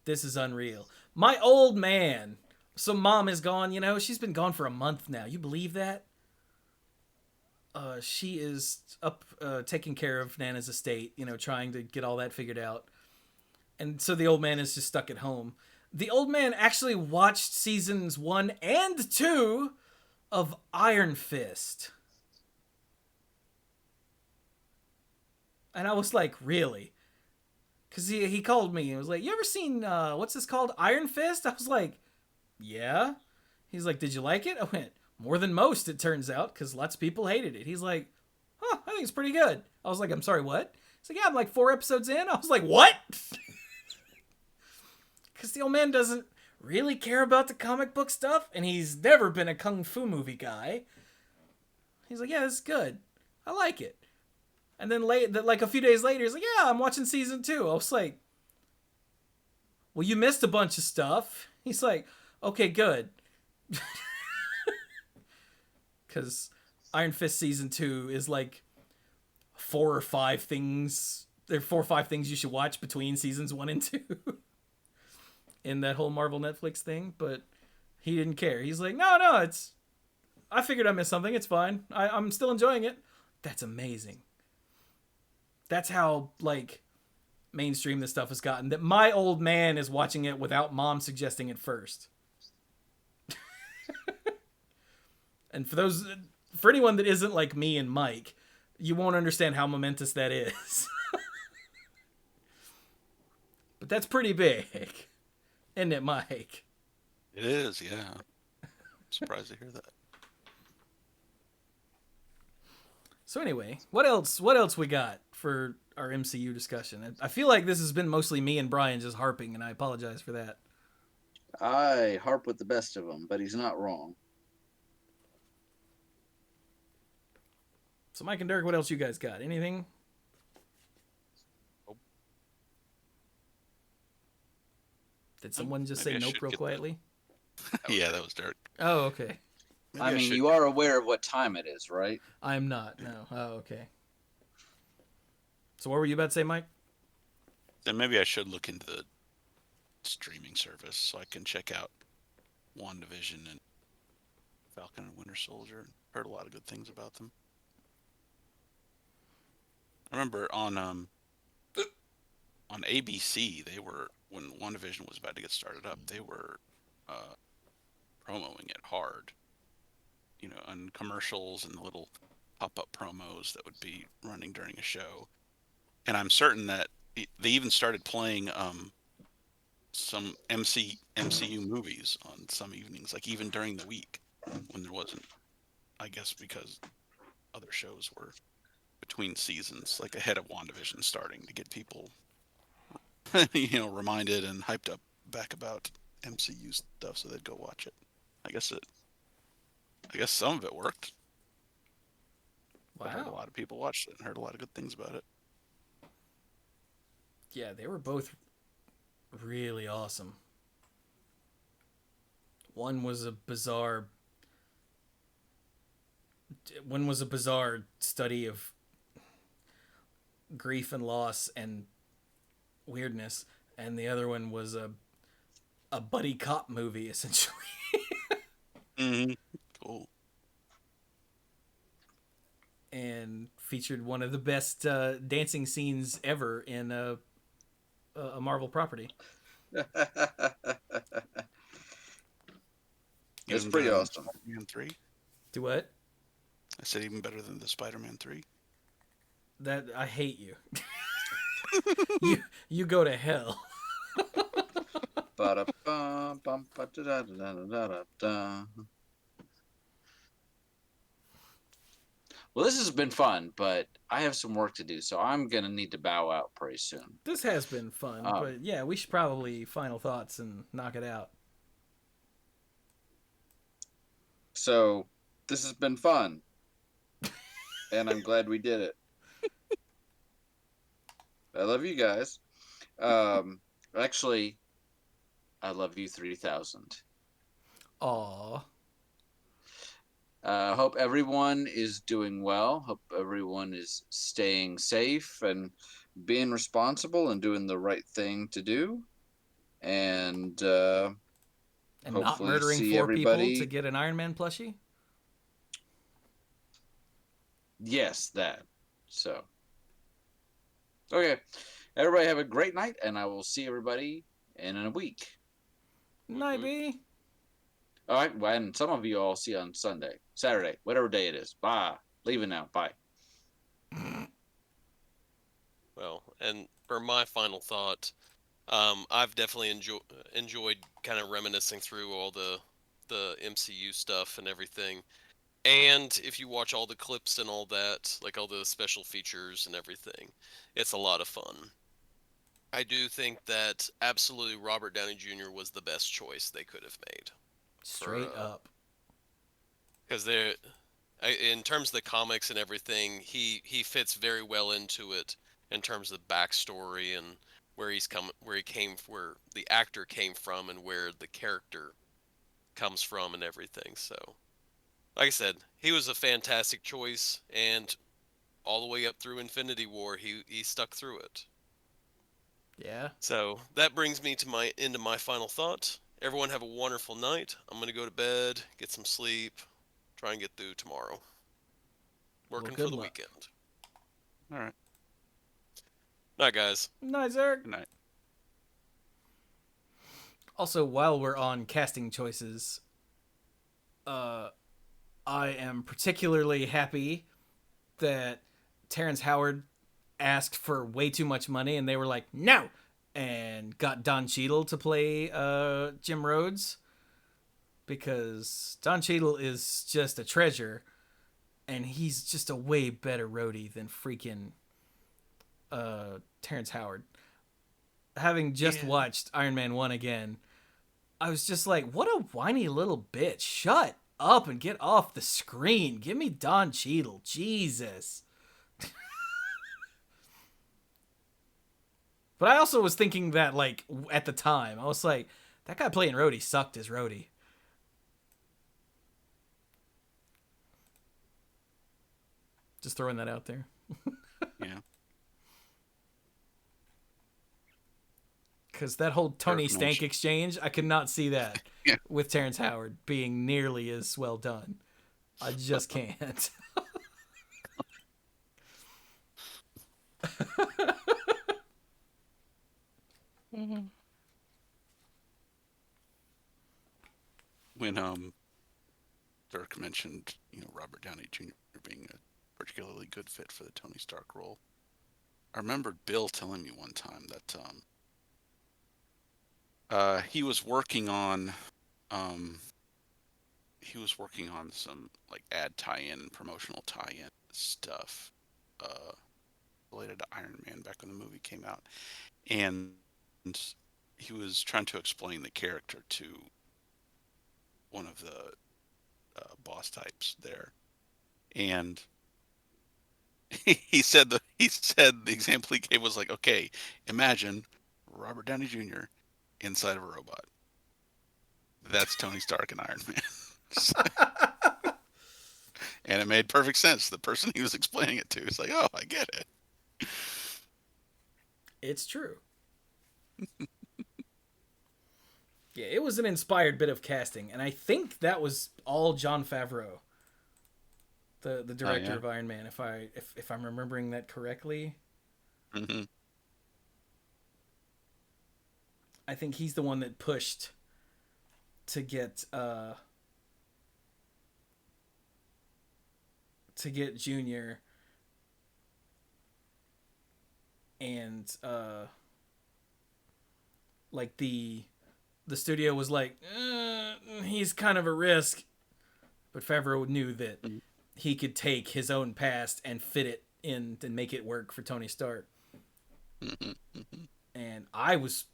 this is unreal. My old man. So mom is gone, you know. She's been gone for a month now. You believe that? She is up taking care of Nana's estate, you know, trying to get all that figured out. And so the old man is just stuck at home. The old man actually watched seasons 1 and 2 of Iron Fist. And I was like, really? Because he called me and was like, you ever seen, what's this called? Iron Fist? I was like, yeah. He's like, did you like it? I went, more than most, it turns out, because lots of people hated it. He's like, huh, I think it's pretty good. I was like, I'm sorry, what? He's like, yeah, I'm like 4 episodes in. I was like, what? Because the old man doesn't really care about the comic book stuff, and he's never been a kung fu movie guy. He's like, yeah, this is good. I like it. And then like a few days later, he's like, yeah, I'm watching season 2. I was like, well, you missed a bunch of stuff. He's like, okay, good. Because Iron Fist season 2 is like 4 or 5 things. There are 4 or 5 things you should watch between seasons 1 and 2 in that whole Marvel Netflix thing. But he didn't care. He's like, no, I figured I missed something. It's fine. I'm still enjoying it. That's amazing. That's how, like, mainstream this stuff has gotten. That my old man is watching it without mom suggesting it first. And for anyone that isn't like me and Mike, you won't understand how momentous that is. But that's pretty big. Isn't it, Mike? It is, yeah. I'm surprised to hear that. So anyway, what else we got for our MCU discussion? I feel like this has been mostly me and Brian just harping, and I apologize for that. I harp with the best of them, but he's not wrong. So Mike and Dirk, what else you guys got? Anything? Nope. Did someone just Maybe say I nope should real get quietly? Yeah, that was Dirk. Oh, okay. Maybe I mean, should- you are aware of what time it is, right? I'm not, no. Oh, okay. So what were you about to say, Mike? Then maybe I should look into the streaming service so I can check out WandaVision and Falcon and Winter Soldier. Heard a lot of good things about them. I remember on ABC, they were, when WandaVision was about to get started up, they were promoting it hard. You know, on commercials and the little pop-up promos that would be running during a show. And I'm certain that they even started playing some MCU movies on some evenings, like even during the week when there wasn't, I guess because other shows were between seasons, like ahead of WandaVision starting, to get people, reminded and hyped up back about MCU stuff so they'd go watch it. I guess some of it worked. Wow. I heard a lot of people watched it and heard a lot of good things about it. Yeah, they were both really awesome. One was a bizarre study of grief and loss and weirdness, and the other one was a buddy cop movie, essentially. Mm-hmm. Cool. And featured one of the best dancing scenes ever in a Marvel property. It's pretty awesome. Spider-Man 3? Do what? I said even better than the Spider-Man 3. That I hate you. you go to hell. Well, this has been fun, but I have some work to do, so I'm gonna need to bow out pretty soon. This has been fun, but yeah, we should probably final thoughts and knock it out. So, this has been fun. and I'm glad we did it. I love you guys. Actually, I love you 3000. Aw. Hope everyone is doing well. Hope everyone is staying safe and being responsible and doing the right thing to do. And And not hopefully murdering see 4 people to everybody. get an Iron Man plushie? Yes, that. So, okay. Everybody have a great night, and I will see everybody in a week. Night, B. All right. Well, and some of you I'll see on Sunday, Saturday, whatever day it is. Bye. Leaving now. Bye. Well, and for my final thought, I've definitely enjoyed kind of reminiscing through all the MCU stuff and everything. And if you watch all the clips and all that, like all the special features and everything, it's a lot of fun. I do think that absolutely Robert Downey Jr. was the best choice they could have made. Straight up. Because in terms of the comics and everything, he fits very well into it in terms of the backstory and where the actor came from and where the character comes from and everything. So, like I said, he was a fantastic choice, and all the way up through Infinity War, he stuck through it. Yeah. So that brings me to my final thought. Everyone have a wonderful night. I'm gonna go to bed, get some sleep, try and get through tomorrow. Working good for the luck. weekend. All right. Night, guys. Night, Zerg. Good night. Also, while we're on casting choices, I am particularly happy that Terrence Howard asked for way too much money and they were like, no! And got Don Cheadle to play Jim Rhodes. Because Don Cheadle is just a treasure. And he's just a way better roadie than freaking Terrence Howard. Having just watched Iron Man 1 again, I was just like, what a whiny little bitch. Shut up and get off the screen. Give me Don Cheadle. Jesus. But I also was thinking that, like, at the time, I was like, that guy playing Rhodey sucked as Rhodey. Just throwing that out there. Yeah. Because that whole Tony Fair Stank promotion. exchange, I could not see that Yeah. with Terrence Howard being nearly as well done. I just can't. When Dirk mentioned, Robert Downey Jr. being a particularly good fit for the Tony Stark role, I remembered Bill telling me one time that he was working on some like ad tie-in, promotional tie-in stuff related to Iron Man back when the movie came out, and he was trying to explain the character to one of the boss types there, and he said the example he gave was like, okay, imagine Robert Downey Jr. inside of a robot. That's Tony Stark and Iron Man. And it made perfect sense. The person he was explaining it to is like, oh, I get it. It's true. Yeah, it was an inspired bit of casting, and I think that was all Jon Favreau, the director of Iron Man, if I'm remembering that correctly. Mm-hmm. I think he's the one that pushed to get Junior and like the studio was like, he's kind of a risk, but Favreau knew that he could take his own past and fit it in and make it work for Tony Stark. And I was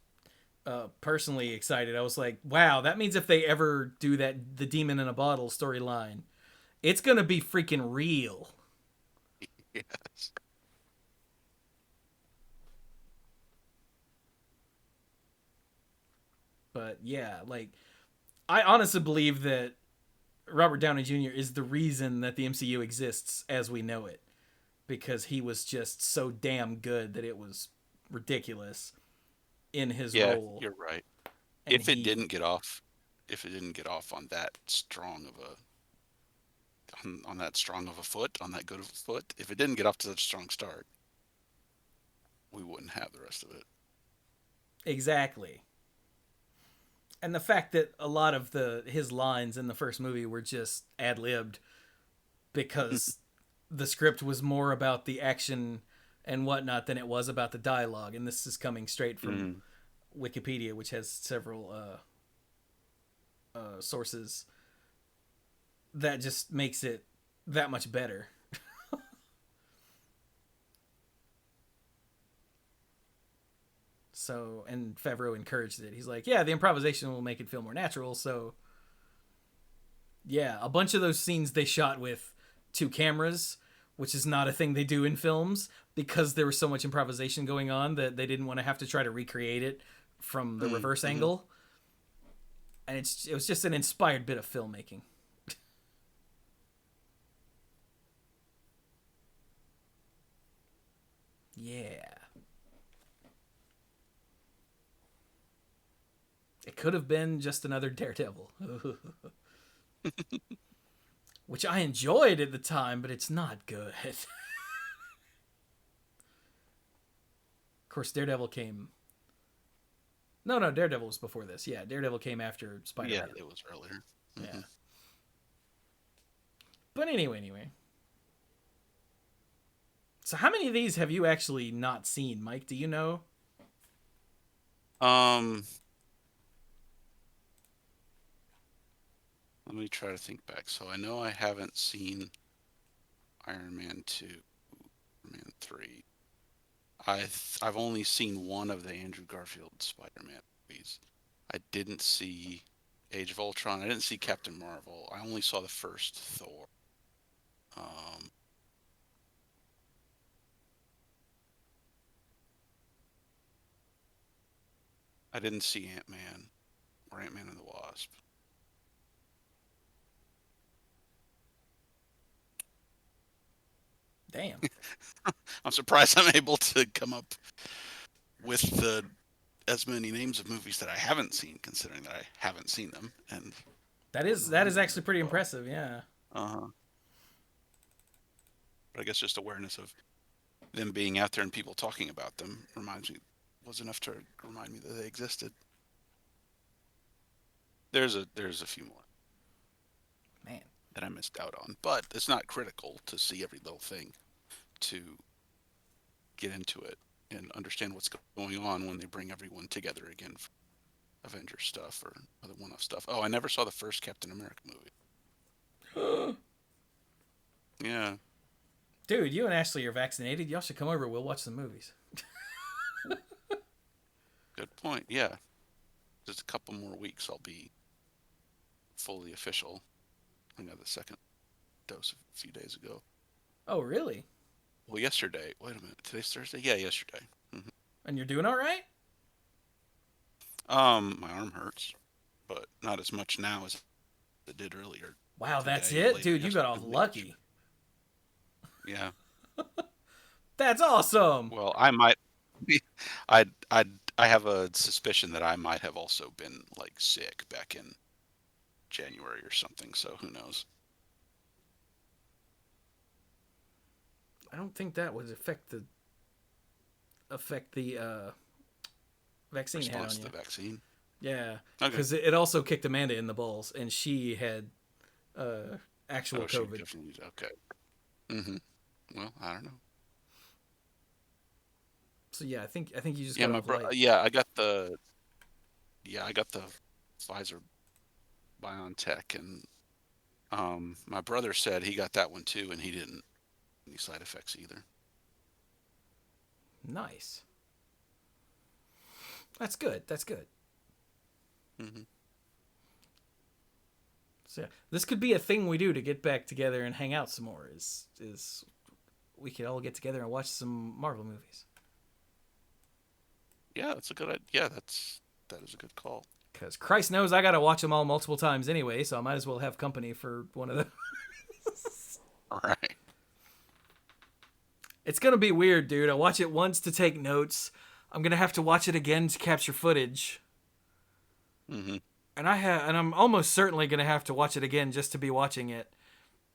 personally excited. I was like, wow, that means if they ever do that, the Demon in a Bottle storyline, it's gonna be freaking real. Yes. But yeah, like I honestly believe that Robert Downey Jr. is the reason that the MCU exists as we know it, because he was just so damn good that it was ridiculous in his Yeah, role. you're right. And If it he didn't get off, if it didn't get off on that strong of a on that strong of a foot, on that good of a foot, if it didn't get off to such a strong start, we wouldn't have the rest of it. exactly. And the fact that a lot of his lines in the first movie were just ad-libbed because the script was more about the action and whatnot than it was about the dialogue. And this is coming straight from Wikipedia, which has several sources. That just makes it that much better. So, and Favreau encouraged it. He's like, yeah, the improvisation will make it feel more natural. So, yeah, a bunch of those scenes they shot with two cameras, which is not a thing they do in films because there was so much improvisation going on that they didn't want to have to try to recreate it from the reverse angle. And it was just an inspired bit of filmmaking. Yeah. It could have been just another Daredevil. Which I enjoyed at the time, but it's not good. Of course, Daredevil came... No, Daredevil was before this. Yeah, Daredevil came after Spider-Man. Yeah, it was earlier. Yeah. But anyway. So how many of these have you actually not seen, Mike? Do you know? Let me try to think back. So I know I haven't seen Iron Man 2, Iron Man 3. I've only seen one of the Andrew Garfield Spider-Man movies. I didn't see Age of Ultron. I didn't see Captain Marvel. I only saw the first Thor. I didn't see Ant-Man or Ant-Man and the Wasp. Damn. I'm surprised I'm able to come up with as many names of movies that I haven't seen, considering that I haven't seen them. And That is actually pretty impressive, yeah. But I guess just awareness of them being out there and people talking about them was enough to remind me that they existed. There's a few more. Man. That I missed out on, but it's not critical to see every little thing to get into it and understand what's going on when they bring everyone together again for Avengers stuff or other one-off stuff. Oh, I never saw the first Captain America movie. Yeah. Dude, you and Ashley are vaccinated. Y'all should come over. We'll watch some movies. Good point. Yeah. Just a couple more weeks, I'll be fully official. I got the second dose a few days ago. Oh, really? Well, yesterday. Wait a minute. Today's Thursday? Yeah, yesterday. And you're doing all right? My arm hurts, but not as much now as it did earlier. Wow, that's today, it? late Dude, you got off yesterday. lucky. Yeah. That's awesome. Well, I might. I have a suspicion that I might have also been like sick back in January or something. So who knows? I don't think that would affect the vaccine had on Response to you. the vaccine. Yeah, Okay. because it also kicked Amanda in the balls, and she had actual Oh, she COVID. definitely. Okay. Mm-hmm. Well, I don't know. So yeah, I think you just Yeah, got my off bro. light. Yeah, I got the. Yeah, I got the Pfizer BioNTech, and my brother said he got that one too, and he didn't have any side effects either. Nice. That's good. That's good. Mm-hmm. So yeah, this could be a thing we do to get back together and hang out some more. Is we could all get together and watch some Marvel movies. Yeah, that's a good idea. Yeah, that is a good call. Because Christ knows I got to watch them all multiple times anyway, so I might as well have company for one of them. All right. It's going to be weird, dude. I watch it once to take notes. I'm going to have to watch it again to capture footage. Mm-hmm. And I'm almost certainly going to have to watch it again just to be watching it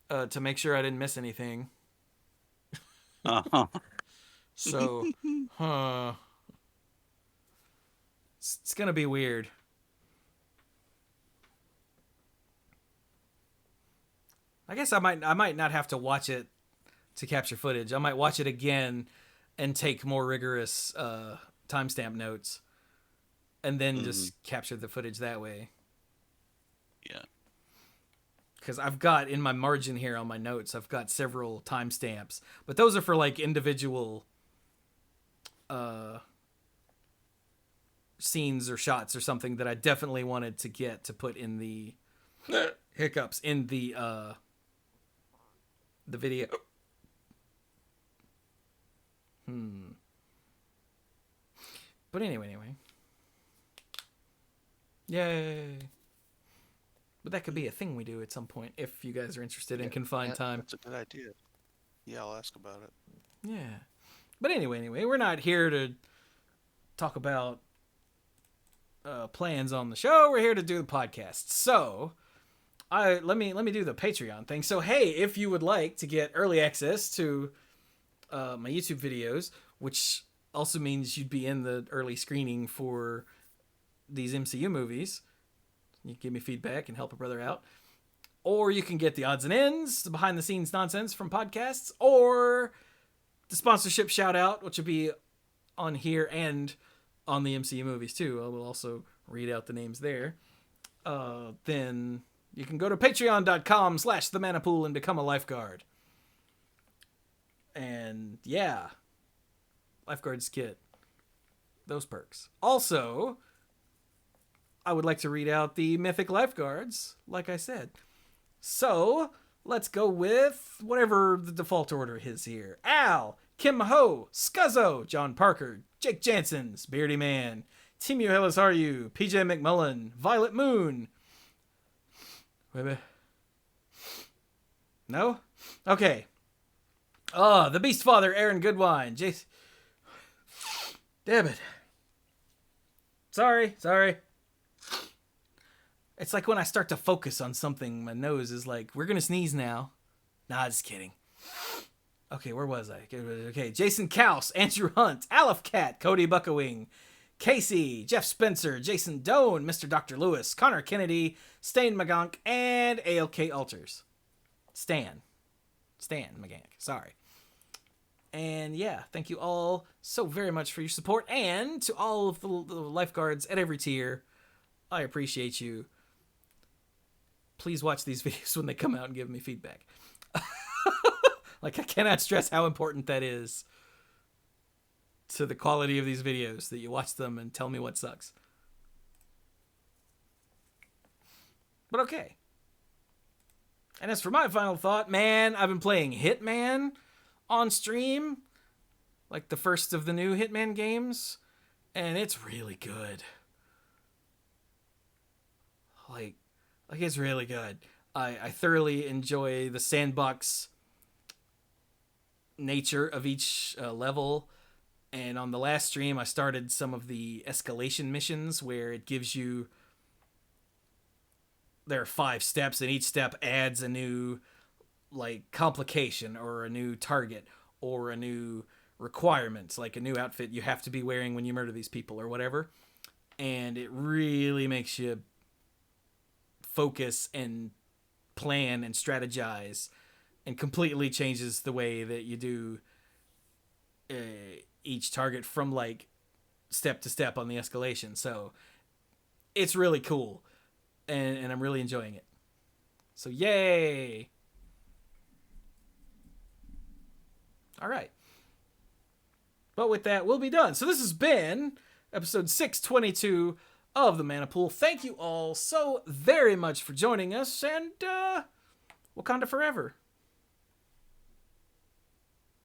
to make sure I didn't miss anything. Uh-huh. So, it's going to be weird. I guess I might not have to watch it to capture footage. I might watch it again and take more rigorous timestamp notes and then just capture the footage that way. Yeah. Because I've got in my margin here on my notes, I've got several timestamps, but those are for like individual scenes or shots or something that I definitely wanted to get to put in the hiccups in the video. But anyway. Yay. But that could be a thing we do at some point if you guys are interested in confined time. That's a good idea. Yeah, I'll ask about it. Yeah. But anyway, we're not here to talk about plans on the show. We're here to do the podcast. So, let me do the Patreon thing. So, hey, if you would like to get early access to my YouTube videos, which also means you'd be in the early screening for these MCU movies, you can give me feedback and help a brother out. Or you can get the odds and ends, the behind the scenes nonsense from podcasts, or the sponsorship shout out, which will be on here and on the MCU movies too. I will also read out the names there. Then you can go to patreon.com/themanapool and become a lifeguard. And yeah, lifeguards get those perks. Also, I would like to read out the mythic lifeguards, like I said. So, let's go with whatever the default order is here. Al, Kim Ho, Scuzzo, John Parker, Jake Jansen's, Beardy Man, Timu Hellas Are You, PJ McMullen, Violet Moon. Wait. No? Okay. The Beast Father, Aaron Goodwine, Jason. Damn it. Sorry. It's like when I start to focus on something, my nose is like, we're going to sneeze now. Nah, just kidding. Okay, where was I? Okay, Jason Kaus, Andrew Hunt, Aleph Cat, Cody Buckawing, Casey, Jeff Spencer, Jason Doan, Mr. Dr. Lewis, Connor Kennedy, Stain Magank, and ALK Alters. Stan Magank, sorry. And yeah, thank you all so very much for your support, and to all of the lifeguards at every tier, I appreciate you. Please watch these videos when they come out and give me feedback. Like, I cannot stress how important that is to the quality of these videos, that you watch them and tell me what sucks. But okay. And as for my final thought, man, I've been playing Hitman on stream, like the first of the new Hitman games, and it's really good. Like it's really good. I thoroughly enjoy the sandbox nature of each level. And on the last stream, I started some of the escalation missions where it gives you... There are 5 steps, and each step adds a new, like, complication or a new target or a new requirement, like a new outfit you have to be wearing when you murder these people or whatever. And it really makes you focus and plan and strategize, and completely changes the way that you do each target from like step to step on the escalation. So it's really cool, and I'm really enjoying it. So yay! All right. But with that, we'll be done. So this has been episode 622 of the Mana Pool. Thank you all so very much for joining us, and Wakanda forever.